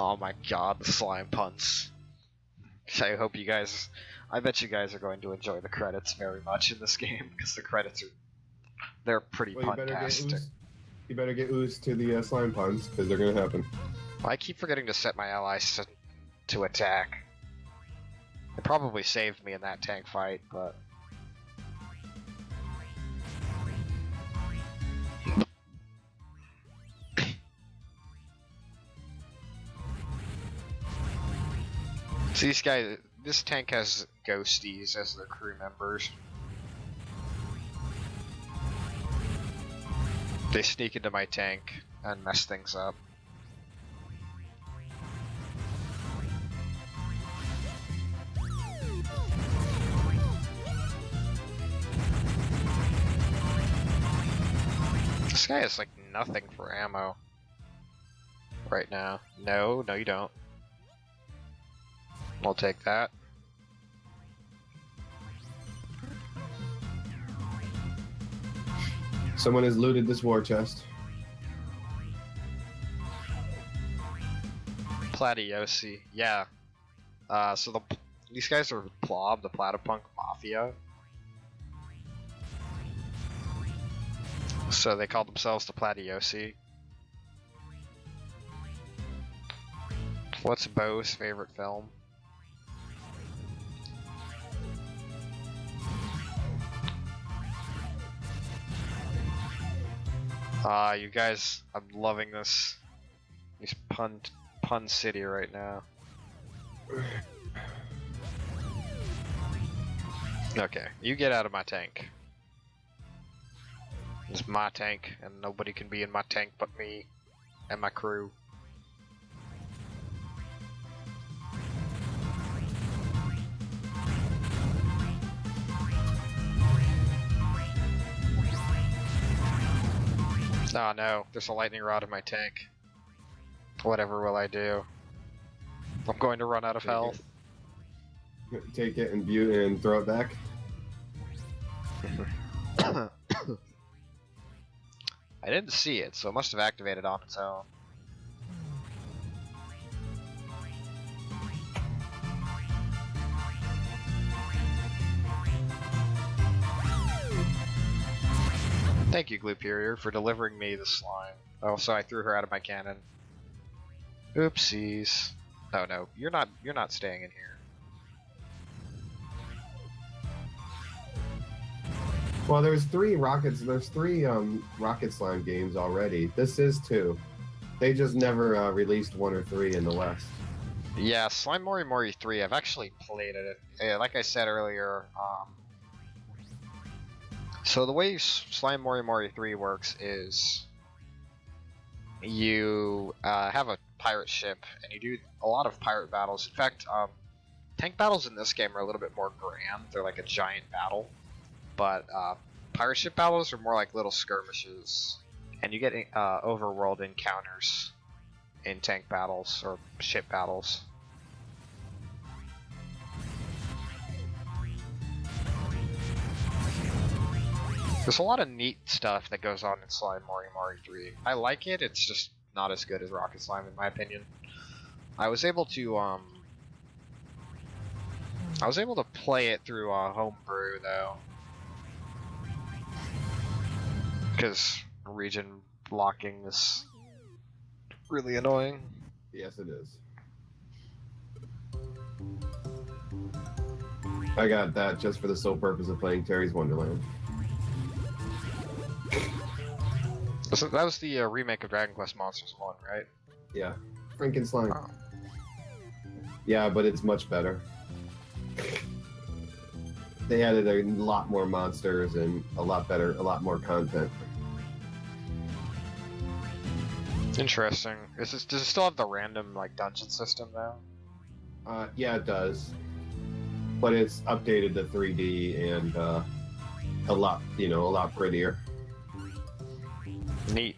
Oh my god, the slime puns. I hope you guys... I bet you guys are going to enjoy the credits very much in this game, because the credits are... They're pretty Well, puntastic. you better get oozed to the slime puns, because they're gonna happen. I keep forgetting to set my allies to attack. It probably saved me in that tank fight, but... So these guys, this tank has ghosties as their crew members. They sneak into my tank and mess things up. This guy has like nothing for ammo right now. No, you don't. We'll take that. Someone has looted this war chest. Platyosi, yeah. So these guys are Plob, the Platypunk Mafia. So they call themselves the Platyosi. What's Bo's favorite film? You guys, I'm loving this. He's pun city right now. Okay, you get out of my tank. It's my tank, and nobody can be in my tank but me and my crew. Oh no, there's a lightning rod in my tank. Whatever will I do? I'm going to run out of health. Take it and view it and throw it back. I didn't see it, so it must have activated on its own. Thank you, Gluperior, for delivering me the slime. Oh, so I threw her out of my cannon. Oopsies. Oh no, you're not staying in here. Well, there's three rocket slime games already. This is 2. They just never released 1 or 3 in the West. Yeah, Slime Mori Mori 3, I've actually played it. Like I said earlier, so the way Slime Mori Mori 3 works is you have a pirate ship and you do a lot of pirate battles. In fact, tank battles in this game are a little bit more grand. They're like a giant battle. But pirate ship battles are more like little skirmishes. And you get overworld encounters in tank battles or ship battles. There's a lot of neat stuff that goes on in Slime Mori Mori 3. I like it, it's just not as good as Rocket Slime in my opinion. I was able to I was able to play it through homebrew though, because region blocking is really annoying. Yes, it is. I got that just for the sole purpose of playing Terry's Wonderland. So that was the remake of Dragon Quest Monsters 1, right? Yeah, Franken Slime. Oh. Yeah, but it's much better. They added a lot more monsters and a lot more content. Interesting. Does it still have the random like dungeon system though? Yeah, it does. But it's updated to 3D and a lot prettier. Neat.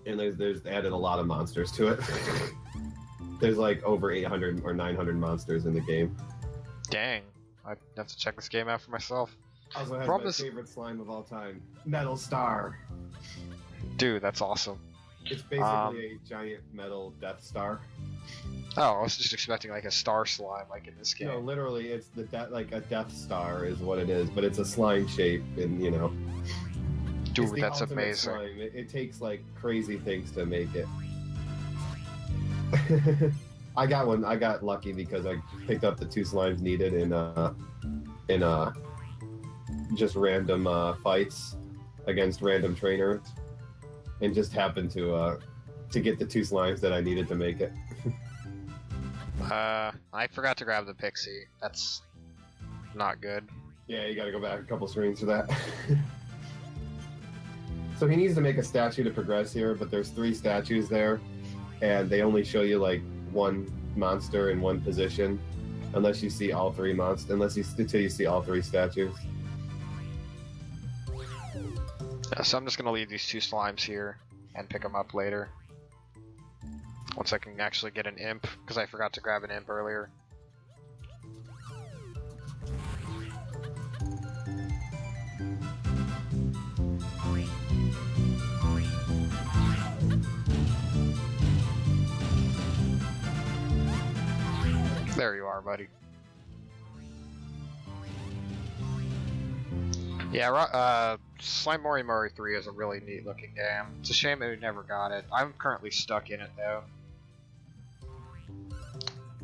And there's added a lot of monsters to it. There's like over 800 or 900 monsters in the game. Dang. I have to check this game out for myself. Also has my favorite slime of all time, Metal Star. Dude, that's awesome. It's basically a giant metal Death Star. Oh, I was just expecting like a star slime like in this game. No, literally, it's like a Death Star is what it is, but it's a slime shape, and you know. Dude, that's amazing. Slime. It takes like crazy things to make it. I got lucky because I picked up the 2 slimes needed in just random fights against random trainers, and just happened to get the 2 slimes that I needed to make it. I forgot to grab the pixie. That's not good. Yeah, you gotta go back a couple screens for that. So he needs to make a statue to progress here, but there's 3 statues there, and they only show you like 1 monster in 1 position, unless you see all 3 until you see all 3 statues. Yeah, so I'm just gonna leave these 2 slimes here and pick them up later. Once I can actually get an imp, because I forgot to grab an imp earlier. There you are, buddy. Yeah, Slime Mori 3 is a really neat looking game. It's a shame that we never got it. I'm currently stuck in it though.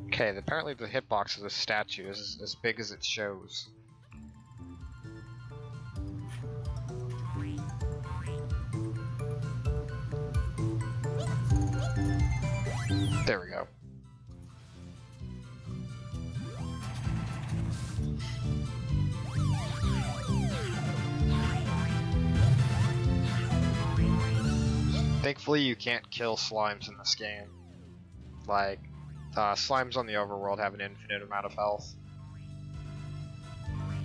Okay, apparently the hitbox of this statue is as big as it shows. There we go. Thankfully, you can't kill slimes in this game. Like, slimes on the overworld have an infinite amount of health.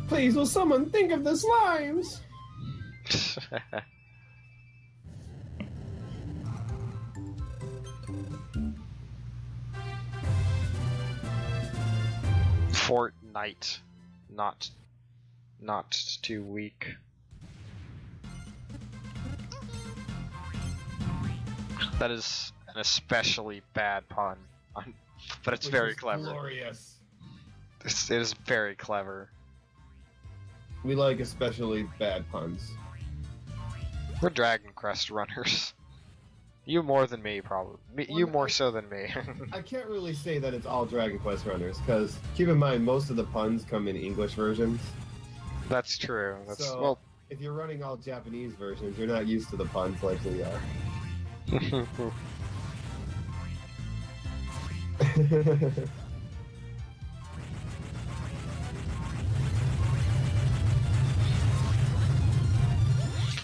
Please, will someone think of the slimes? Fortnite, not too weak. That is an especially bad pun, but it's very clever. Glorious. It is very clever. We like especially bad puns. We're Dragon Quest runners. You more than me, probably. You more so than me. I can't really say that it's all Dragon Quest runners, because keep in mind, most of the puns come in English versions. That's true. So, well, if you're running all Japanese versions, you're not used to the puns like we are. It's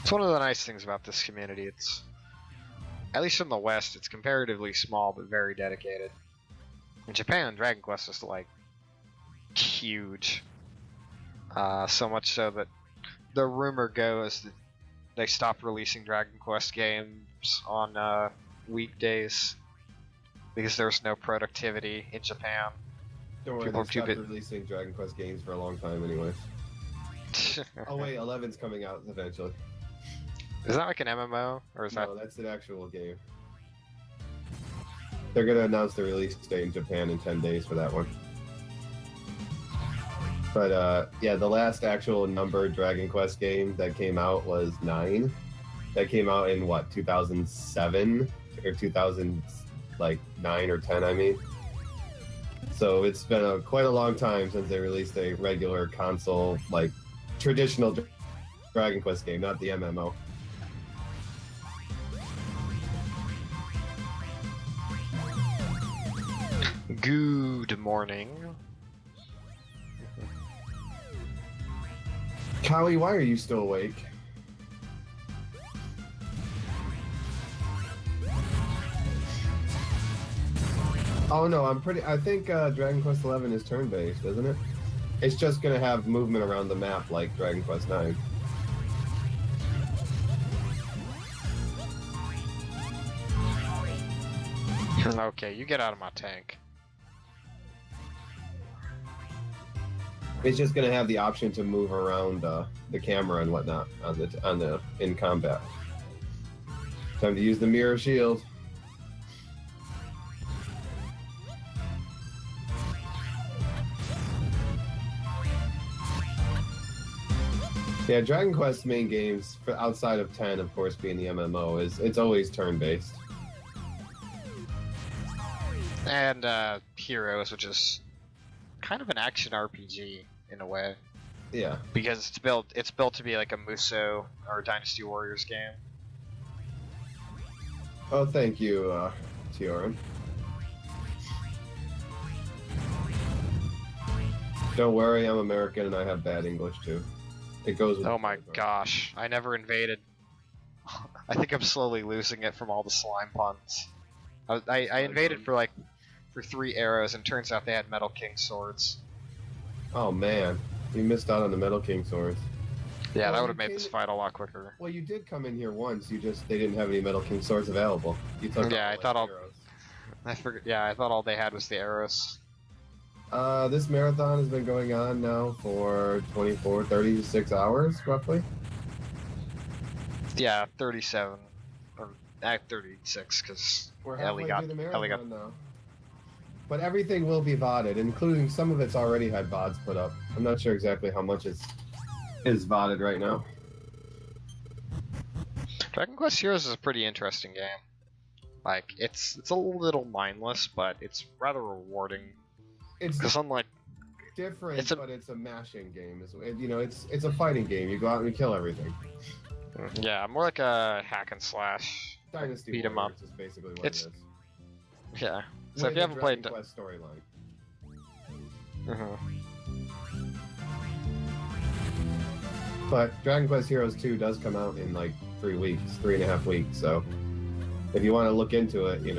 one of the nice things about this community. It's, at least in the West, it's comparatively small but very dedicated. In Japan, Dragon Quest is like huge. So much so that the rumor goes that they stopped releasing Dragon Quest games on weekdays because there's no productivity in Japan. Don't worry, they stopped releasing Dragon Quest games for a long time anyways. Oh wait, 11's coming out eventually. Is that like an MMO? Or is No, that's an actual game. They're gonna announce the release date in Japan in 10 days for that one. But yeah, the last actual numbered Dragon Quest game that came out was 9. That came out in what, 2007 or 2000, like 9 or 10, I mean. So it's been quite a long time since they released a regular console, like traditional Dragon Quest game, not the MMO. Good morning. Callie, why are you still awake? Oh no, I think Dragon Quest XI is turn-based, isn't it? It's just gonna have movement around the map like Dragon Quest IX. Okay, you get out of my tank. It's just gonna have the option to move around the camera and whatnot on the in combat. Time to use the mirror shield. Yeah, Dragon Quest's main games, for outside of 10, of course, being the MMO, it's always turn-based. And Heroes, which is kind of an action RPG in a way. Yeah. Because it's built to be like a Musou or Dynasty Warriors game. Oh, thank you, Tioran. Don't worry, I'm American and I have bad English too. It goes with Oh my gosh, I never invaded. I think I'm slowly losing it from all the slime puns. I invaded for 3 arrows, and turns out they had Metal King swords. Oh man, you missed out on the Metal King swords. Yeah, Well, that would you have made this came- fight a lot quicker. Well, you did come in here once. They didn't have any Metal King swords available. You took Yeah, all, I like, thought arrows. I forgot. Yeah, I thought all they had was the arrows. This marathon has been going on now for 24, 36 hours, roughly. Yeah, 37 or 36 because We're Ellie halfway got through the Ellie marathon got. now. But everything will be VODed, including some of it's already had VODs put up. I'm not sure exactly how much is VODed right now. Dragon Quest Heroes is a pretty interesting game. Like it's a little mindless, but it's rather rewarding. It's Because unlike different, it's a- but it's a mashing game. It's a fighting game. You go out and you kill everything. yeah, more like a hack and slash, Dynasty beat 'em up. Warriors is basically what It's- it is. Yeah. So With if you a haven't played, Dragon Quest storyline. But Dragon Quest Heroes 2 does come out in like 3.5 weeks. So if you want to look into it, you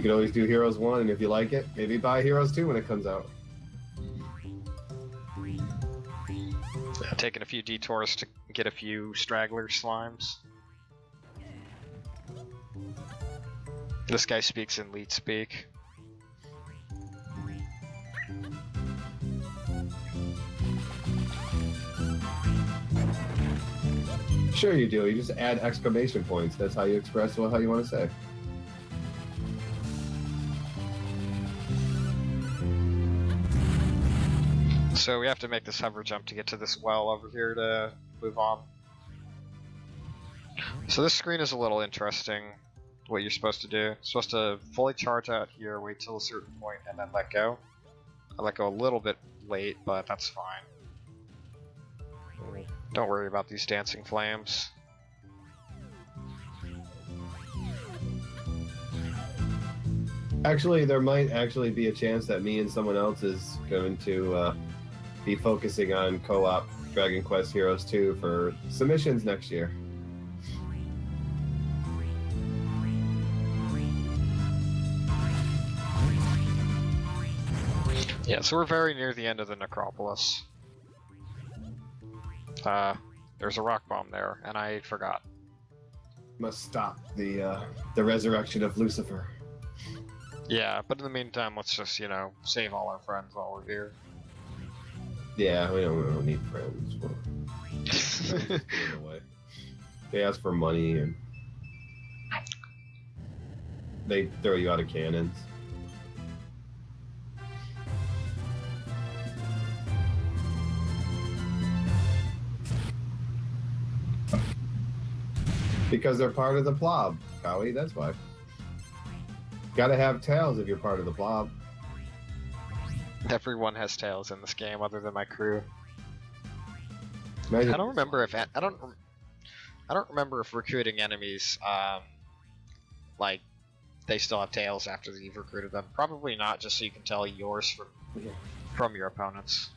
could always do Heroes 1, and if you like it, maybe buy Heroes 2 when it comes out. taking a few detours to get a few straggler slimes. This guy speaks in leet speak. Sure you do. You just add exclamation points. That's how you express how you want to say. So we have to make this hover jump to get to this well over here to move on. So this screen is a little interesting, what you're supposed to do. You're supposed to fully charge out here, wait till a certain point, and then let go. I let go a little bit late, but that's fine. Don't worry about these dancing flames. Actually, there might actually be a chance that me and someone else is going to be focusing on co-op Dragon Quest Heroes 2 for submissions next year. Yeah, so we're very near the end of the necropolis. There's a rock bomb there, and I forgot. Must stop the resurrection of Lucifer. Yeah, but in the meantime, let's just, save all our friends while we're here. Yeah, we don't need friends. Friends just get in the way. They ask for money and they throw you out of cannons. Because they're part of the blob, Cowie, that's why. Gotta have tails if you're part of the blob. Everyone has tails in this game other than my crew. Imagine I don't remember if I don't remember if recruiting enemies like they still have tails after you've recruited them. Probably not, just so you can tell yours from your opponents.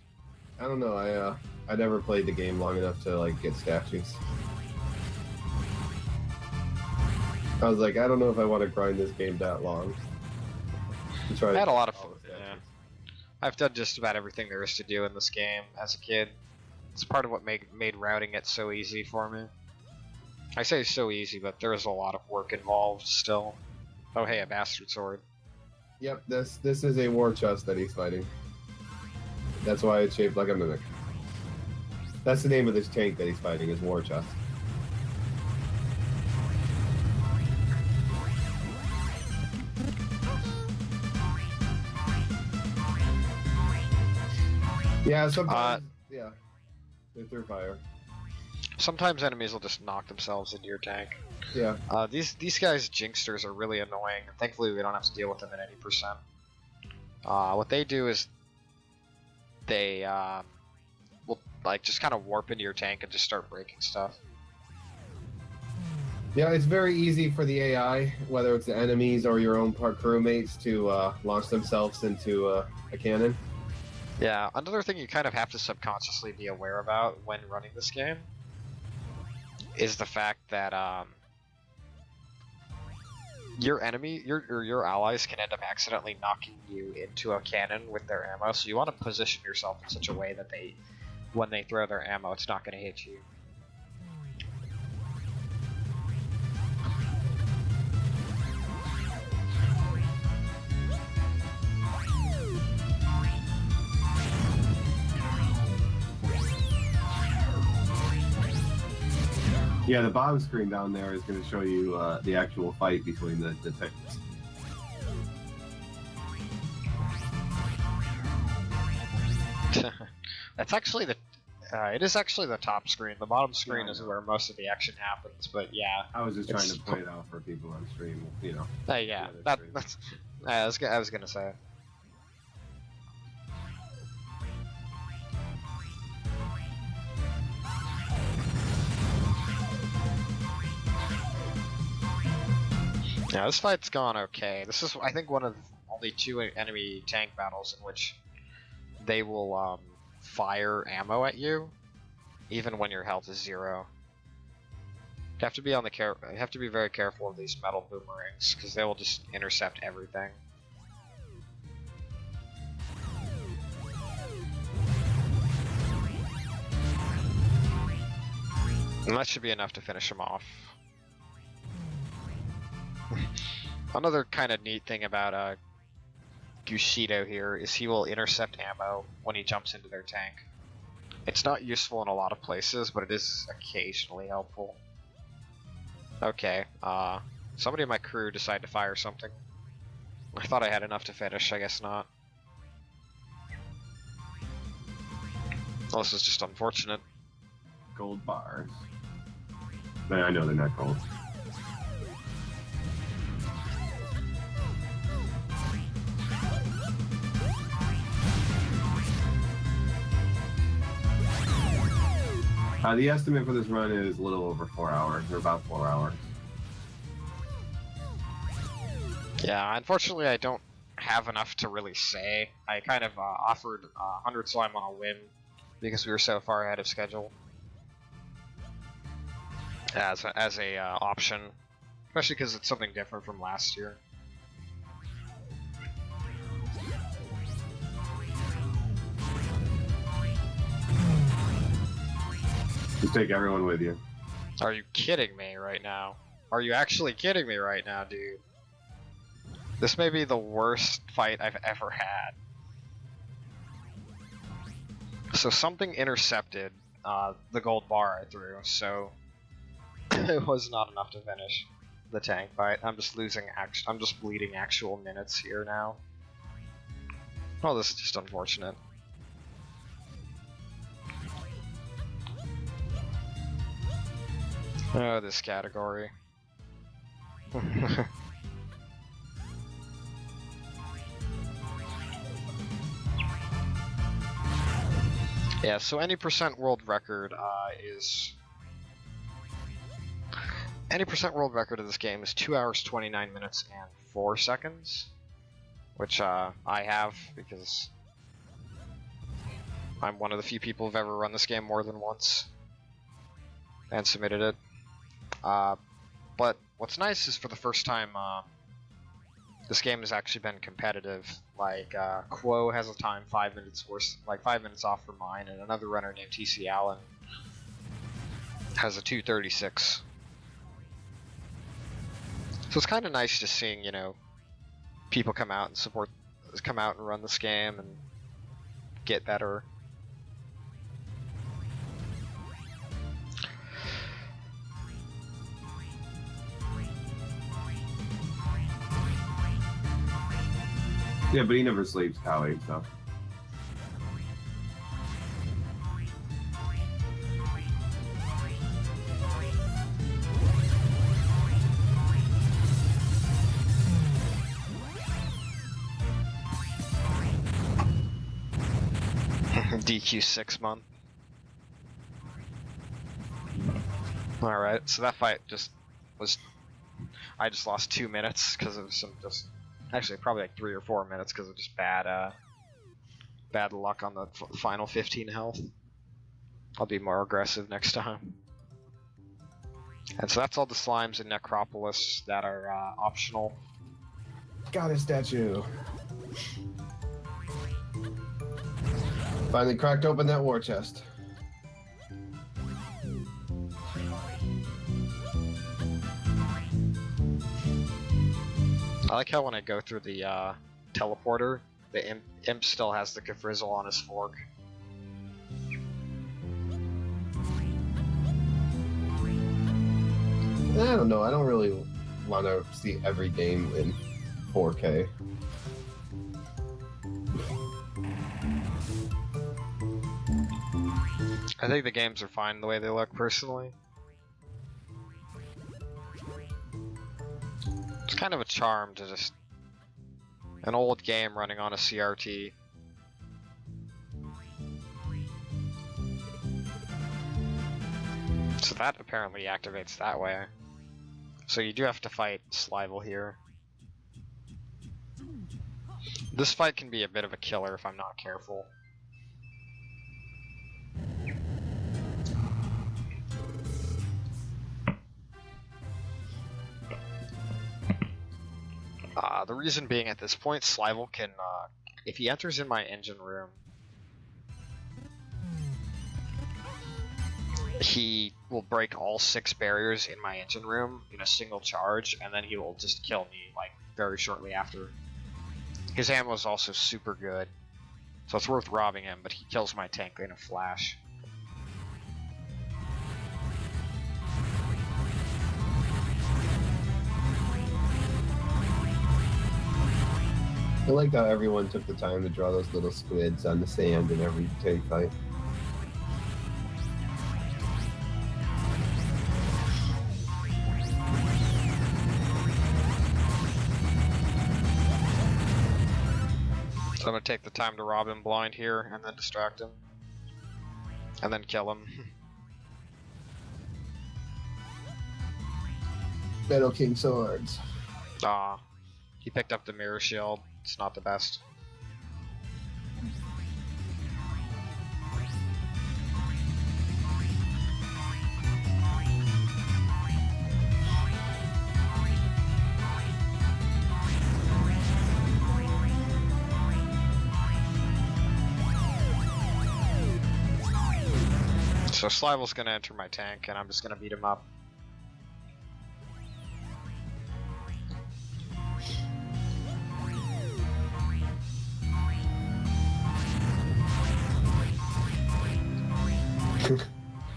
I don't know. I never played the game long enough to like get statues. I was like, I don't know if I want to grind this game that long. I had a lot of fun. Yeah. I've done just about everything there is to do in this game as a kid. It's part of what made routing it so easy for me. I say so easy, but there is a lot of work involved still. Oh hey, a bastard sword. Yep, this is a war chest that he's fighting. That's why it's shaped like a mimic. That's the name of this tank that he's fighting, is war chest. Yeah, sometimes. Yeah, they threw fire. Sometimes enemies will just knock themselves into your tank. Yeah. These guys Jinxsters are really annoying. Thankfully, we don't have to deal with them at any percent. What they do is they will like just kind of warp into your tank and just start breaking stuff. Yeah, it's very easy for the AI, whether it's the enemies or your own crewmates, to launch themselves into a cannon. Yeah, another thing you kind of have to subconsciously be aware about when running this game is the fact that your enemy, your allies can end up accidentally knocking you into a cannon with their ammo, so you want to position yourself in such a way that when they throw their ammo, it's not going to hit you. Yeah, the bottom screen down there is going to show you the actual fight between the tanks. That's actually it is actually the top screen. The bottom screen is where most of the action happens, but yeah. I was just trying to point it out for people on stream, you know. Yeah, that's. I was gonna say it. Yeah, this fight's gone okay. This is, I think, one of only 2 enemy tank battles in which they will fire ammo at you, even when your health is 0. You have to be you have to be very careful of these metal boomerangs because they will just intercept everything. And that should be enough to finish him off. Another kind of neat thing about Gushido here is he will intercept ammo when he jumps into their tank. It's not useful in a lot of places, but it is occasionally helpful. Okay, somebody in my crew decided to fire something. I thought I had enough to finish, I guess not. Well, this is just unfortunate. Gold bars. I know they're not gold. The estimate for this run is a little over 4 hours, or about 4 hours. Yeah, unfortunately I don't have enough to really say. I kind of offered 100 slime on a whim because we were so far ahead of schedule as a option, especially because it's something different from last year. Just take everyone with you. Are you kidding me right now? Are you actually kidding me right now, dude? This may be the worst fight I've ever had. So something intercepted the gold bar I threw, so it was not enough to finish the tank fight. I'm just bleeding actual minutes here now. Oh, this is just unfortunate. Oh, this category. Yeah, so any percent world record is... Any percent world record of this game is 2 hours, 29 minutes, and 4 seconds. Which I have, because I'm one of the few people who've ever run this game more than once. And submitted it. But what's nice is for the first time, this game has actually been competitive. Like, Quo has a time 5 minutes worse, like 5 minutes off from mine, and another runner named TC Allen has a 2:36. So it's kind of nice just seeing, you know, people come out and run this game and get better. Yeah, but he never sleeps, Howie, so. DQ 6 month. Alright, so that fight I just lost 2 minutes because of some actually probably like 3 or 4 minutes because of just bad luck on the final 15 health. I'll be more aggressive next time. And so that's all the slimes in Necropolis that are optional. Got a statue. Finally cracked open that war chest. I like how when I go through the teleporter, the imp still has the Kefrizzle on his fork. I don't know. I don't really want to see every game in 4K. I think the games are fine the way they look, personally. It's kind of a charm to just an old game running on a CRT. So that apparently activates that way. So you do have to fight Slival here. This fight can be a bit of a killer if I'm not careful. The reason being, at this point, Slival can, if he enters in my engine room, he will break all 6 barriers in my engine room in a single charge, and then he will just kill me, like, very shortly after. His ammo is also super good, so it's worth robbing him, but he kills my tank in a flash. I like how everyone took the time to draw those little squids on the sand in every tank fight. So I'm gonna take the time to rob him blind here, and then distract him. And then kill him. Metal King swords. Ah, he picked up the mirror shield. It's not the best. So Slival's gonna enter my tank, and I'm just gonna beat him up.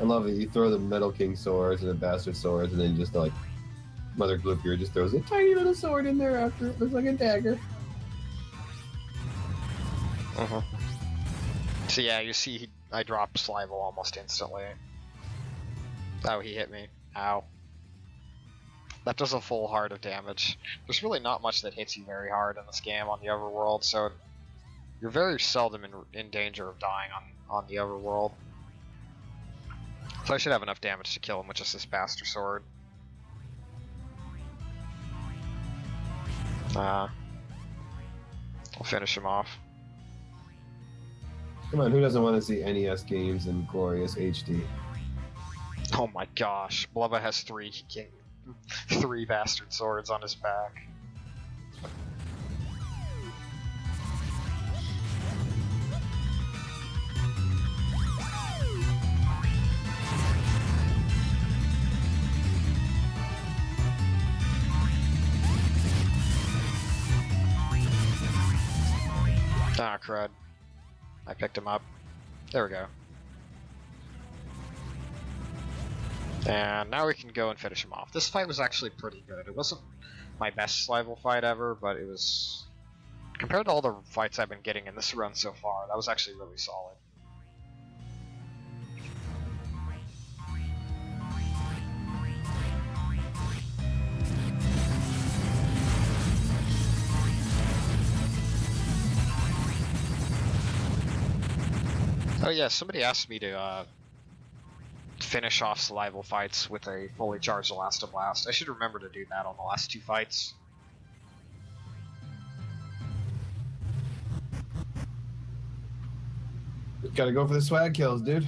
I love it. You throw the Metal King swords and the Bastard swords, and then just like Mother Gloopier just throws a tiny little sword in there after it looks like a dagger. So yeah, you see, I dropped Slival almost instantly. Oh, he hit me. Ow. That does a full heart of damage. There's really not much that hits you very hard in this game on the overworld, so you're very seldom in danger of dying on the overworld. So I should have enough damage to kill him with just this bastard sword. I'll finish him off. Come on, who doesn't want to see NES games in glorious HD? Oh my gosh, Blubba has three bastard swords on his back. Ah, crud. I picked him up. There we go. And now we can go and finish him off. This fight was actually pretty good. It wasn't my best rival fight ever, but it was... Compared to all the fights I've been getting in this run so far, that was actually really solid. Oh yeah, somebody asked me to finish off survival fights with a fully charged Elastoblast. I should remember to do that on the last 2 fights. Gotta go for the swag kills, dude.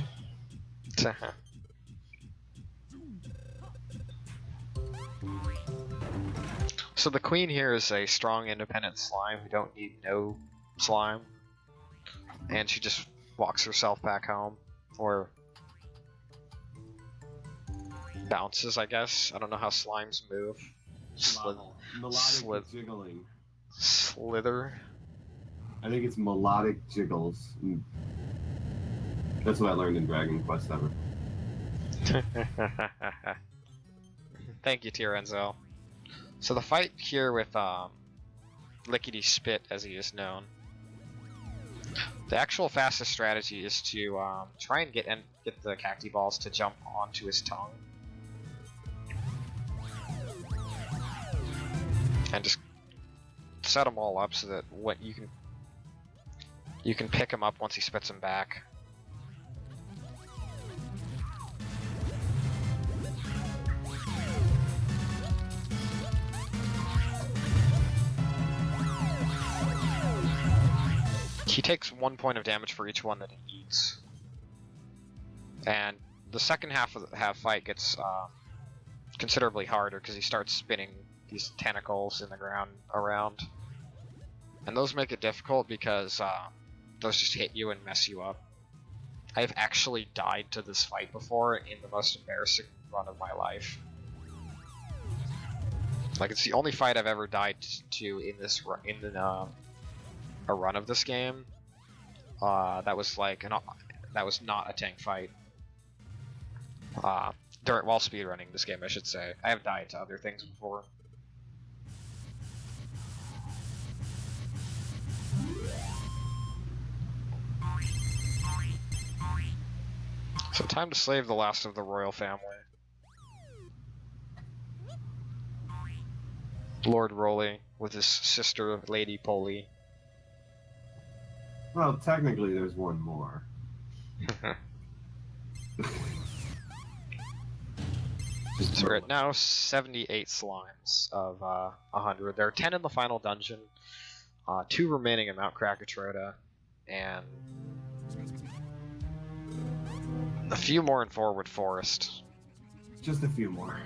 So the queen here is a strong, independent slime who don't need no slime. And she just walks herself back home. Or bounces, I guess. I don't know how slimes move. Melodic jiggling. Slither. I think it's melodic jiggles. That's what I learned in Dragon Quest VII. Thank you, Tierenzo. So the fight here with Lickety Spit, as he is known. The actual fastest strategy is to try and get the cacti balls to jump onto his tongue. And just set them all up so that what you can pick him up once he spits them back. He takes 1 point of damage for each one that he eats. And the second half of the fight gets considerably harder because he starts spinning these tentacles in the ground around. And those make it difficult because those just hit you and mess you up. I've actually died to this fight before in the most embarrassing run of my life. Like, it's the only fight I've ever died to in this a run of this game. That was like that was not a tank fight. While speedrunning this game, I should say. I have died to other things before. So time to slave the last of the royal family. Lord Rolly with his sister, Lady Polly. Well, technically there's one more. So we're at now 78 slimes of 100. There are 10 in the final dungeon, 2 remaining in Mount Krakatoa, and a few more in Forward Forest. Just a few more.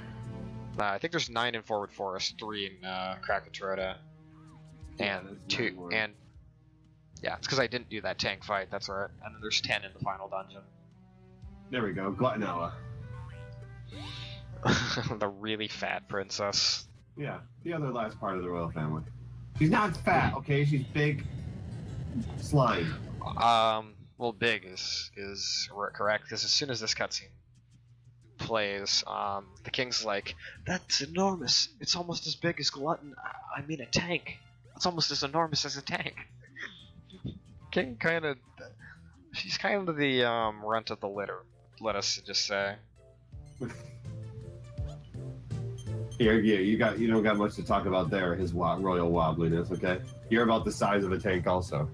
I think there's 9 in Forward Forest, 3 in Krakatoa, and 2 and yeah, it's because I didn't do that tank fight. That's right. And then there's 10 in the final dungeon. There we go, Gluttanoa. The really fat princess. Yeah, the other last part of the royal family. She's not fat, okay? She's big. Slime. Well, big is correct, because as soon as this cutscene plays, the king's like, "That's enormous. It's almost as big as Glutton. I mean, a tank. It's almost as enormous as a tank." King she's kind of the runt of the litter. Let us just say. Here, you don't got much to talk about there. His royal wobbliness, okay? You're about the size of a tank, also.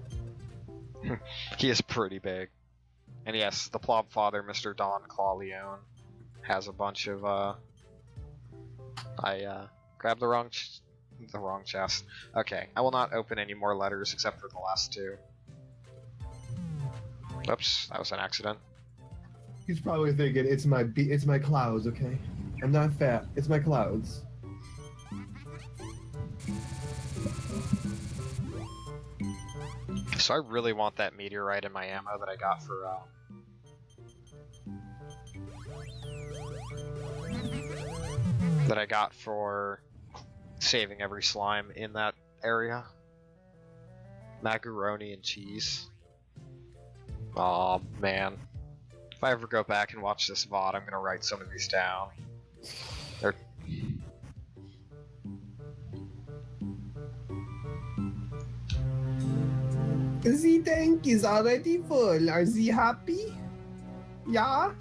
He is pretty big. And yes, the Plob Father, Mr. Don Clawleone, has a bunch of, I grabbed the wrong chest. Okay, I will not open any more letters except for the last two. Oops, that was an accident. He's probably thinking it's my clouds, okay? I'm not fat. It's my clouds. So I really want that meteorite in my ammo that I got for saving every slime in that area. Macaroni and cheese. Aw, man. If I ever go back and watch this VOD, I'm gonna write some of these down. They're... The tank is already full. Are they happy? Yeah?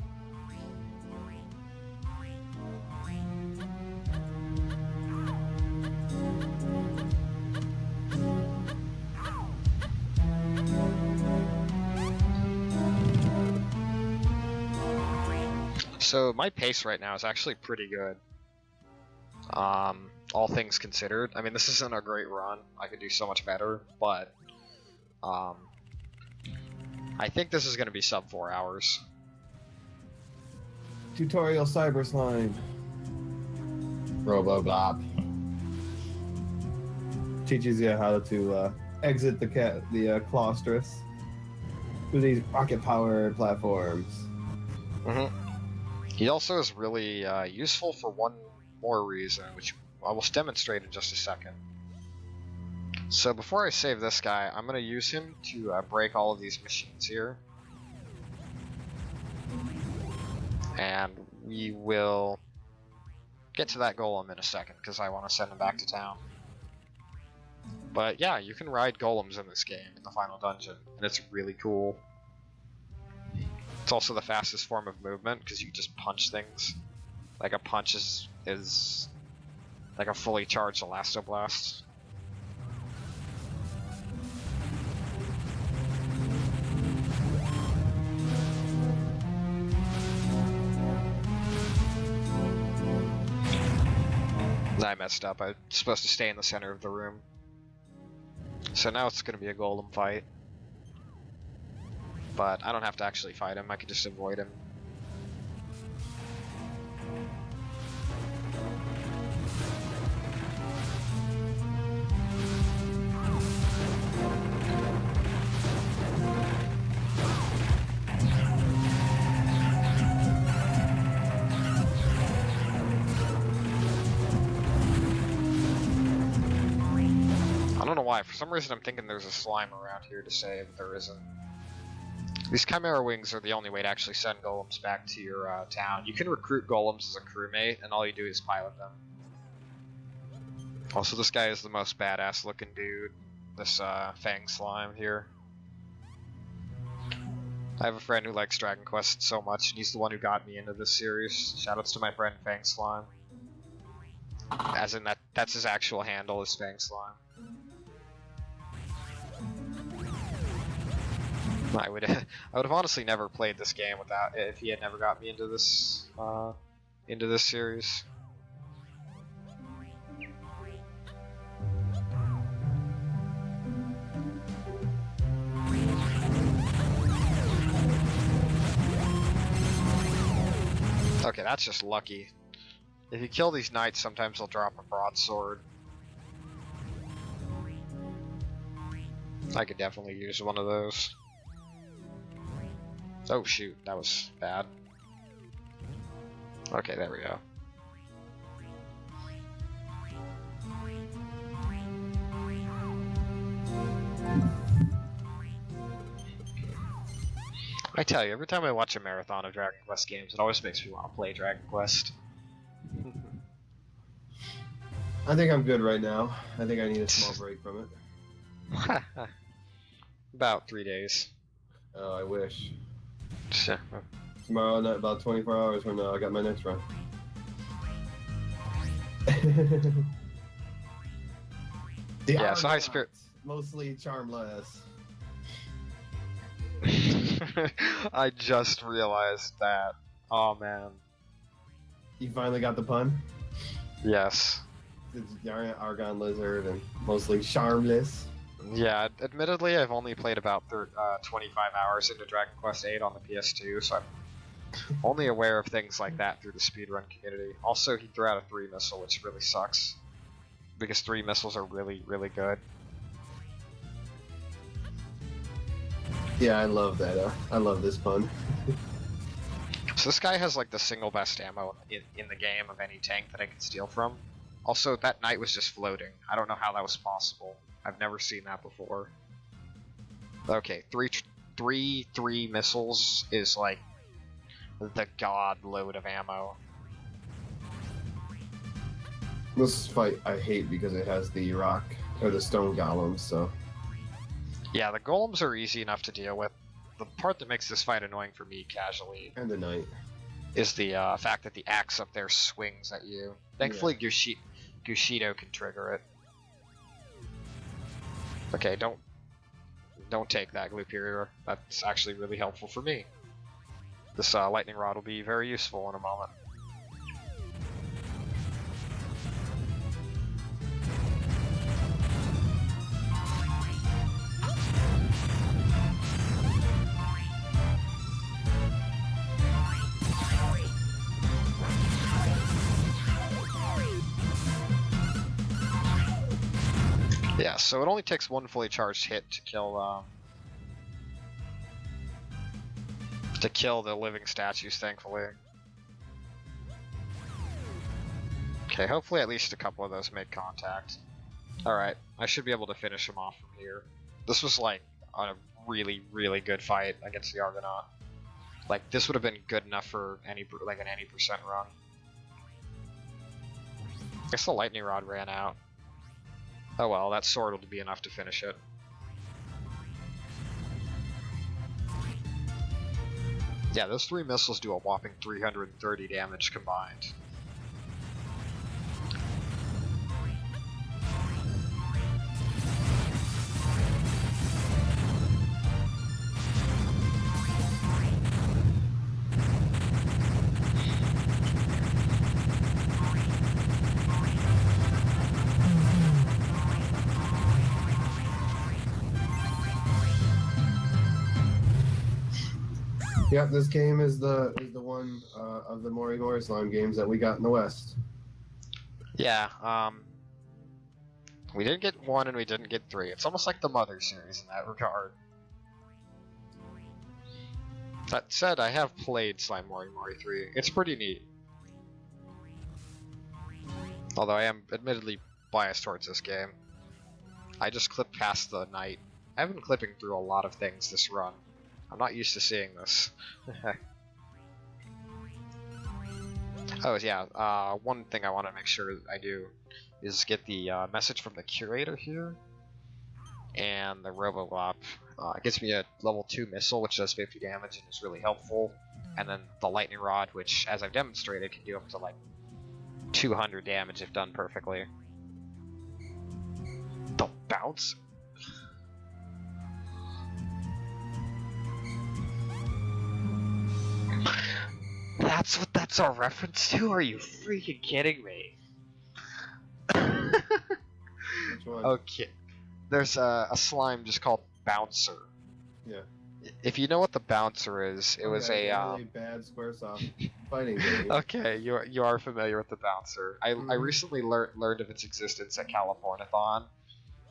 So my pace right now is actually pretty good. All things considered. I mean, this isn't a great run. I could do so much better, but I think this is going to be sub 4 hours. Tutorial Cyber Slime. Robobop. Teaches you how to exit the claustrus through these rocket-powered platforms. He also is really useful for one more reason, which I will demonstrate in just a second. So before I save this guy, I'm going to use him to break all of these machines here. And we will get to that golem in a second, because I want to send him back to town. But yeah, you can ride golems in this game, in the final dungeon, and it's really cool. It's also the fastest form of movement, because you just punch things. Like a punch is like a fully charged Elastoblast. I messed up. I was supposed to stay in the center of the room. So now it's going to be a golem fight. But I don't have to actually fight him, I can just avoid him. I don't know why, for some reason I'm thinking there's a slime around here to save, but there isn't. These Chimera Wings are the only way to actually send golems back to your town. You can recruit golems as a crewmate, and all you do is pilot them. Also, this guy is the most badass looking dude. This Fang Slime here. I have a friend who likes Dragon Quest so much, and he's the one who got me into this series. Shoutouts to my friend Fang Slime. As in that's his actual handle, is Fang Slime. I would have honestly never played this game without if he had never got me into this series. Okay, that's just lucky. If you kill these knights, sometimes they'll drop a broadsword. I could definitely use one of those. Oh shoot, that was bad. Okay, there we go. I tell you, every time I watch a marathon of Dragon Quest games, it always makes me want to play Dragon Quest. I think I'm good right now. I think I need a small break from it. About 3 days. Oh, I wish. Tomorrow night, about 24 hours from now, I got my next run. The Yeah, so high Argonauts, spirit. mostly charmless. I just realized that. Oh man. You finally got the pun? Yes. It's the Argon lizard and mostly charmless. Yeah, admittedly, I've only played about 25 hours into Dragon Quest VIII on the PS2, so I'm only aware of things like that through the speedrun community. Also, he threw out a 3 missile, which really sucks, because 3 missiles are really, really good. Yeah, I love that. I love this pun. So this guy has like the single best ammo in the game of any tank that I can steal from. Also, that knight was just floating. I don't know how that was possible. I've never seen that before. Okay, three missiles is like the god load of ammo. This fight I hate because it has the rock or the stone golems. So Yeah, the golems are easy enough to deal with. The part that makes this fight annoying for me casually and the knight. is the fact that the axe up there swings at you. Thankfully, Gushido can trigger it. Okay, don't take that, Gluperior. That's actually really helpful for me. This lightning rod will be very useful in a moment. Yeah, so it only takes one fully charged hit to kill the living statues, thankfully. Okay, hopefully at least a couple of those make contact. Alright, I should be able to finish him off from here. This was like a really, really good fight against the Argonaut. Like, this would have been good enough for an any percent run. I guess the lightning rod ran out. Oh well, that sword will be enough to finish it. Yeah, those 3 missiles do a whopping 330 damage combined. Yep, this game is the one of the Mori slime games that we got in the West. Yeah, we didn't get 1 and we didn't get 3. It's almost like the Mother series in that regard. That said, I have played Slime Mori 3. It's pretty neat. Although I am admittedly biased towards this game. I just clipped past the knight. I've been clipping through a lot of things this run. I'm not used to seeing this. Oh yeah, one thing I want to make sure I do is get the message from the curator here, and the Roboglob. It gives me a level 2 missile, which does 50 damage and is really helpful, and then the lightning rod, which, as I've demonstrated, can do up to like 200 damage if done perfectly. The bounce. That's what that's a reference to? Are you freaking kidding me? Which one? Okay. There's a slime just called Bouncer. Yeah. If you know what the Bouncer is, it was a really bad SquareSoft fighting game. Okay, you are familiar with the Bouncer. I recently learned of its existence at Californiathon,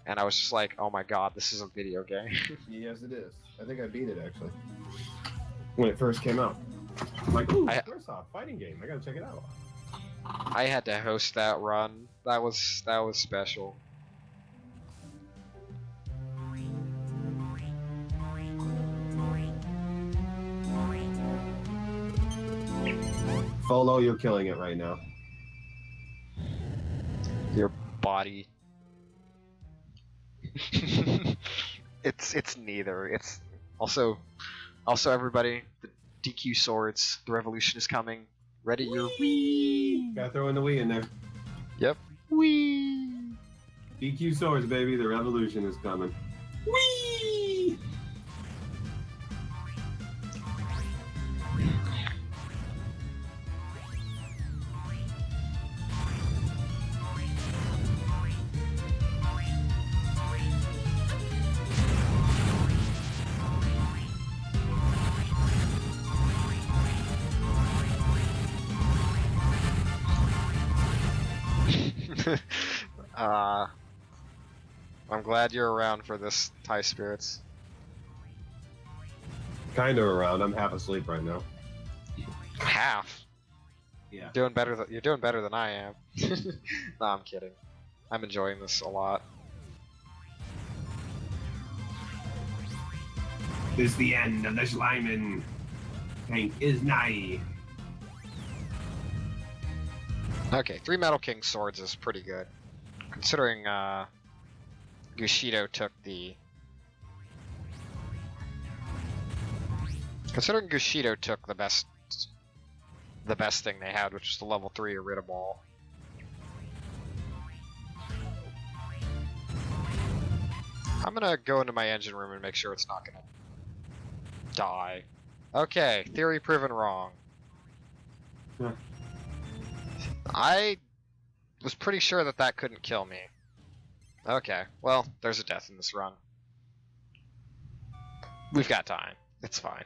and I was just like, oh my god, this is a video game. Yes, it is. I think I beat it actually when it first came out. I'm like, ooh, SquareSoft fighting game. I gotta check it out. I had to host that run. That was special. Folo, you're killing it right now. Your body. It's neither. It's also everybody. The DQ swords. The revolution is coming. Ready your Wii. Gotta throw in the Wii in there. Yep. Whee! DQ swords, baby. The revolution is coming. Whee! uh, I'm glad you're around for this, High Spirits. Kind of around. I'm half asleep right now. Half. Yeah. Doing better. You're doing better than I am. No, I'm kidding. I'm enjoying this a lot. This is the end of the Schleiman. Tank is nigh. Okay, 3 Metal King swords is pretty good, considering Gushido took the. Considering Gushido took the best thing they had, which was the level 3 Irritable. I'm gonna go into my engine room and make sure it's not gonna die. Okay, theory proven wrong. Huh. I was pretty sure that that couldn't kill me. Okay, well, there's a death in this run. We've got time. It's fine.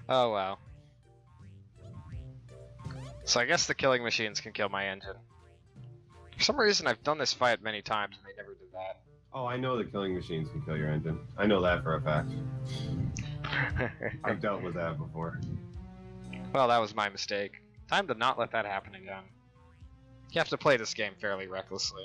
Oh wow. So I guess the killing machines can kill my engine. For some reason I've done this fight many times and they never did that. Oh, I know the killing machines can kill your engine. I know that for a fact. I've dealt with that before. Well, that was my mistake. Time to not let that happen again. You have to play this game fairly recklessly.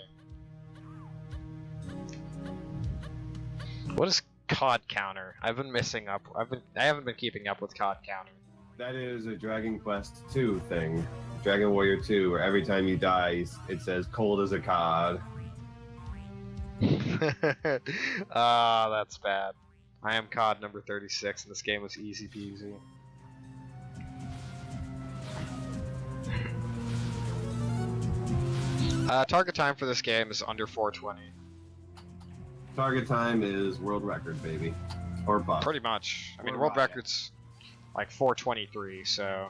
What is COD counter? I've been missing up. I haven't been keeping up with COD counter. That is a Dragon Quest 2 thing. Dragon Warrior 2, where every time you die, it says cold as a cod. Ah, that's bad. I am COD number 36, and this game was easy peasy. Target time for this game is under 420. Target time is world record, baby. Or bust. Pretty much. I mean, Or world riot. record's like 423, so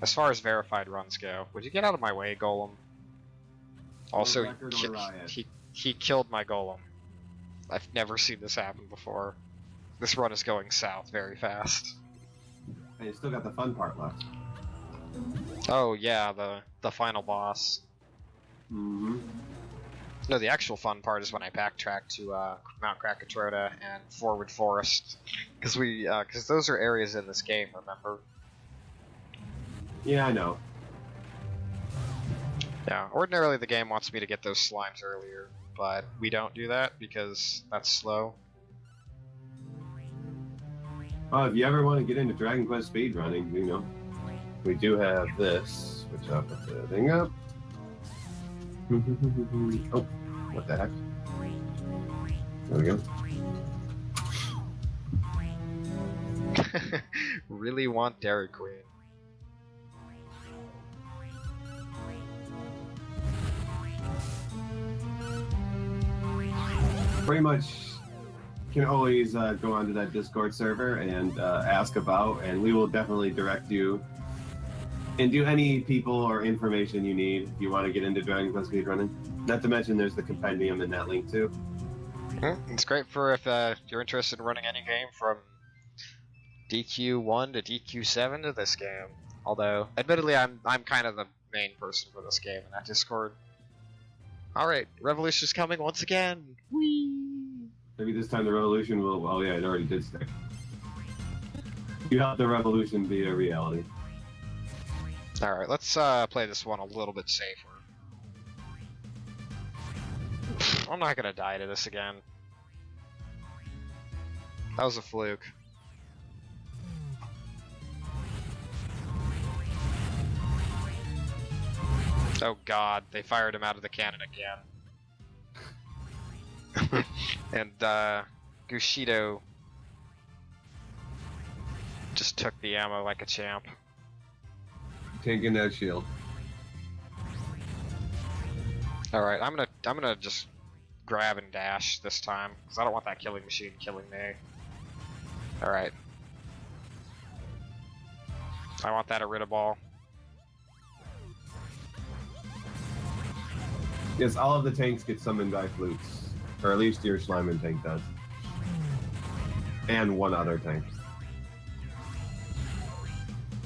as far as verified runs go, would you get out of my way, Golem? Also, record or riot? he killed my Golem. I've never seen this happen before. This run is going south very fast. And you still got the fun part left. Oh yeah, the final boss. Mm-hmm. No, the actual fun part is when I backtrack to Mount Krakatoa and Forward Forest, because those are areas in this game. Remember? Yeah, I know. Yeah. Ordinarily, the game wants me to get those slimes earlier, but we don't do that because that's slow. Oh, if you ever want to get into Dragon Quest speedrunning, you know, we do have this, which I'll put the thing up. Oh, what the heck? There we go. Really want Dairy Queen. Pretty much can always go onto that Discord server and ask about, and we will definitely direct you into any people or information you need if you want to get into Dragon Quest speedrunning. Not to mention there's the compendium in that link too. It's great for if you're interested in running any game from DQ1 to DQ7 to this game. Although, admittedly, I'm kind of the main person for this game in that Discord. Alright, Revolution's coming once again! Whee! Maybe this time the revolution will. Oh yeah, it already did stick. You help the revolution be a reality. Alright, let's play this one a little bit safer. I'm not gonna die to this again. That was a fluke. Oh god, they fired him out of the cannon again. And Gushido Just took the ammo like a champ. Taking that shield. All right, I'm gonna just grab and dash this time because I don't want that killing machine killing me. All right. I want that Irritable. Yes, all of the tanks get summoned by flutes. Or at least your Schleiman tank does. And one other tank.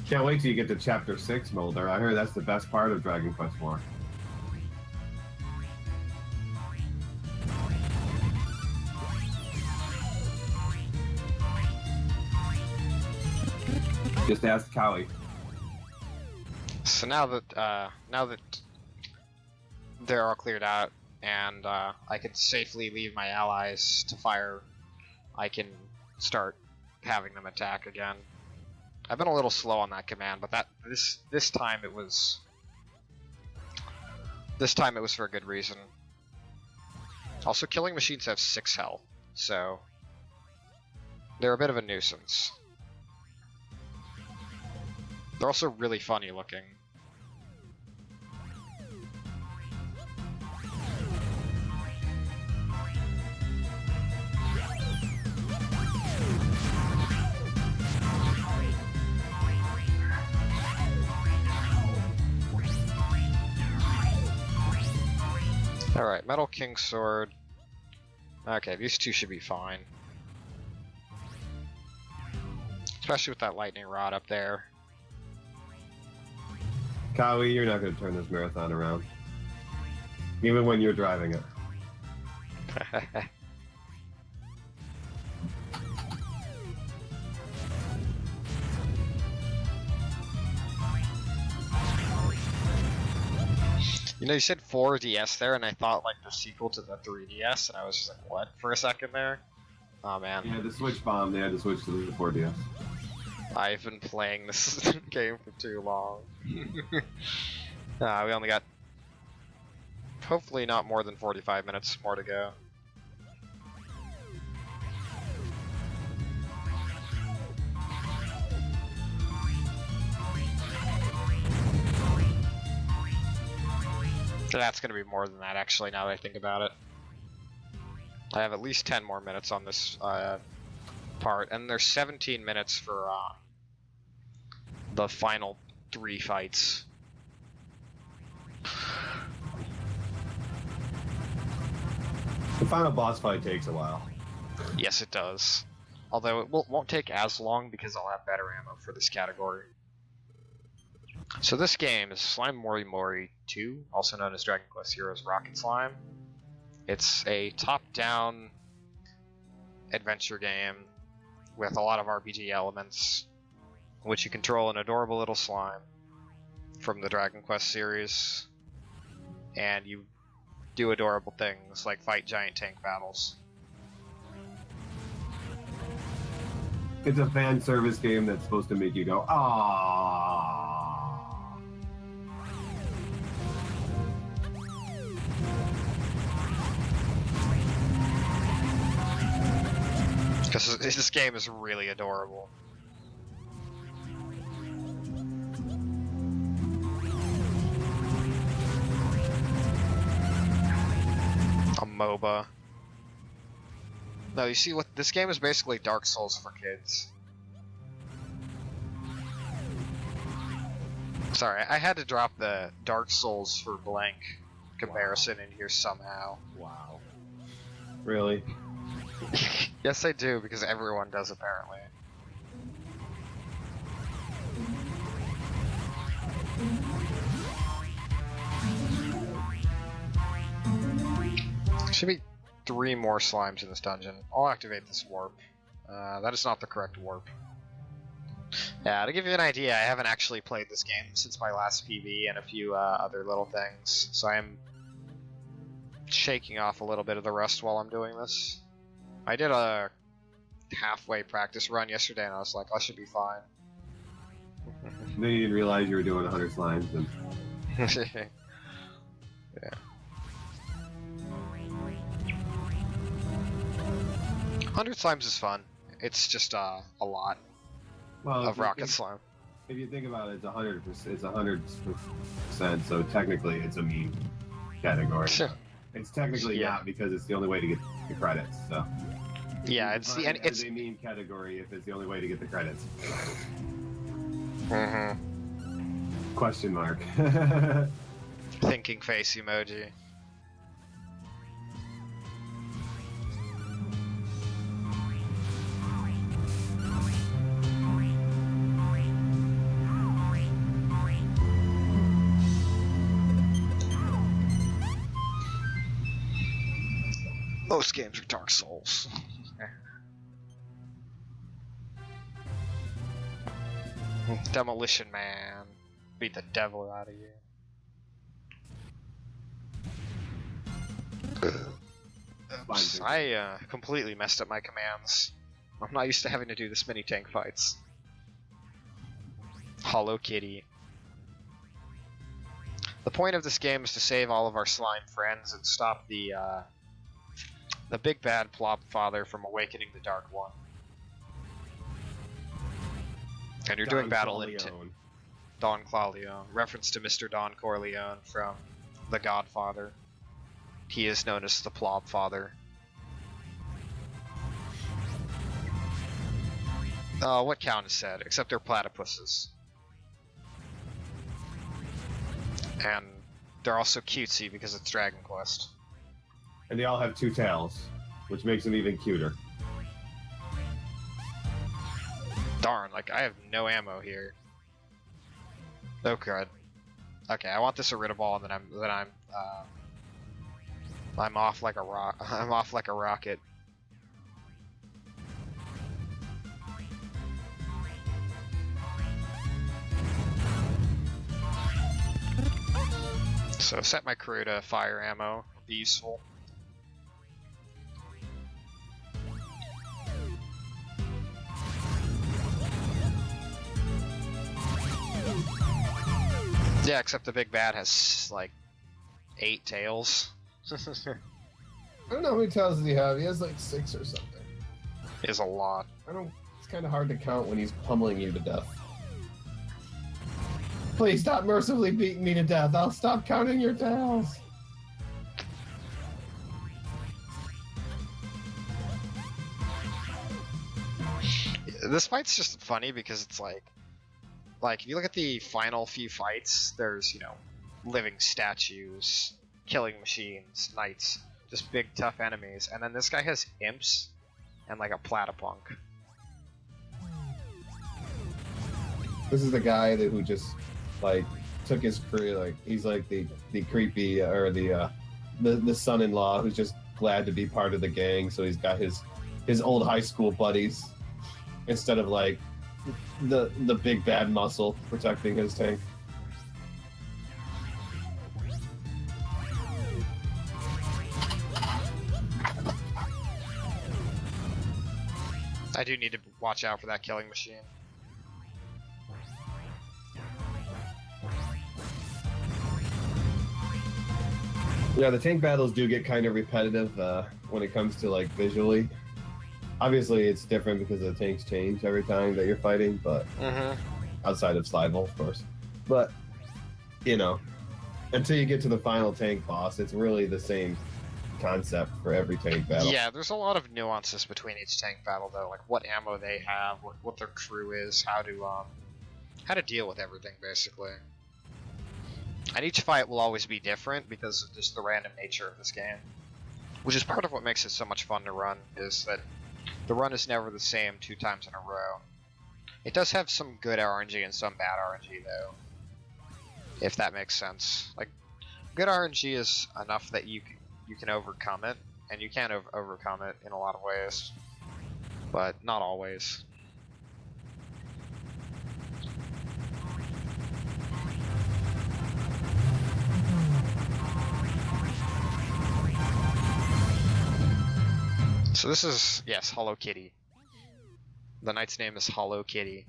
Can't wait till you get to Chapter 6, Mulder. I heard that's the best part of Dragon Quest IV. Just ask Cowie. So now that they're all cleared out and I can safely leave my allies to fire, I can start having them attack again. I've been a little slow on that command, but this time it was for a good reason. Also, killing machines have 6 health, so they're a bit of a nuisance. They're also really funny looking. Alright, Metal King Sword. Okay, these two should be fine. Especially with that lightning rod up there. Cowie, you're not going to turn this marathon around. Even when you're driving it. You know, you said 4DS there, and I thought like the sequel to the 3DS, and I was just like, what, for a second there? Oh man. Yeah, the Switch bomb, they had to switch to the 4DS. I've been playing this game for too long. We only got, hopefully not more than 45 minutes more to go. That's going to be more than that, actually, now that I think about it. I have at least 10 more minutes on this part, and there's 17 minutes for the final 3 fights. The final boss fight takes a while. Yes, it does. Although it won't take as long because I'll have better ammo for this category. So this game is Slime Mori Mori 2, also known as Dragon Quest Heroes Rocket Slime. It's a top-down adventure game with a lot of RPG elements, in which you control an adorable little slime from the Dragon Quest series, and you do adorable things like fight giant tank battles. It's a fan service game that's supposed to make you go, aww. Because this game is really adorable. A MOBA. No, you see what this game is basically Dark Souls for kids. Sorry, I had to drop the Dark Souls for blank comparison in here somehow. Wow. Really? Yes, I do, because everyone does apparently. Should be 3 more slimes in this dungeon. I'll activate this warp. That is not the correct warp. Yeah, to give you an idea, I haven't actually played this game since my last PB and a few other little things, so I am shaking off a little bit of the rust while I'm doing this. I did a halfway practice run yesterday and I was like, I should be fine. Then you didn't realize you were doing 100 slimes. And... yeah. 100 slimes is fun. It's just a lot. Well, of rocket slime. if you think about it, it's 100%. It's 100%. So technically, it's a meme category. It's technically Yeah. not because it's the only way to get the credits. So Yeah, it's the define and it as it's a meme category if it's the only way to get the credits. Question mark. thinking face emoji. Most games are Dark Souls. Demolition Man. Beat the devil out of you. Oops, I completely messed up my commands. I'm not used to having to do this many tank fights. Hollow Kitty. The point of this game is to save all of our slime friends and stop the big bad Plop Father from awakening the Dark One. And you're doing battle in Don Corleone, reference to Mr. Don Corleone from The Godfather. He is known as the Plop Father. What count is said, except they're platypuses. And they're also cutesy because it's Dragon Quest. And they all have 2 tails, which makes them even cuter. Darn, like I have no ammo here. Oh god. Okay, I want this Arita ball, and then I'm off like a rock. I'm off like a rocket. So set my crew to fire ammo. Would be useful. Yeah, except the big bad has like 8 tails. I don't know how many tails does he have. He has like 6 or something. Is a lot. It's kind of hard to count when he's pummeling you to death. Please stop mercifully beating me to death. I'll stop counting your tails. This fight's just funny because it's like if you look at the final few fights, there's, you know, living statues, killing machines, knights, just big tough enemies, and then this guy has imps and like a platypunk. This is the guy who just like took his crew. Like he's like the creepy or the son-in-law who's just glad to be part of the gang. So he's got his old high school buddies instead of like the big bad muscle protecting his tank. I do need to watch out for that killing machine. Yeah, the tank battles do get kind of repetitive when it comes to like visually. Obviously, it's different because the tanks change every time that you're fighting, but outside of Slival, of course. But you know, until you get to the final tank boss, it's really the same concept for every tank battle. Yeah, there's a lot of nuances between each tank battle, though, like what ammo they have, what their crew is, how to deal with everything, basically. And each fight will always be different because of just the random nature of this game, which is part of what makes it so much fun to run. Is that the run is never the same 2 times in a row. It does have some good RNG and some bad RNG, though, if that makes sense. Like, good RNG is enough that you can overcome it, and you can overcome it in a lot of ways, but not always. So this is, yes, Hollow Kitty. The knight's name is Hollow Kitty.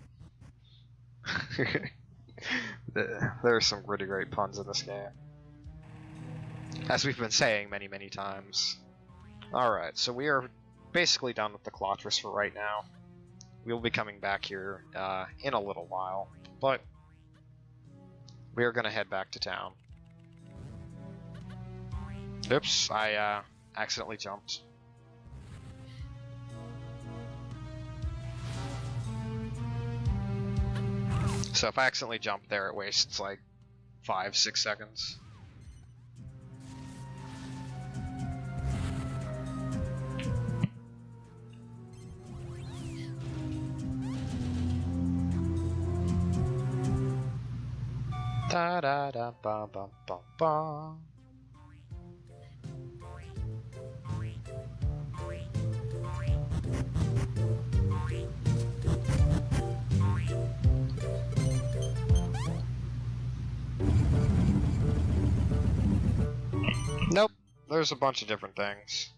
There are some really great puns in this game, as we've been saying many, many times. Alright, so we are basically done with the Clotris for right now. we'll be coming back here in a little while, but we are going to head back to town. Oops, I accidentally jumped. So if I accidentally jump there, it wastes like 5-6 seconds. Da da da ba ba ba ba. Nope, there's a bunch of different things.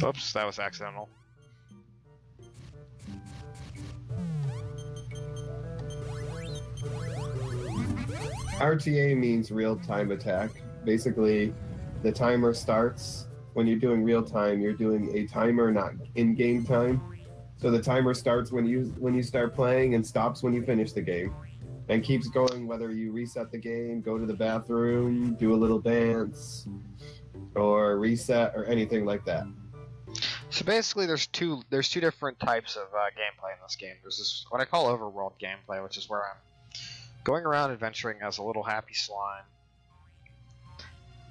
Oops, that was accidental. RTA means real-time attack. Basically, the timer starts when you're doing real-time. You're doing a timer, not in-game time. So the timer starts when you start playing and stops when you finish the game, and keeps going whether you reset the game, go to the bathroom, do a little dance, or reset or anything like that. So basically, there's two different types of gameplay in this game. There's this what I call overworld gameplay, which is where I'm going around adventuring as a little happy slime,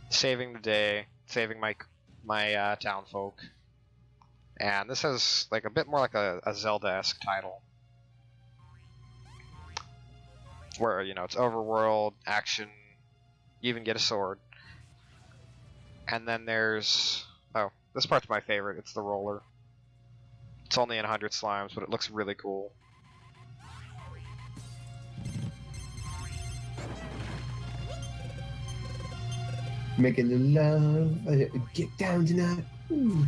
saving the day, saving my townfolk, and this has like a bit more like a Zelda-esque title, where it's overworld action. You even get a sword, and then there's this part's my favorite. It's the roller. It's only in 100 slimes, but it looks really cool. Make a little love, get down tonight. Ooh.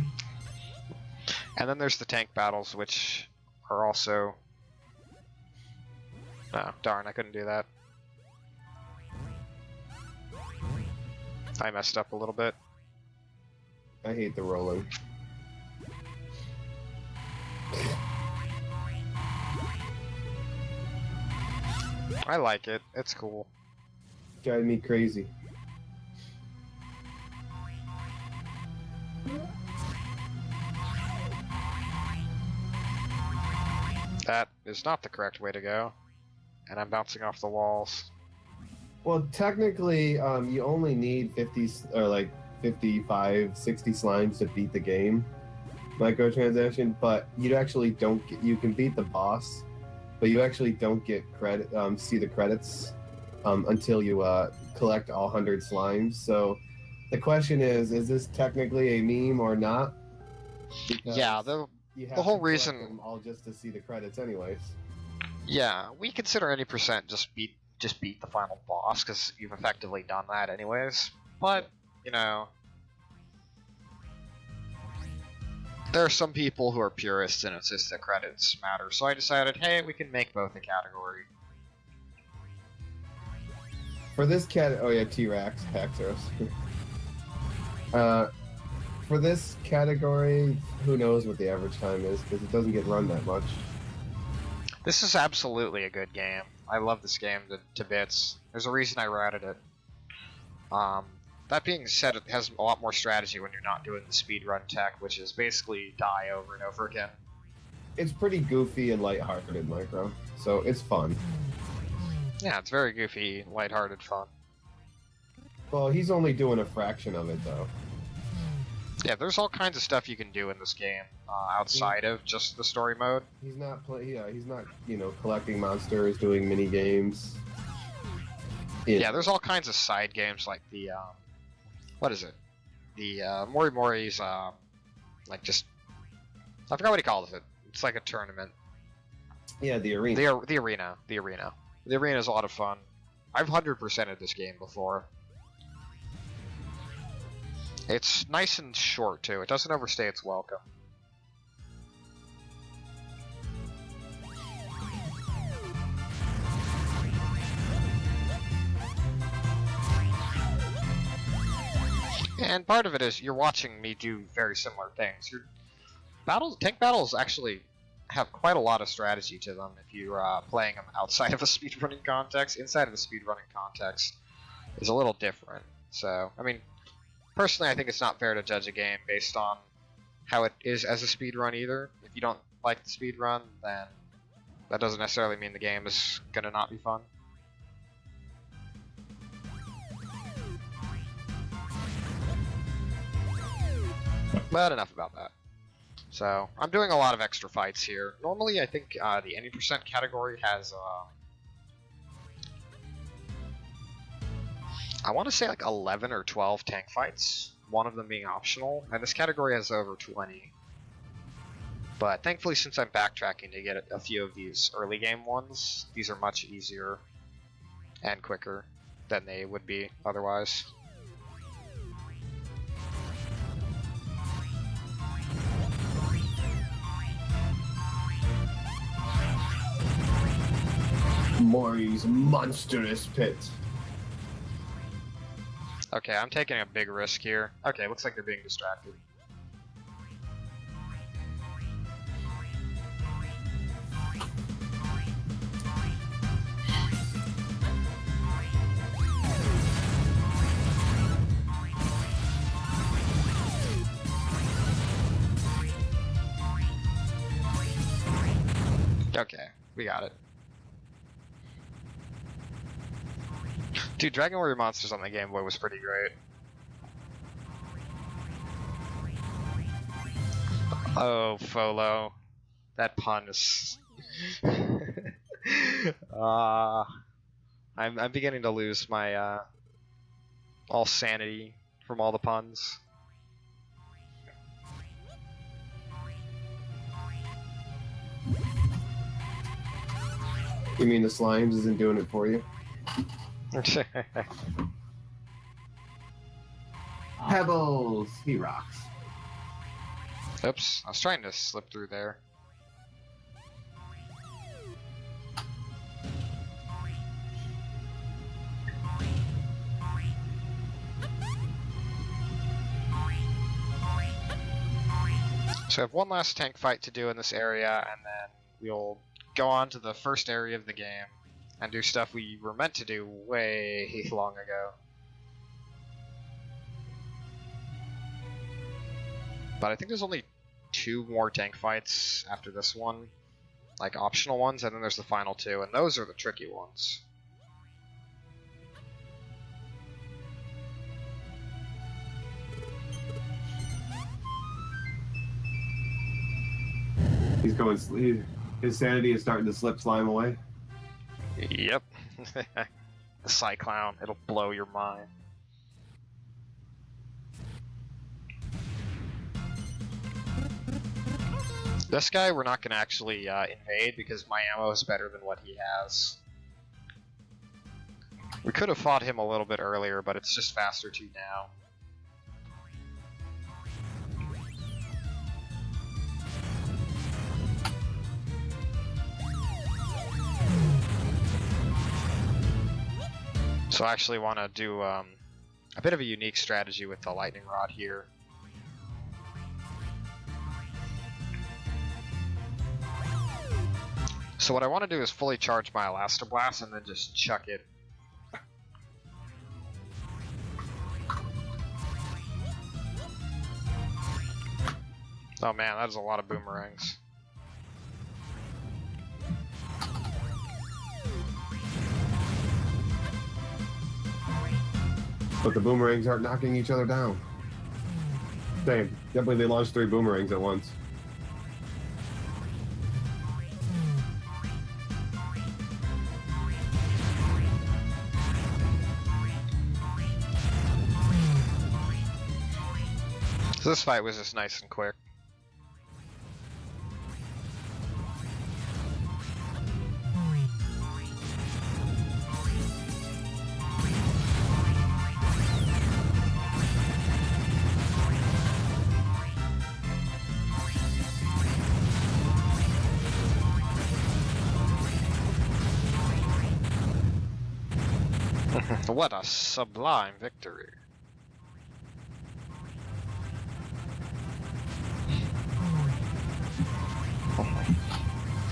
And then there's the tank battles, which are also... Oh, darn, I couldn't do that. I messed up a little bit. I hate the rolling. I like it. It's cool. Drive me crazy. That is not the correct way to go. And I'm bouncing off the walls. Well, technically, you only need 50 or like 55, 60 slimes to beat the game, microtransaction. But you actually don't get. You can beat the boss, but you actually don't get credit. See the credits until you collect all 100 slimes. So the question is this technically a meme or not? Because Yeah, the whole reason them all just to see the credits, anyways. Yeah, we consider any percent just beat the final boss because you've effectively done that anyways. But there are some people who are purists and insist that credits matter. So I decided, hey, we can make both a category. For this T-Rex, Haxorus. For this category, who knows what the average time is, because it doesn't get run that much. This is absolutely a good game. I love this game to bits. There's a reason I ratted it. That being said, it has a lot more strategy when you're not doing the speedrun tech, which is basically die over and over again. It's pretty goofy and lighthearted, Micro, so it's fun. Yeah, it's very goofy, lighthearted fun. Well, he's only doing a fraction of it, though. Yeah, there's all kinds of stuff you can do in this game outside of just the story mode. He's not collecting monsters, doing mini games. Yeah, there's all kinds of side games like the what is it? The Mori Mori's like just I forgot what he calls it. It's like a tournament. Yeah, the arena. The arena. The arena is a lot of fun. I've 100%ed this game before. It's nice and short, too. It doesn't overstay its welcome. And part of it is you're watching me do very similar things. Your tank battles actually have quite a lot of strategy to them if you're playing them outside of a speedrunning context. Inside of the speedrunning context is a little different. So, I mean, personally, I think it's not fair to judge a game based on how it is as a speedrun either. If you don't like the speedrun, then that doesn't necessarily mean the game is gonna not be fun. But enough about that. So, I'm doing a lot of extra fights here. Normally, I think the any percent category has, I want to say like 11 or 12 tank fights, one of them being optional, and this category has over 20. But thankfully, since I'm backtracking to get a few of these early game ones, these are much easier and quicker than they would be otherwise. Maury's monstrous pit. Okay, I'm taking a big risk here. Okay, looks like they're being distracted. Okay, we got it. Dude, Dragon Warrior Monsters on the Game Boy was pretty great. Oh, Folo. That pun is... I'm beginning to lose my, all sanity from all the puns. You mean the Slimes isn't doing it for you? Pebbles! He rocks. Oops, I was trying to slip through there. So I have one last tank fight to do in this area, and then we'll go on to the first area of the game and do stuff we were meant to do way long ago. But I think there's only 2 more tank fights after this one, like optional ones, and then there's the final 2, and those are the tricky ones. He's going. His sanity is starting to slip slime away. Yep. The Cyclown, it'll blow your mind. This guy we're not going to actually invade because my ammo is better than what he has. We could have fought him a little bit earlier, but it's just faster to now. So I actually want to do a bit of a unique strategy with the lightning rod here. So what I want to do is fully charge my Elastoblast and then just chuck it. Oh man, that is a lot of boomerangs. But the boomerangs aren't knocking each other down. Dang, can't believe they launched 3 boomerangs at once. So this fight was just nice and quick. What a sublime victory.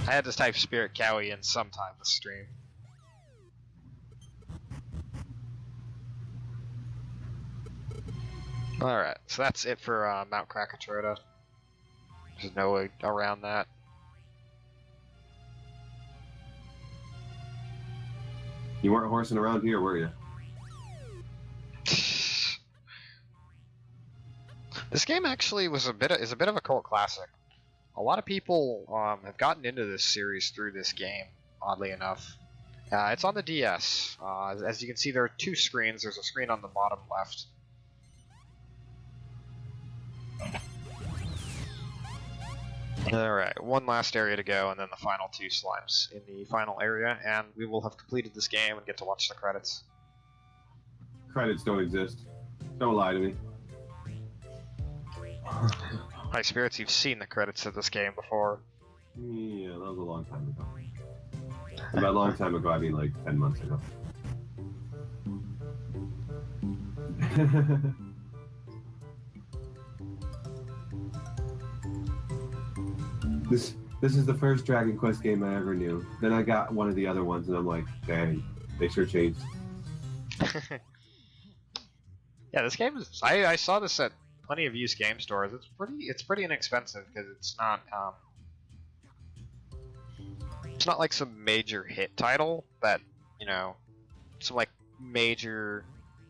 I had to type Spirit Cowie in sometime this stream. Alright, so that's it for Mount Krakatoa. There's no way around that. You weren't horsing around here, were you? This game actually is a bit of a cult classic. A lot of people have gotten into this series through this game, oddly enough. It's on the DS. As you can see, there are two screens. There's a screen on the bottom left. Alright, one last area to go, and then the final two slimes in the final area, and we will have completed this game and get to watch the credits. Credits don't exist. Don't lie to me. My spirits, you've seen the credits of this game before. Yeah, that was a long time ago. And by a long time ago, I mean like 10 months ago. This is the first Dragon Quest game I ever knew. Then I got one of the other ones, and I'm like, dang, they sure changed. Yeah, this game is. I saw this at plenty of used game stores. It's pretty inexpensive because it's not like some major hit title that, you know, some like major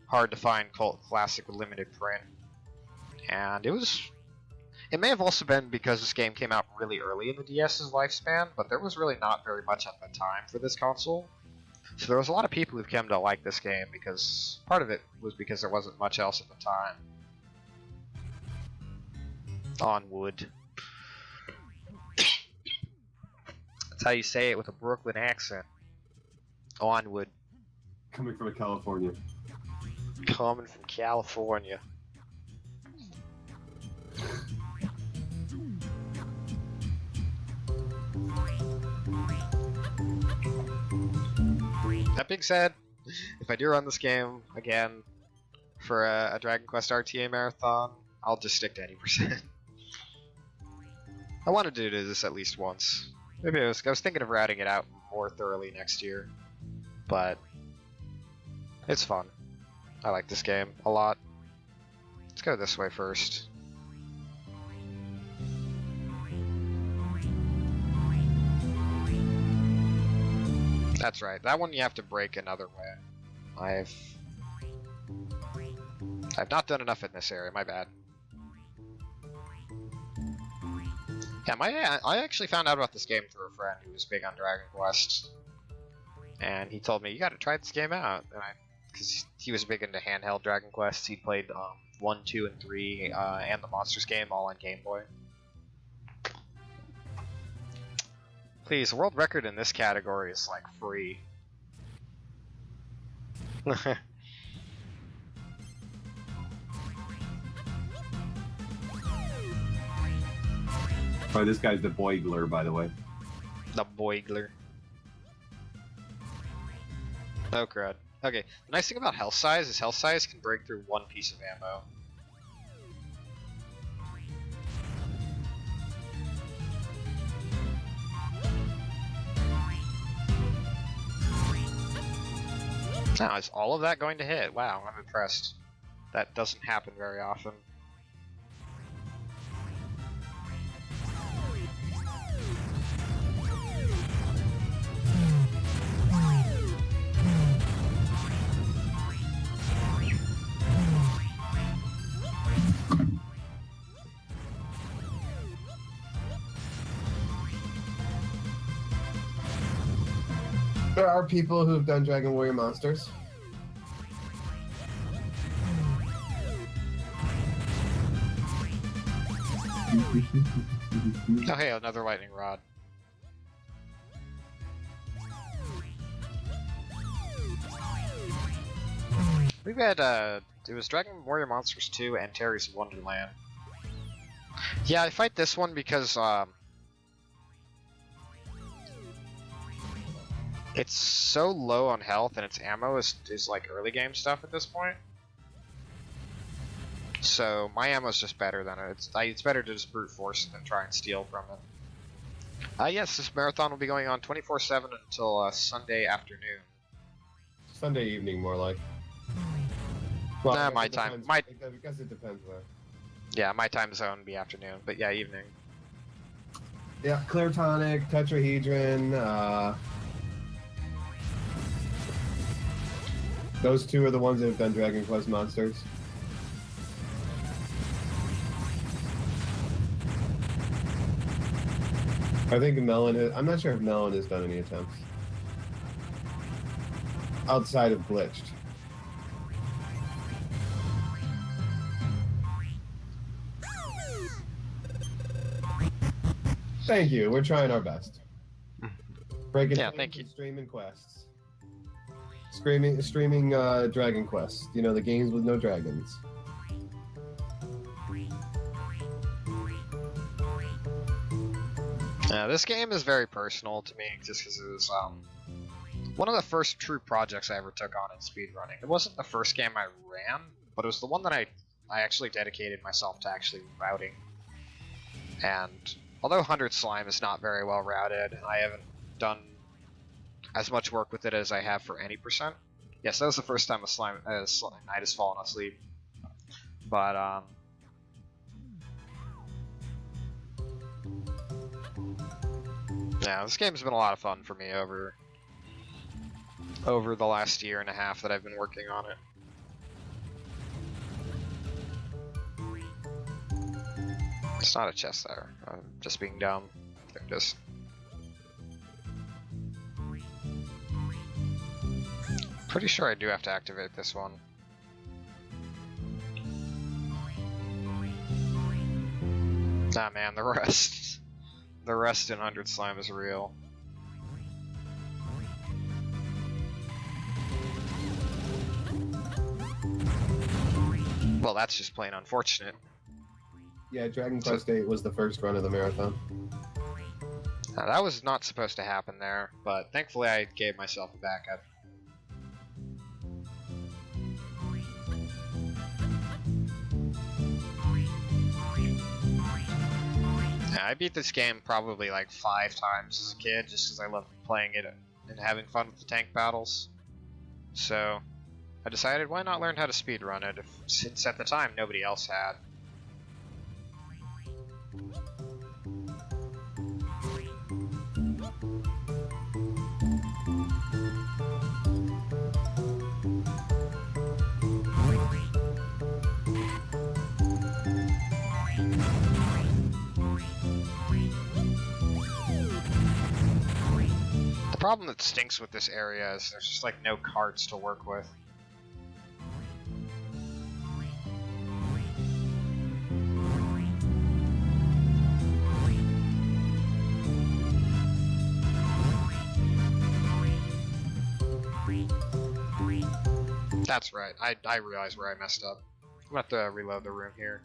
hard to find cult classic with limited print. And it may have also been because this game came out really early in the DS's lifespan, but there was really not very much at the time for this console. So there was a lot of people who came to like this game because part of it was because there wasn't much else at the time. Onwood. That's how you say it with a Brooklyn accent. Onwood. Coming from California. Coming from California. That being said, if I do run this game again for a Dragon Quest RTA marathon, I'll just stick to 80%. I wanted to do this at least once. Maybe I was thinking of routing it out more thoroughly next year, but it's fun. I like this game a lot. Let's go this way first. That's right. That one you have to break another way. I've not done enough in this area. My bad. Yeah, I actually found out about this game through a friend who was big on Dragon Quest, and he told me you got to try this game out. And because he was big into handheld Dragon Quest, he played 1, 2, and 3, and the Monsters game all on Game Boy. Please, the world record in this category is like free. Oh, this guy's the Boigler, by the way. The Boigler. Oh crud. Okay, the nice thing about health size is health size can break through one piece of ammo. Now, is all of that going to hit? Wow, I'm impressed. That doesn't happen very often. There are people who've done Dragon Warrior Monsters. Oh hey, another lightning rod. We've had, it was Dragon Warrior Monsters 2 and Terry's Wonderland. Yeah, I fight this one because, it's so low on health and its ammo is like early game stuff at this point. So my ammo's just better than it. It's better to just brute force it than try and steal from it. Yes, this marathon will be going on 24/7 until Sunday afternoon. Sunday evening, more like. Nah, I guess my it time- depends- my- I guess it depends where. Yeah, my time zone would be afternoon, but yeah, evening. Yeah, Clairtonic, Tetrahedron. Those two are the ones that have done Dragon Quest Monsters. I think Melon. I'm not sure if Melon has done any attempts outside of Glitched. Thank you. We're trying our best. Breaking Yeah, chains thank you. and streaming quests. Streaming Dragon Quest. You know, the games with no dragons. This game is very personal to me, just because it was one of the first true projects I ever took on in speedrunning. It wasn't the first game I ran, but it was the one that I actually dedicated myself to actually routing. And although 100 Slime is not very well routed, I haven't done as much work with it as I have for any percent. Yes, that was the first time a knight has fallen asleep. But yeah, this game's been a lot of fun for me over the last year and a half that I've been working on it. It's not a chest there. I'm just being dumb. There it is. Pretty sure I do have to activate this one. Nah, man, the rest in 100 Slime is real. Well, that's just plain unfortunate. Yeah, Dragon Quest VIII was the first run of the marathon. Now, that was not supposed to happen there, but thankfully I gave myself a backup. Yeah, I beat this game probably like 5 times as a kid, just because I loved playing it and having fun with the tank battles. So I decided, why not learn how to speedrun it, since at the time nobody else had. The problem that stinks with this area is there's just like no carts to work with. That's right, I realized where I messed up. I'm gonna have to reload the room here.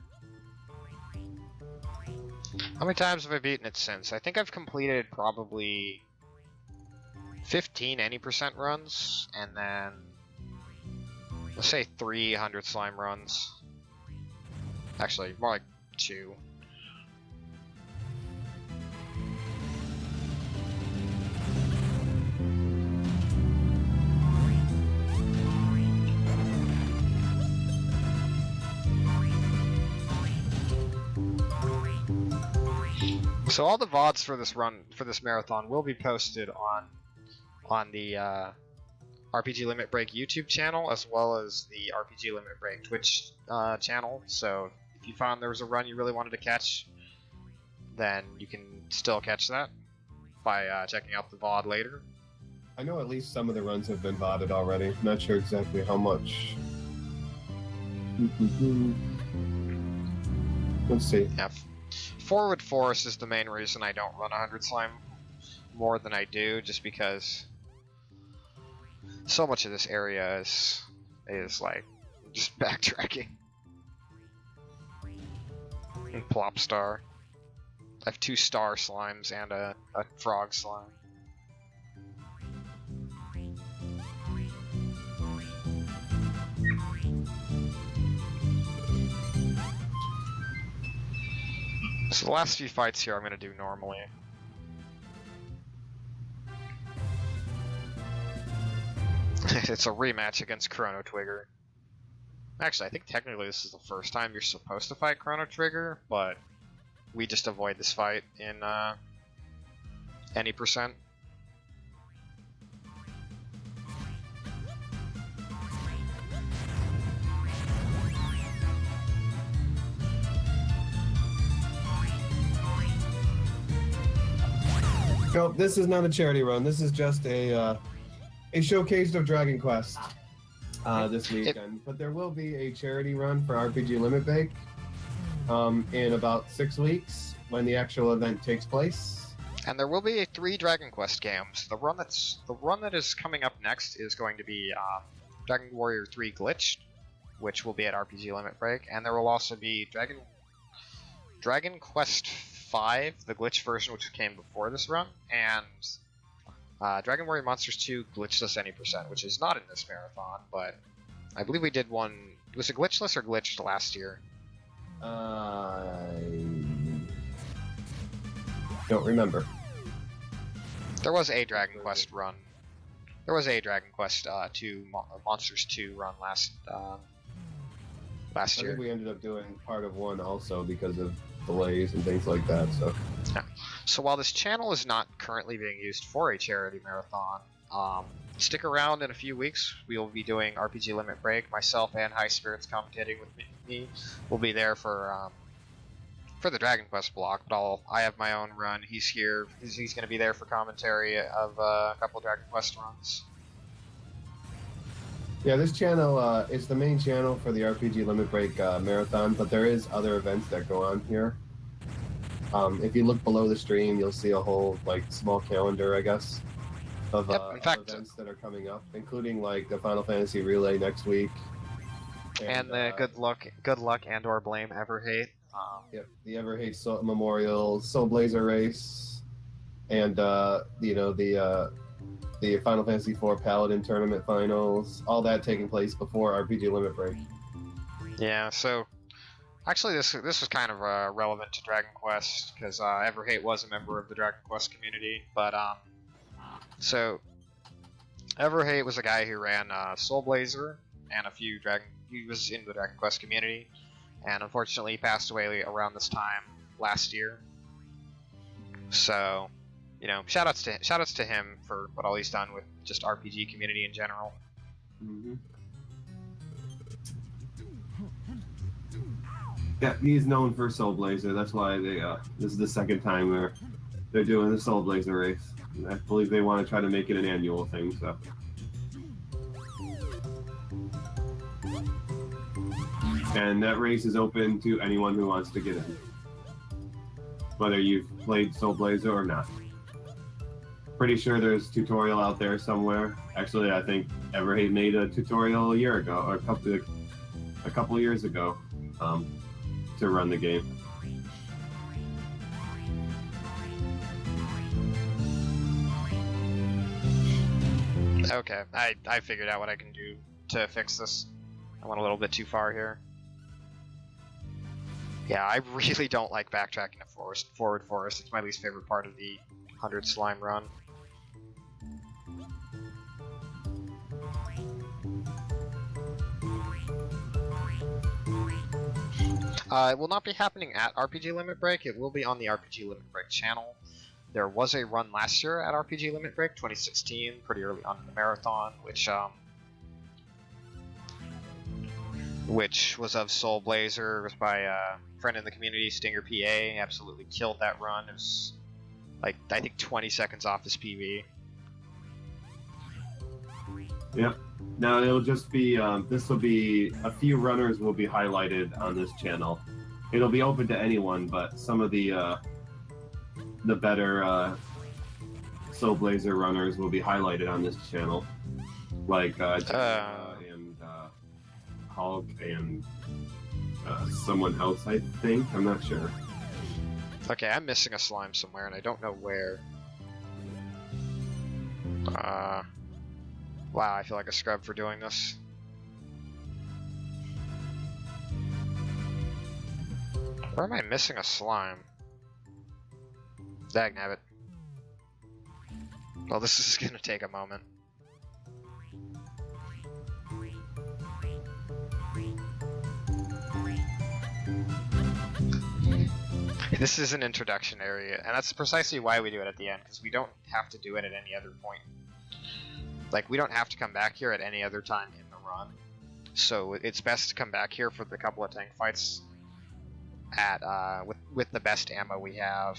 How many times have I beaten it since? I think I've completed probably 15 any% runs, and then let's say 300 slime runs. Actually, more like 2. So all the VODs for this marathon will be posted on the RPG Limit Break YouTube channel, as well as the RPG Limit Break Twitch channel. So if you found there was a run you really wanted to catch, then you can still catch that by checking out the VOD later. I know at least some of the runs have been VODed already. Not sure exactly how much. Let's see. Yeah. Forward Forest is the main reason I don't run 100 Slime more than I do, just because so much of this area is like just backtracking. And Plop Star. I have 2 star slimes and a frog slime. So the last few fights here I'm going to do normally. It's a rematch against Chrono Trigger. Actually, I think technically this is the first time you're supposed to fight Chrono Trigger, but we just avoid this fight in any percent. Nope, this is not a charity run. This is just a showcase of Dragon Quest this weekend. But there will be a charity run for RPG Limit Break in about 6 weeks when the actual event takes place. And there will be 3 Dragon Quest games. The run that is coming up next is going to be Dragon Warrior 3 Glitched, which will be at RPG Limit Break, and there will also be Dragon Quest 5, the glitch version, which came before this run, and Dragon Warrior Monsters 2 Glitchless Any Percent, which is not in this marathon, but I believe we did one. Was it glitchless or glitched last year? Don't remember. There was a Dragon Quest run. There was a Dragon Quest 2 Monsters 2 run last I year. think we ended up doing part of one also because of delays and things like that. So, Yeah. So while this channel is not currently being used for a charity marathon, stick around in a few weeks. We will be doing RPG Limit Break. Myself and High Spirits commentating with me will be there for the Dragon Quest block. But I have my own run. He's here. He's going to be there for commentary of a couple Dragon Quest runs. yeah, this channel is the main channel for the RPG Limit Break marathon, but there is other events that go on here. If you look below the stream, you'll see a whole small calendar, I guess, of, In fact, of events that are coming up, including the Final Fantasy Relay next week. And the good luck and/or blame ever hate. Yep, the Everhate Memorial Soul Blazer race, and the Final Fantasy IV Paladin tournament finals. All that taking place before RPG Limit Break. Yeah. So actually, this was kind of relevant to Dragon Quest because Everhate was a member of the Dragon Quest community. But so Everhate was a guy who ran Soul Blazer and a few He was in the Dragon Quest community, and unfortunately he passed away around this time last year. So, shoutouts to him for what all he's done with just RPG community in general. Mm-hmm. Yeah, he's known for Soul Blazer. That's why this is the second time they're doing the Soul Blazer race. And I believe they want to try to make it an annual thing. So. And that race is open to anyone who wants to get in, whether you've played Soul Blazer or not. Pretty sure there's a tutorial out there somewhere. Actually, I think Everhate made a tutorial a year ago, or a couple years ago, to run the game. Okay, I figured out what I can do to fix this. I went a little bit too far here. Yeah, I really don't like backtracking to forward forest. It's my least favorite part of the 100 slime run. It will not be happening at RPG Limit Break. It will be on the RPG Limit Break channel. There was a run last year at RPG Limit Break 2016, pretty early on in the marathon, which was of Soul Blazer. It was by a friend in the community, Stinger PA. Absolutely killed that run. It was I think 20 seconds off his PB. Yep. Now it'll just be this will be a few runners will be highlighted on this channel. It'll be open to anyone, but some of the better Soul Blazer runners will be highlighted on this channel, like Jessica and Hulk and someone else. I think, I'm not sure. Okay, I'm missing a slime somewhere, and I don't know where. Wow, I feel like a scrub for doing this. Where am I missing a slime? Dagnabbit. Well, this is gonna take a moment. This is an introduction area, and that's precisely why we do it at the end, because we don't have to do it at any other point. Like, we don't have to come back here at any other time in the run. So it's best to come back here for the couple of tank fights at with the best ammo we have.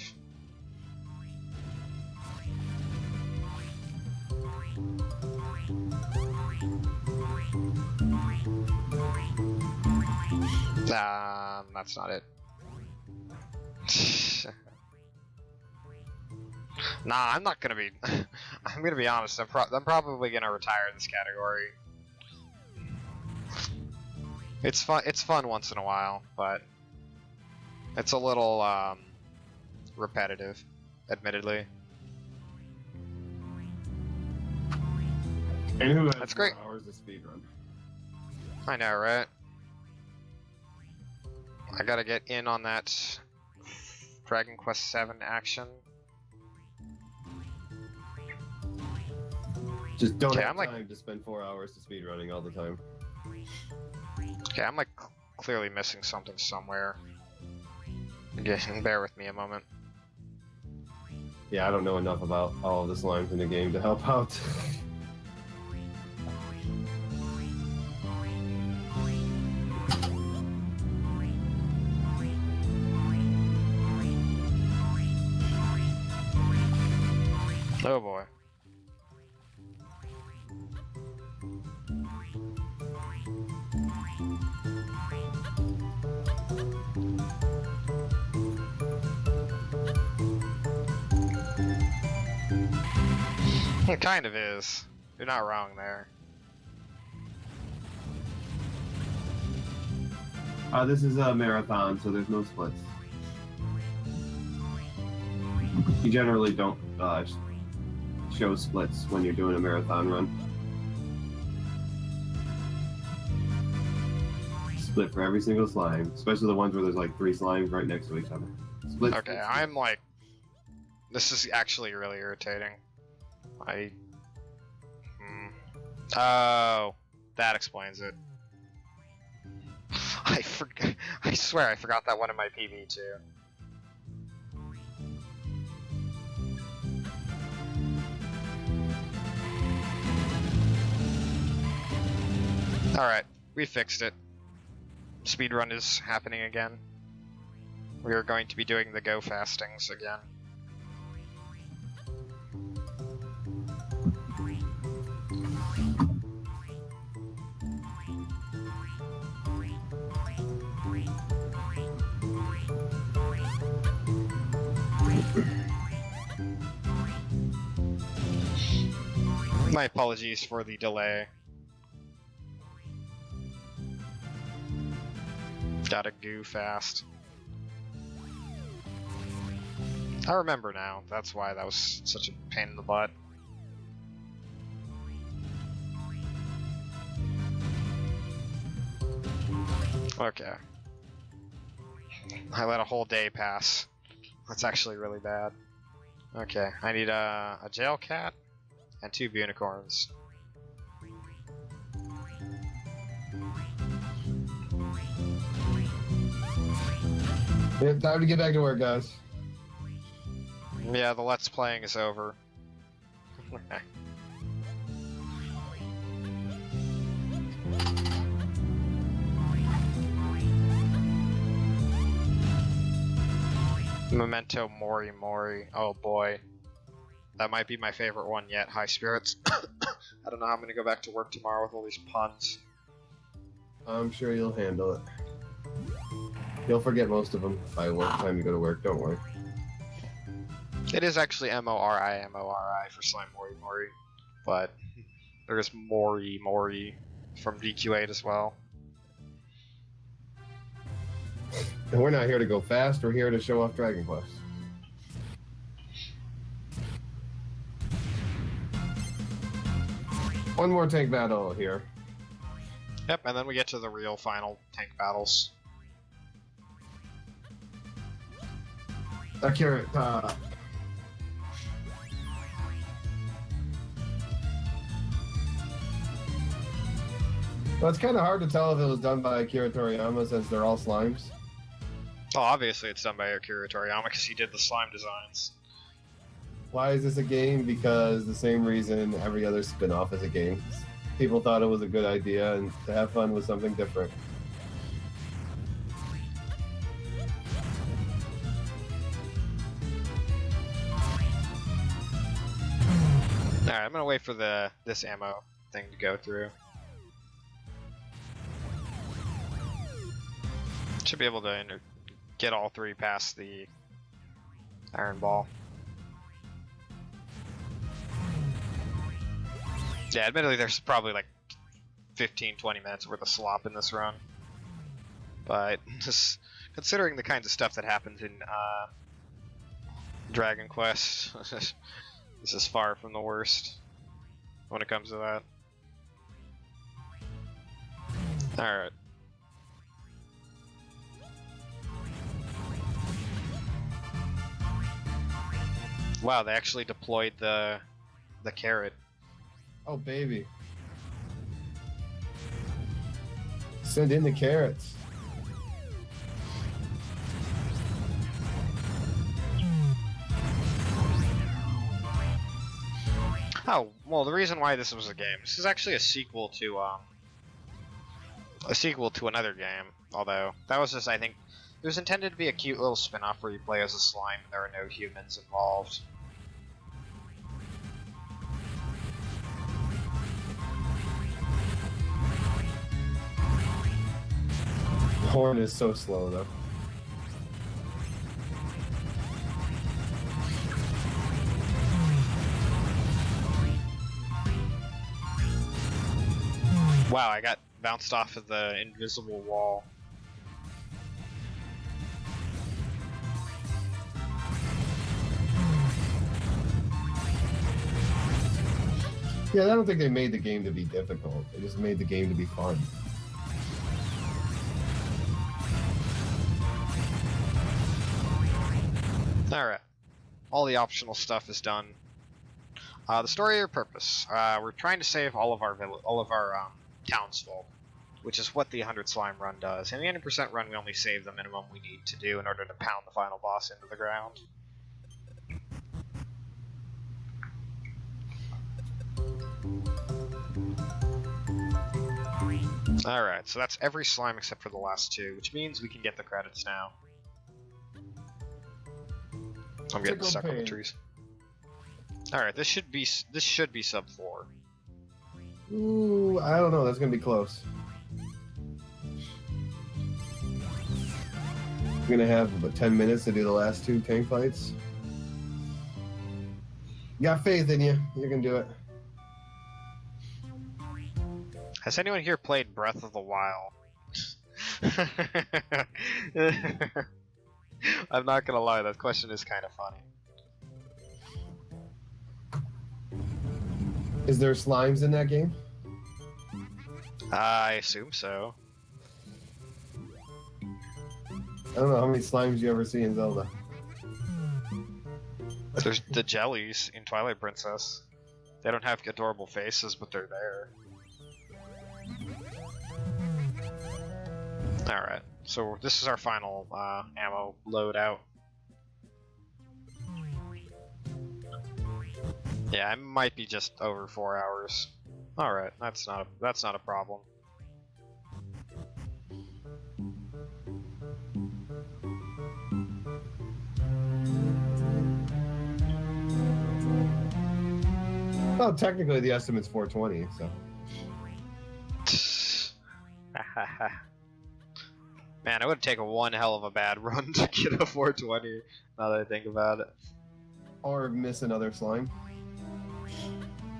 That's not it. Nah, I'm not gonna be. I'm gonna be honest. I'm probably gonna retire this category. It's fun. It's fun once in a while, but it's a little repetitive, admittedly. And who has That's great. 4 hours to speedrun? I know, right? I gotta get in on that Dragon Quest VII action. Just don't Okay, have I'm like- time to spend 4 hours to speedrunning all the time. Okay, I'm like clearly missing something somewhere. Okay, bear with me a moment. Yeah, I don't know enough about all of the slimes in the game to help out. Oh boy. It kind of is. You're not wrong there. This is a marathon, so there's no splits. You generally don't show splits when you're doing a marathon run. Split for every single slime, especially the ones where there's like 3 slimes right next to each other. Split. Okay, I'm like... This is actually really irritating. Oh, that explains it. I swear I forgot that one in my PB too. Alright, we fixed it. Speedrun is happening again. We are going to be doing the go fastings again. My apologies for the delay. Gotta go fast. I remember now. That's why that was such a pain in the butt. Okay. I let a whole day pass. That's actually really bad. Okay, I need a jail cat and 2 unicorns. Yeah, time to get back to work, guys. Yeah, the let's playing is over. Memento Mori Mori. Oh boy. That might be my favorite one yet, High Spirits. I don't know how I'm gonna go back to work tomorrow with all these puns. I'm sure you'll handle it. You'll forget most of them by time you go to work, don't worry. It is actually M-O-R-I for Slime Mori Mori, but there's Mori Mori from DQ8 as well. And we're not here to go fast, we're here to show off Dragon Quest. One more tank battle here. Yep, and then we get to the real final tank battles. Akira, well, it's kind of hard to tell if it was done by Akira Toriyama since they're all slimes. Oh, obviously it's done by Akira Toriyama because he did the slime designs. Why is this a game? Because the same reason every other spin-off is a game. People thought it was a good idea and to have fun with something different. Alright, I'm gonna wait for this ammo thing to go through. Should be able to get all three past the iron ball. Yeah, admittedly there's probably like 15-20 minutes worth of slop in this run. But just considering the kinds of stuff that happens in Dragon Quest, this is far from the worst when it comes to that. Alright. Wow, they actually deployed the carrot. Oh, baby. Send in the carrots. Oh, well, the reason why this was a game, this is actually a sequel to another game, although that was just, I think, it was intended to be a cute little spin-off where you play as a slime and there are no humans involved. Horn is so slow, though. Wow, I got bounced off of the invisible wall. Yeah, I don't think they made the game to be difficult. They just made the game to be fun. Alright. All the optional stuff is done. The story or purpose. We're trying to save all of our townsfolk, which is what the 100 slime run does. In the 90% run, we only save the minimum we need to do in order to pound the final boss into the ground. Alright, so that's every slime except for the last two, which means we can get the credits now. I'm getting stuck on the trees. Alright, this should be sub 4. Ooh, I don't know. That's gonna be close. We're gonna have about 10 minutes to do the last two tank fights. Got faith in you. You can do it. Has anyone here played Breath of the Wild? I'm not gonna lie, that question is kind of funny. Is there slimes in that game? I assume so. I don't know how many slimes you ever see in Zelda. There's the jellies in Twilight Princess. They don't have adorable faces, but they're there. Alright, so this is our final ammo loadout. Yeah, I might be just over 4 hours. Alright, that's not a problem. Well, technically the estimate's 420, so. Man, it would take one hell of a bad run to get a 420, now that I think about it. Or miss another slime.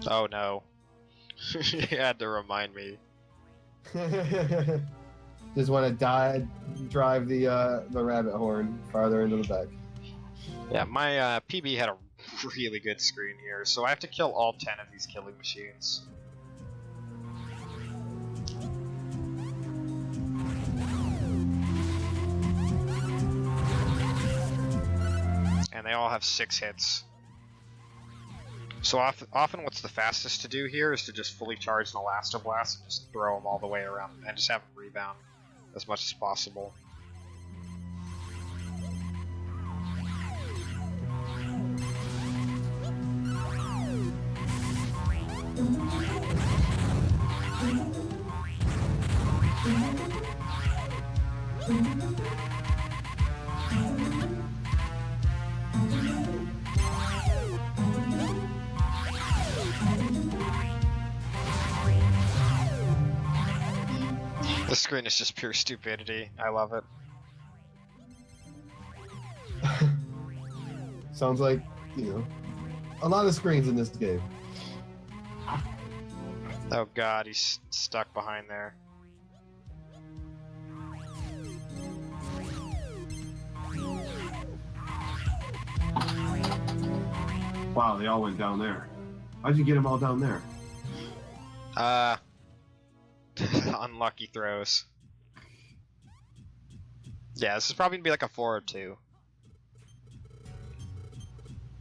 Oh no. You had to remind me. Just want to drive the rabbit horn farther into the back. Yeah, my PB had a really good screen here, so I have to kill all 10 of these killing machines. And they all have 6 hits. So often what's the fastest to do here is to just fully charge an Elastoblast and just throw them all the way around and just have them rebound as much as possible. The screen is just pure stupidity. I love it. Sounds like, a lot of screens in this game. Oh god, he's stuck behind there. Wow, they all went down there. How'd you get them all down there? Unlucky throws. Yeah, this is probably gonna be like a 402.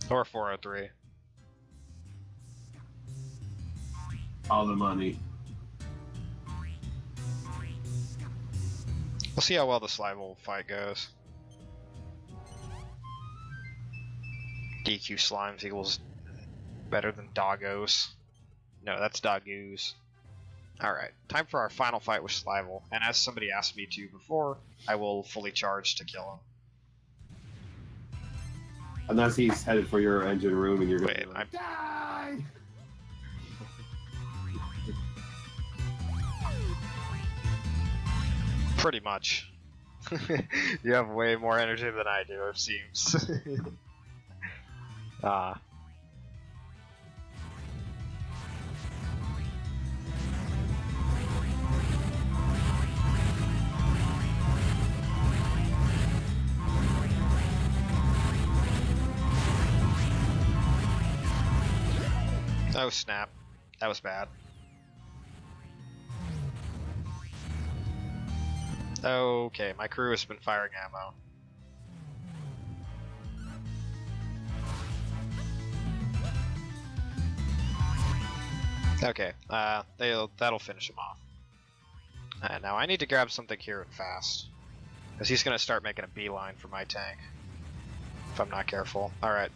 Or 403. All the money. We'll see how well the Slival fight goes. DQ slimes equals better than doggos. No, that's doggoos. Alright, time for our final fight with Slival, and as somebody asked me to before, I will fully charge to kill him. Unless he's headed for your engine room and you're gonna Wait, be like, die! Pretty much. You have way more energy than I do, it seems. Oh snap. That was bad. Okay, my crew has been firing ammo. Okay, that'll finish him off. Now I need to grab something here and fast. Because he's going to start making a beeline for my tank. If I'm not careful. Alright.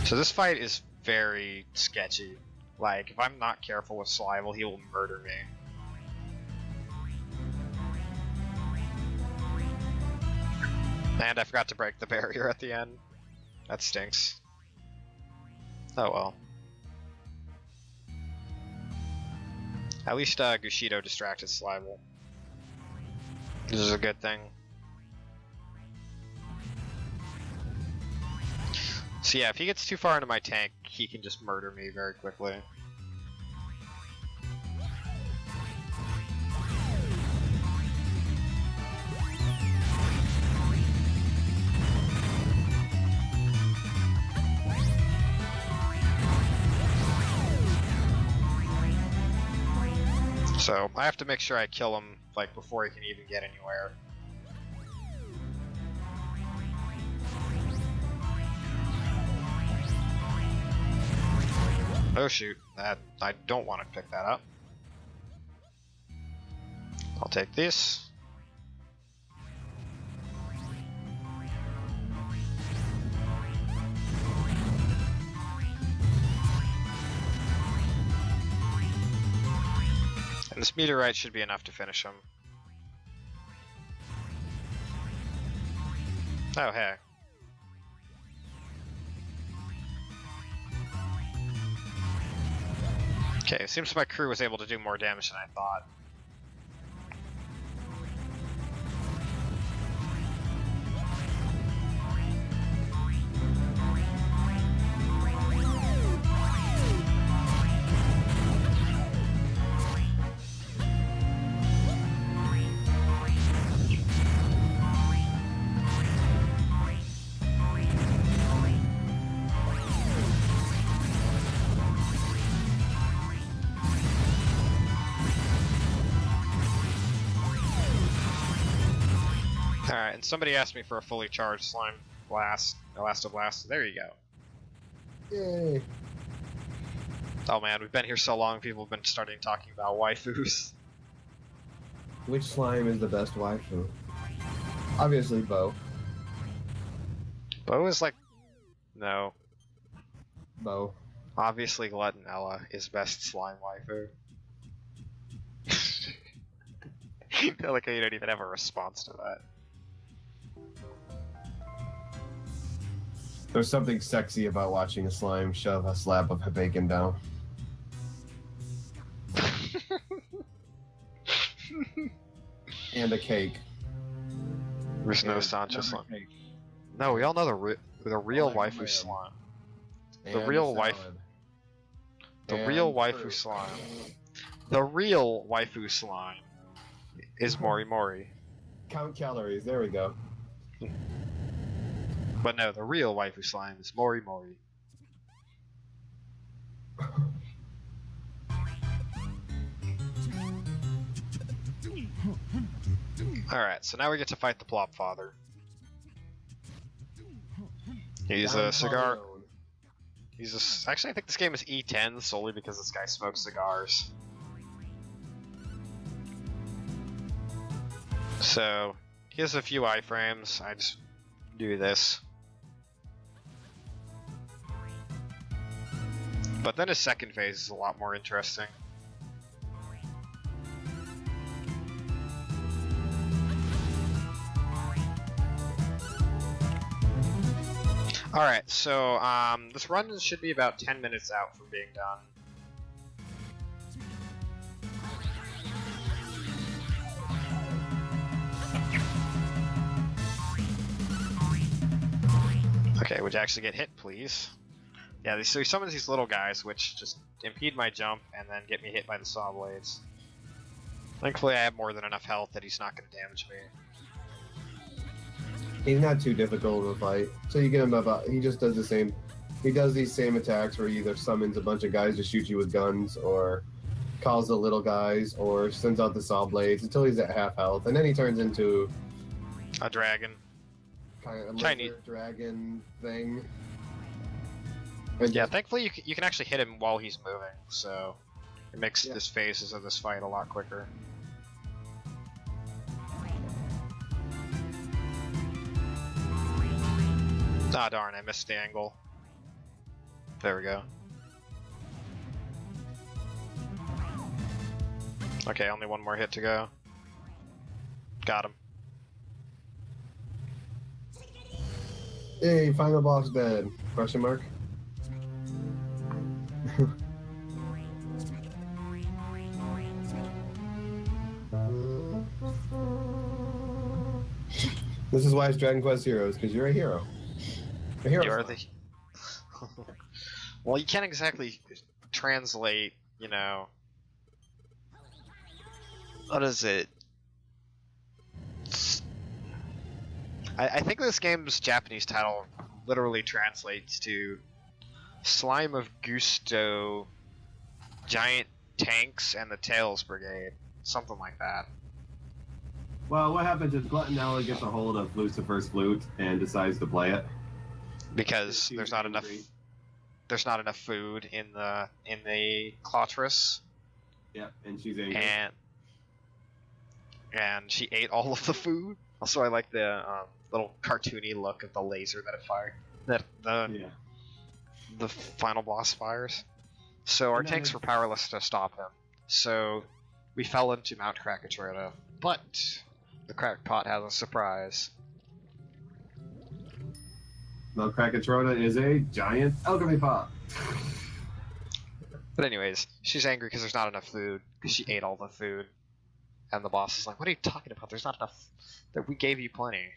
So this fight is very sketchy. Like, if I'm not careful with Slival, he will murder me. And I forgot to break the barrier at the end. That stinks. Oh well. At least Gushido distracted Slival. This is a good thing. So yeah, if he gets too far into my tank, he can just murder me very quickly. So I have to make sure I kill him like before he can even get anywhere. Oh shoot, that I don't want to pick that up. I'll take this. And this meteorite should be enough to finish him. Oh hey. Okay, it seems my crew was able to do more damage than I thought. Alright, and somebody asked me for a fully charged slime blast, Elastoblast. There you go. Yay. Oh man, we've been here so long, people have been starting talking about waifus. Which slime is the best waifu? Obviously, Bo. Bo is like... No. Bo. Obviously Gluttonella is best slime waifu. I feel like you don't even have a response to that. There's something sexy about watching a slime shove a slab of bacon down. And a cake. There's no And Sancho another slime. cake. No, we all know the real that waifu lamb. slime. And The a real salad. The And real waifu fruit. slime. The real waifu slime is Mori Mori. Count calories. There we go. But no, the real waifu slime is Mori Mori. Alright, so now we get to fight the Plop Father. He's Don a cigar. Corleone. Actually, I think this game is E10 solely because this guy smokes cigars. So, he has a few iframes. I just do this. But then his second phase is a lot more interesting. Alright, so this run should be about 10 minutes out from being done. Okay, would you actually get hit, please? Yeah, so he summons these little guys, which just impede my jump and then get me hit by the saw blades. Thankfully, I have more than enough health that he's not going to damage me. He's not too difficult of a fight. So you get him about. He just does the same. He does these same attacks where he either summons a bunch of guys to shoot you with guns, or calls the little guys, or sends out the saw blades until he's at half health, and then he turns into A dragon. kind of a Chinese. lizard dragon thing. And Yeah, just- thankfully you can actually hit him while he's moving, so it makes Yeah. this phases of this fight a lot quicker. Ah, darn, I missed the angle. There we go. Okay, only one more hit to go. Got him. Hey, final boss dead? Question mark. This is why it's Dragon Quest Heroes, because you're a hero. A hero. You're the... Well, you can't exactly translate, you know... What is it? I think this game's Japanese title literally translates to Slime of Gusto, Giant Tanks, and the Tails Brigade. Something like that. Well, what happens is Glutton Ella gets a hold of Lucifer's flute and decides to play it. Because She's there's not enough angry. food in the Clotris, Yep, and she's angry. and she ate all of the food. Also, I like the little cartoony look of the laser that it fired. That Yeah. the final boss fires. So our And then tanks it- were powerless to stop him. So we fell into Mount Krakatoa, but the crackpot has a surprise. Well, Krakatoa is a giant alchemy pot. But anyways, she's angry because there's not enough food, because she ate all the food. And the boss is like, what are you talking about? There's not enough. We gave you plenty.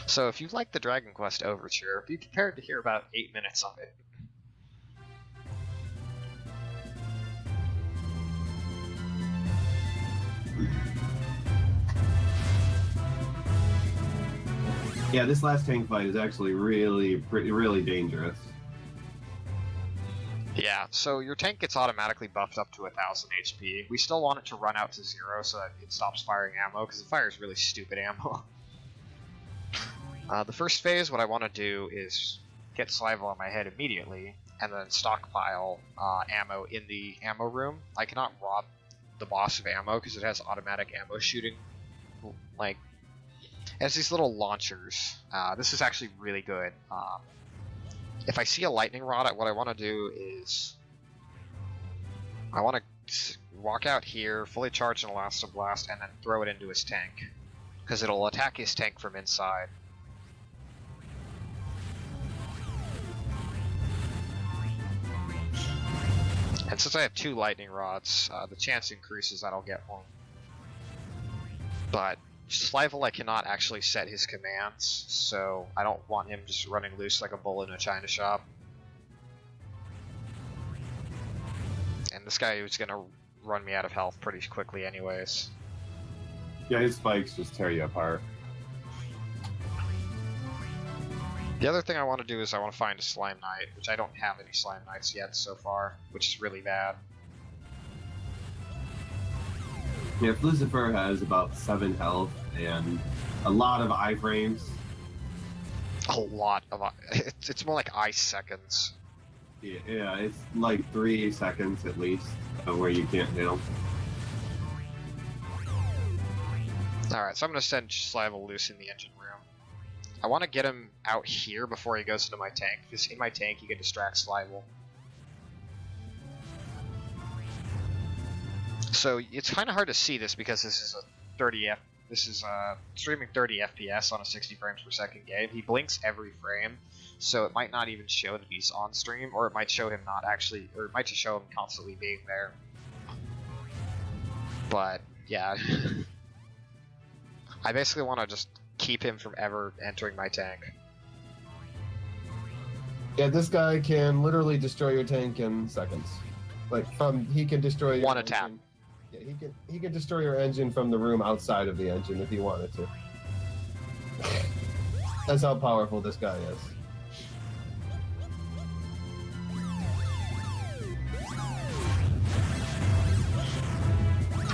So if you like the Dragon Quest Overture, be prepared to hear about 8 minutes of it. Yeah, this last tank fight is actually really dangerous. Yeah, so your tank gets automatically buffed up to 1000 HP. We still want it to run out to 0 so that it stops firing ammo, because it fires really stupid ammo. The first phase, what I want to do is get saliva on my head immediately, and then stockpile ammo in the ammo room. I cannot rob the boss of ammo, because it has automatic ammo shooting. Like, it has these little launchers. This is actually really good. If I see a lightning rod, what I want to do is I want to walk out here, fully charge an Elastoblast, and then throw it into his tank, because it'll attack his tank from inside. And since I have 2 lightning rods, the chance increases that I'll get one. But Slivel, I cannot actually set his commands, so I don't want him just running loose like a bull in a china shop. And this guy is going to run me out of health pretty quickly anyways. Yeah, his spikes just tear you apart. The other thing I want to do is I want to find a Slime Knight, which I don't have any Slime Knights yet so far, which is really bad. Yeah, Lucifer has about 7 health and a lot of iframes. A lot of... It's more like ice seconds. Yeah, it's like 3 seconds at least where you can't hit him. Alright, so I'm going to send Slivel loose in the engine room. I want to get him out here before he goes into my tank, because in my tank he can distract Slivel. So it's kind of hard to see this because this is a streaming 30 FPS on a 60 frames per second game. He blinks every frame, so it might not even show that he's on stream, or it might show him not actually, or it might just show him constantly being there. But yeah, I basically want to just keep him from ever entering my tank. Yeah, this guy can literally destroy your tank in seconds. Like he can destroy your One attack. engine. Yeah, he can destroy your engine from the room outside of the engine if he wanted to. That's how powerful this guy is.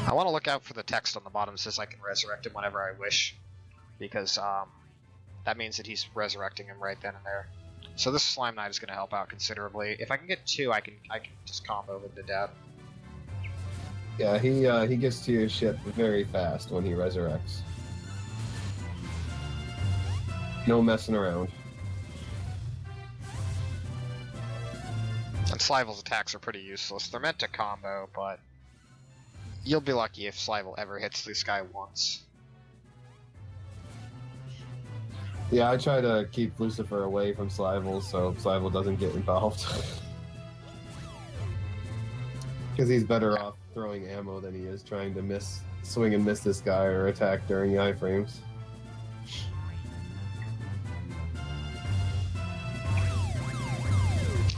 I want to look out for the text on the bottom that says I can resurrect him whenever I wish, because that means that he's resurrecting him right then and there. So this Slime Knight is going to help out considerably. If I can get 2, I can just combo him to death. Yeah, he gets to your ship very fast when he resurrects. No messing around. And Slivel's attacks are pretty useless. They're meant to combo, but you'll be lucky if Slivel ever hits this guy once. Yeah, I try to keep Lucifer away from Slivel so Slivel doesn't get involved. Because he's better off throwing ammo than he is trying to swing and miss this guy or attack during the iframes.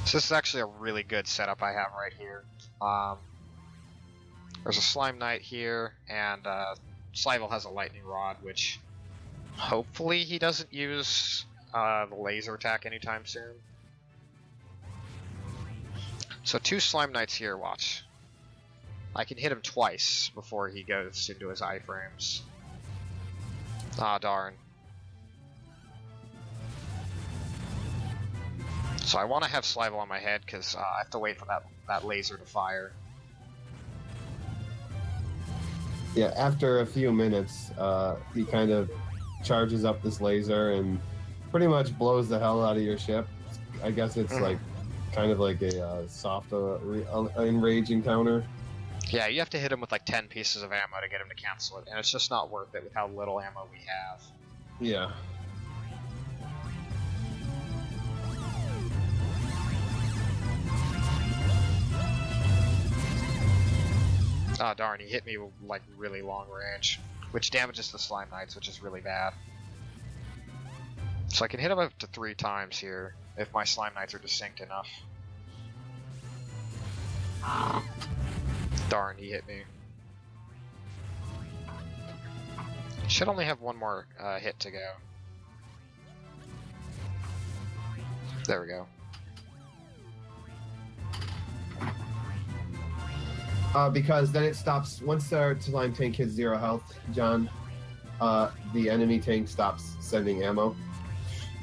So this is actually a really good setup I have right here. There's a Slime Knight here, and Slivel has a Lightning Rod, which hopefully he doesn't use the laser attack anytime soon. So 2 Slime Knights here, watch. I can hit him twice before he goes into his iframes. Ah, darn. So I want to have Slivel on my head because I have to wait for that laser to fire. Yeah, after a few minutes, he kind of charges up this laser and pretty much blows the hell out of your ship. I guess it's like kind of like a soft enrage encounter. Yeah, you have to hit him with like 10 pieces of ammo to get him to cancel it, and it's just not worth it with how little ammo we have. Yeah. Oh darn, he hit me like really long range, which damages the Slime Knights, which is really bad. So I can hit him up to 3 times here, if my Slime Knights are distinct enough. Darn, he hit me. Should only have 1 more hit to go. There we go. Because then it stops, once our Slime tank hits 0 health, John, the enemy tank stops sending ammo.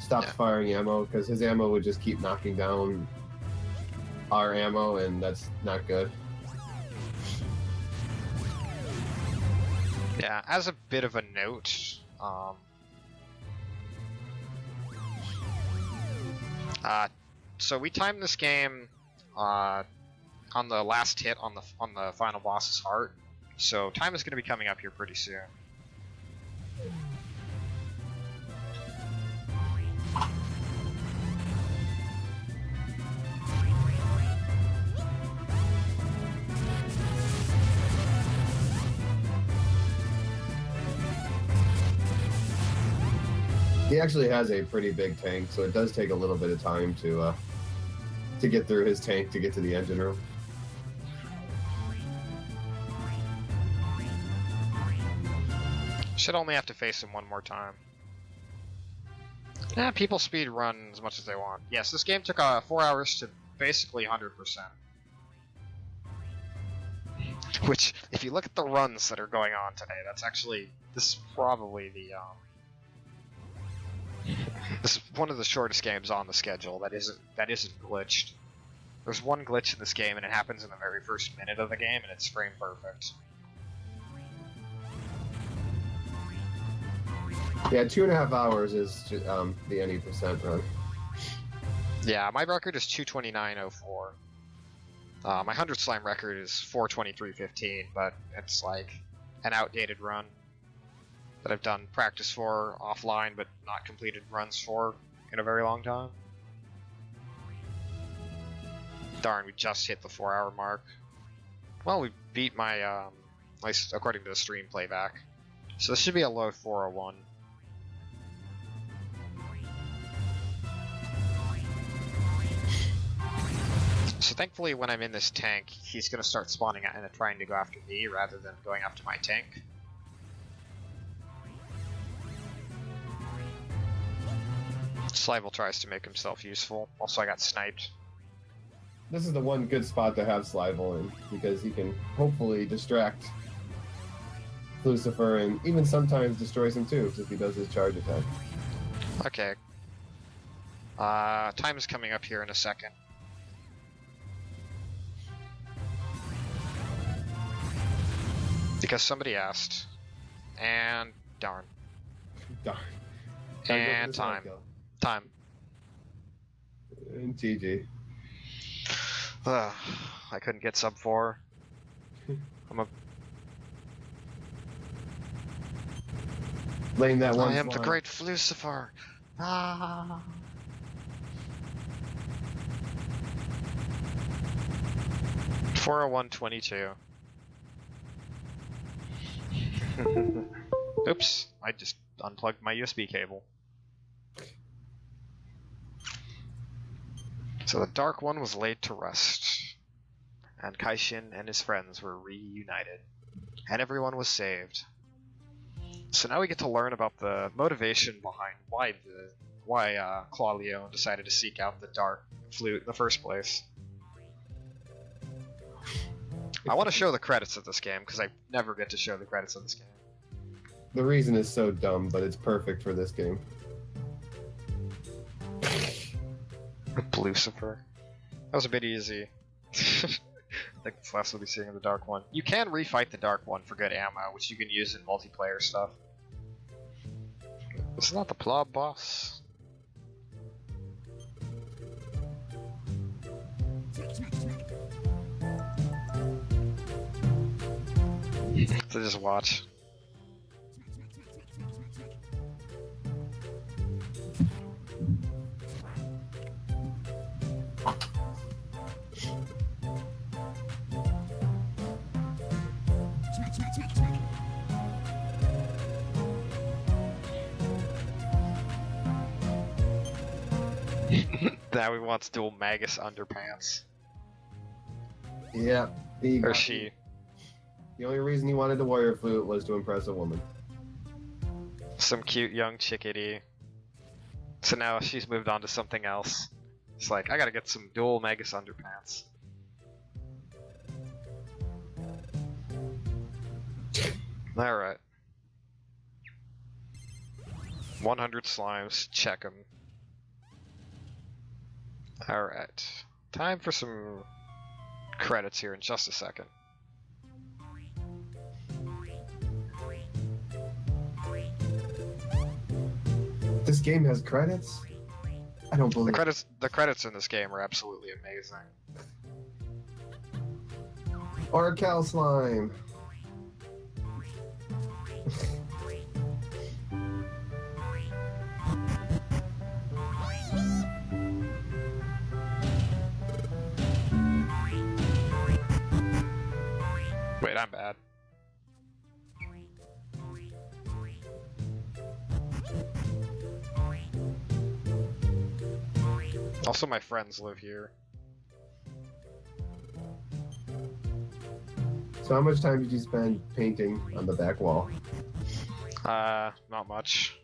Stops firing ammo, because his ammo would just keep knocking down our ammo, and that's not good. Yeah, as a bit of a note, so we timed this game on the last hit on the final boss's heart, so time is going to be coming up here pretty soon. He actually has a pretty big tank, so it does take a little bit of time to get through his tank to get to the engine room. Should only have to face him one more time. Yeah, people speed run as much as they want. Yes, this game took 4 hours to basically 100%. Which, if you look at the runs that are going on today, that's actually, this is probably the this is one of the shortest games on the schedule that isn't glitched. There's one glitch in this game, and it happens in the very first minute of the game, and it's frame perfect. Yeah, 2.5 hours is the any percent run. Yeah, my record is 229.04. My 100 slime record is 423.15, but it's like an outdated run that I've done practice for offline, but not completed runs for in a very long time. Darn, we just hit the 4-hour mark. Well, we beat my, at least according to the stream playback. So this should be a low 401. So thankfully, when I'm in this tank, he's going to start spawning and trying to go after me rather than going after my tank. Slivel tries to make himself useful. Also, I got sniped. This is the one good spot to have Slivel in, because he can hopefully distract Lucifer and even sometimes destroys him too, if he does his charge attack. Okay. Time is coming up here in a second. Because somebody asked. And darn. Darn. And time. Time. And GG. I couldn't get sub 4. Laying that one. I am the slide. great Lucifer. Ah. $401.22. Oops, I just unplugged my USB cable. So the Dark One was laid to rest, and Kaishin and his friends were reunited, and everyone was saved. So now we get to learn about the motivation behind why Claudio decided to seek out the Dark Flute in the first place. I want to show the credits of this game, because I never get to show the credits of this game. The reason is so dumb, but it's perfect for this game. Lucifer. That was a bit easy. I think that's last we'll be seeing of the Dark One. You can refight the Dark One for good ammo, which you can use in multiplayer stuff. This is not the Plob boss. So just watch. Now he wants dual Magus underpants. Yeah. Or she. The only reason he wanted the warrior flute was to impress a woman. Some cute young chickadee. So now she's moved on to something else. It's like, I gotta get some dual Magus underpants. Alright. 100 slimes, check them. Alright. Time for some credits here in just a second. This game has credits? I don't believe The credits in this game are absolutely amazing. Or Cal Slime. Wait, I'm bad. Also, my friends live here. So how much time did you spend painting on the back wall? Not much.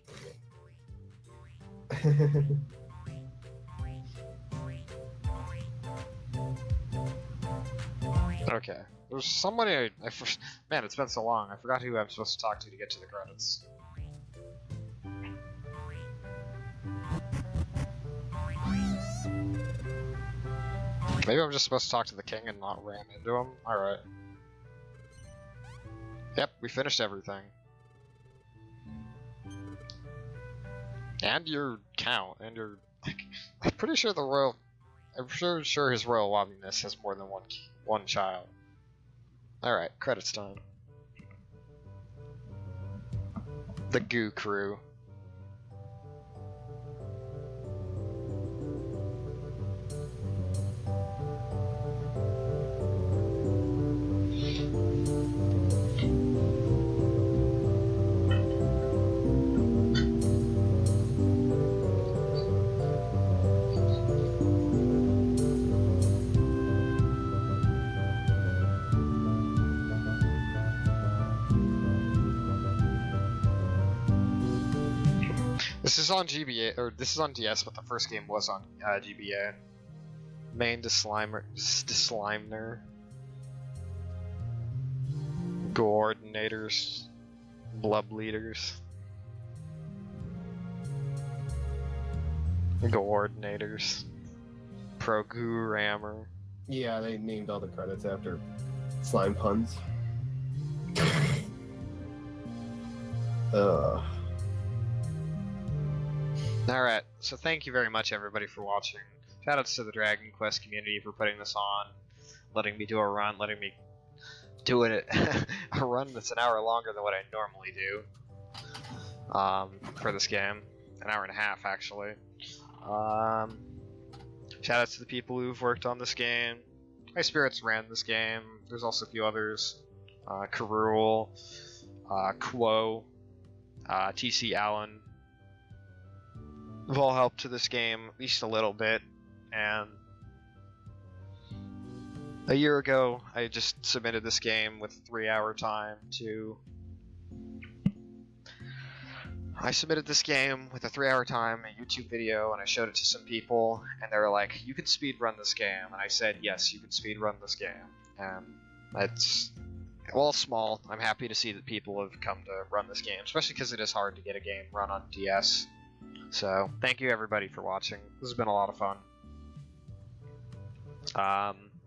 Okay. There's somebody man, it's been so long. I forgot who I'm supposed to talk to get to the credits. Maybe I'm just supposed to talk to the king and not ram into him? Alright. Yep, we finished everything. And your count, and your... Like, I'm pretty sure the royal... I'm sure his royal wobbliness has more than one child. Alright, credits time. The Goo Crew. This is on GBA, or this is on DS, but the first game was on GBA. Main Dislimer, Coordinators, Blub Leaders, Coordinators, Programmer. Yeah, they named all the credits after slime puns. Alright, so thank you very much everybody for watching. Shoutouts to the Dragon Quest community for putting this on, letting me do a run, letting me do it a run that's an hour longer than what I normally do for this game. An hour and a half, actually. Shoutouts to the people who've worked on this game. My Spirits ran this game. There's also a few others. Karul, Quo, TC Allen. Have all helped to this game at least a little bit, and a year ago I just submitted this game with a 3-hour time to... I submitted this game with a 3-hour time, a YouTube video, and I showed it to some people, and they were like, you can speedrun this game, and I said, yes, you can speedrun this game, and it's, well, small. I'm happy to see that people have come to run this game, especially because it is hard to get a game run on DS. So, thank you everybody for watching. This has been a lot of fun.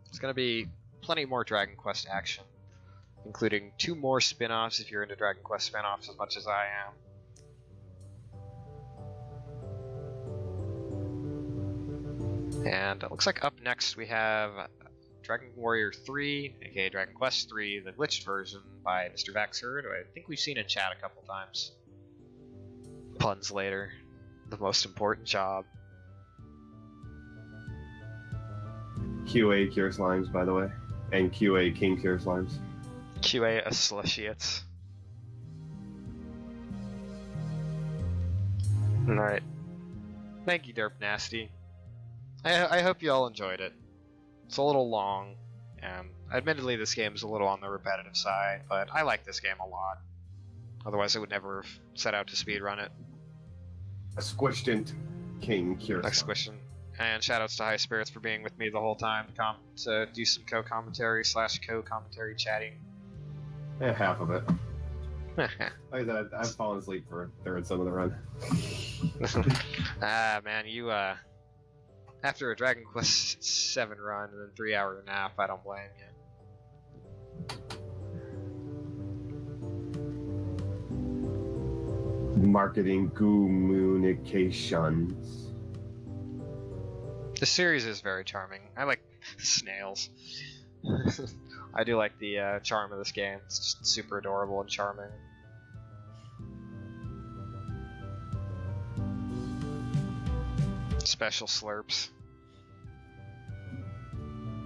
It's going to be plenty more Dragon Quest action, including 2 more spin-offs if you're into Dragon Quest spin-offs as much as I am. And it looks like up next we have Dragon Warrior 3, aka Dragon Quest 3, the glitched version by Mr. Vaxherd, who I think we've seen in chat a couple times. Puns later. The most important job. QA Cure Slimes, by the way. And QA King Cure Slimes. QA Associates. Alright. Thank you, Derp Nasty. I hope you all enjoyed it. It's a little long, and admittedly this game is a little on the repetitive side, but I like this game a lot. Otherwise I would never have set out to speedrun it. A squished King Cure Next Slime. question. And shoutouts to High Spirits for being with me the whole time to do some co-commentary chatting. Yeah, half of it. Like I said, I've fallen asleep for a third some of the run. Ah, man, you, after a Dragon Quest 7 run and then 3-hour nap, I don't blame you. Marketing communications. The series is very charming. I like snails. I do like the charm of this game. It's just super adorable and charming. Special slurps.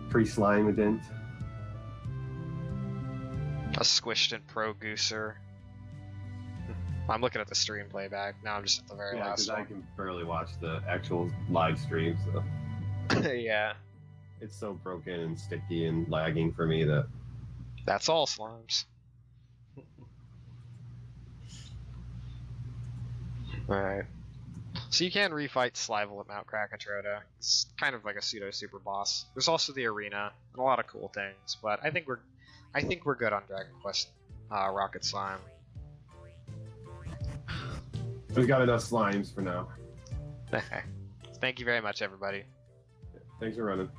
Pre-slime dent. A squished and pro gooser. I'm looking at the stream playback. Now I'm just at the very Yeah, last because one. I can barely watch the actual live stream, so. Yeah, It's so broken and sticky and lagging for me that that's all slimes. Alright. So you can refight Slival at Mount Krakatoa. It's kind of like a pseudo super boss. There's also the arena and a lot of cool things, but I think we're good on Dragon Quest Rocket Slime. we've got enough slimes for now. Thank you very much, everybody. Thanks for running.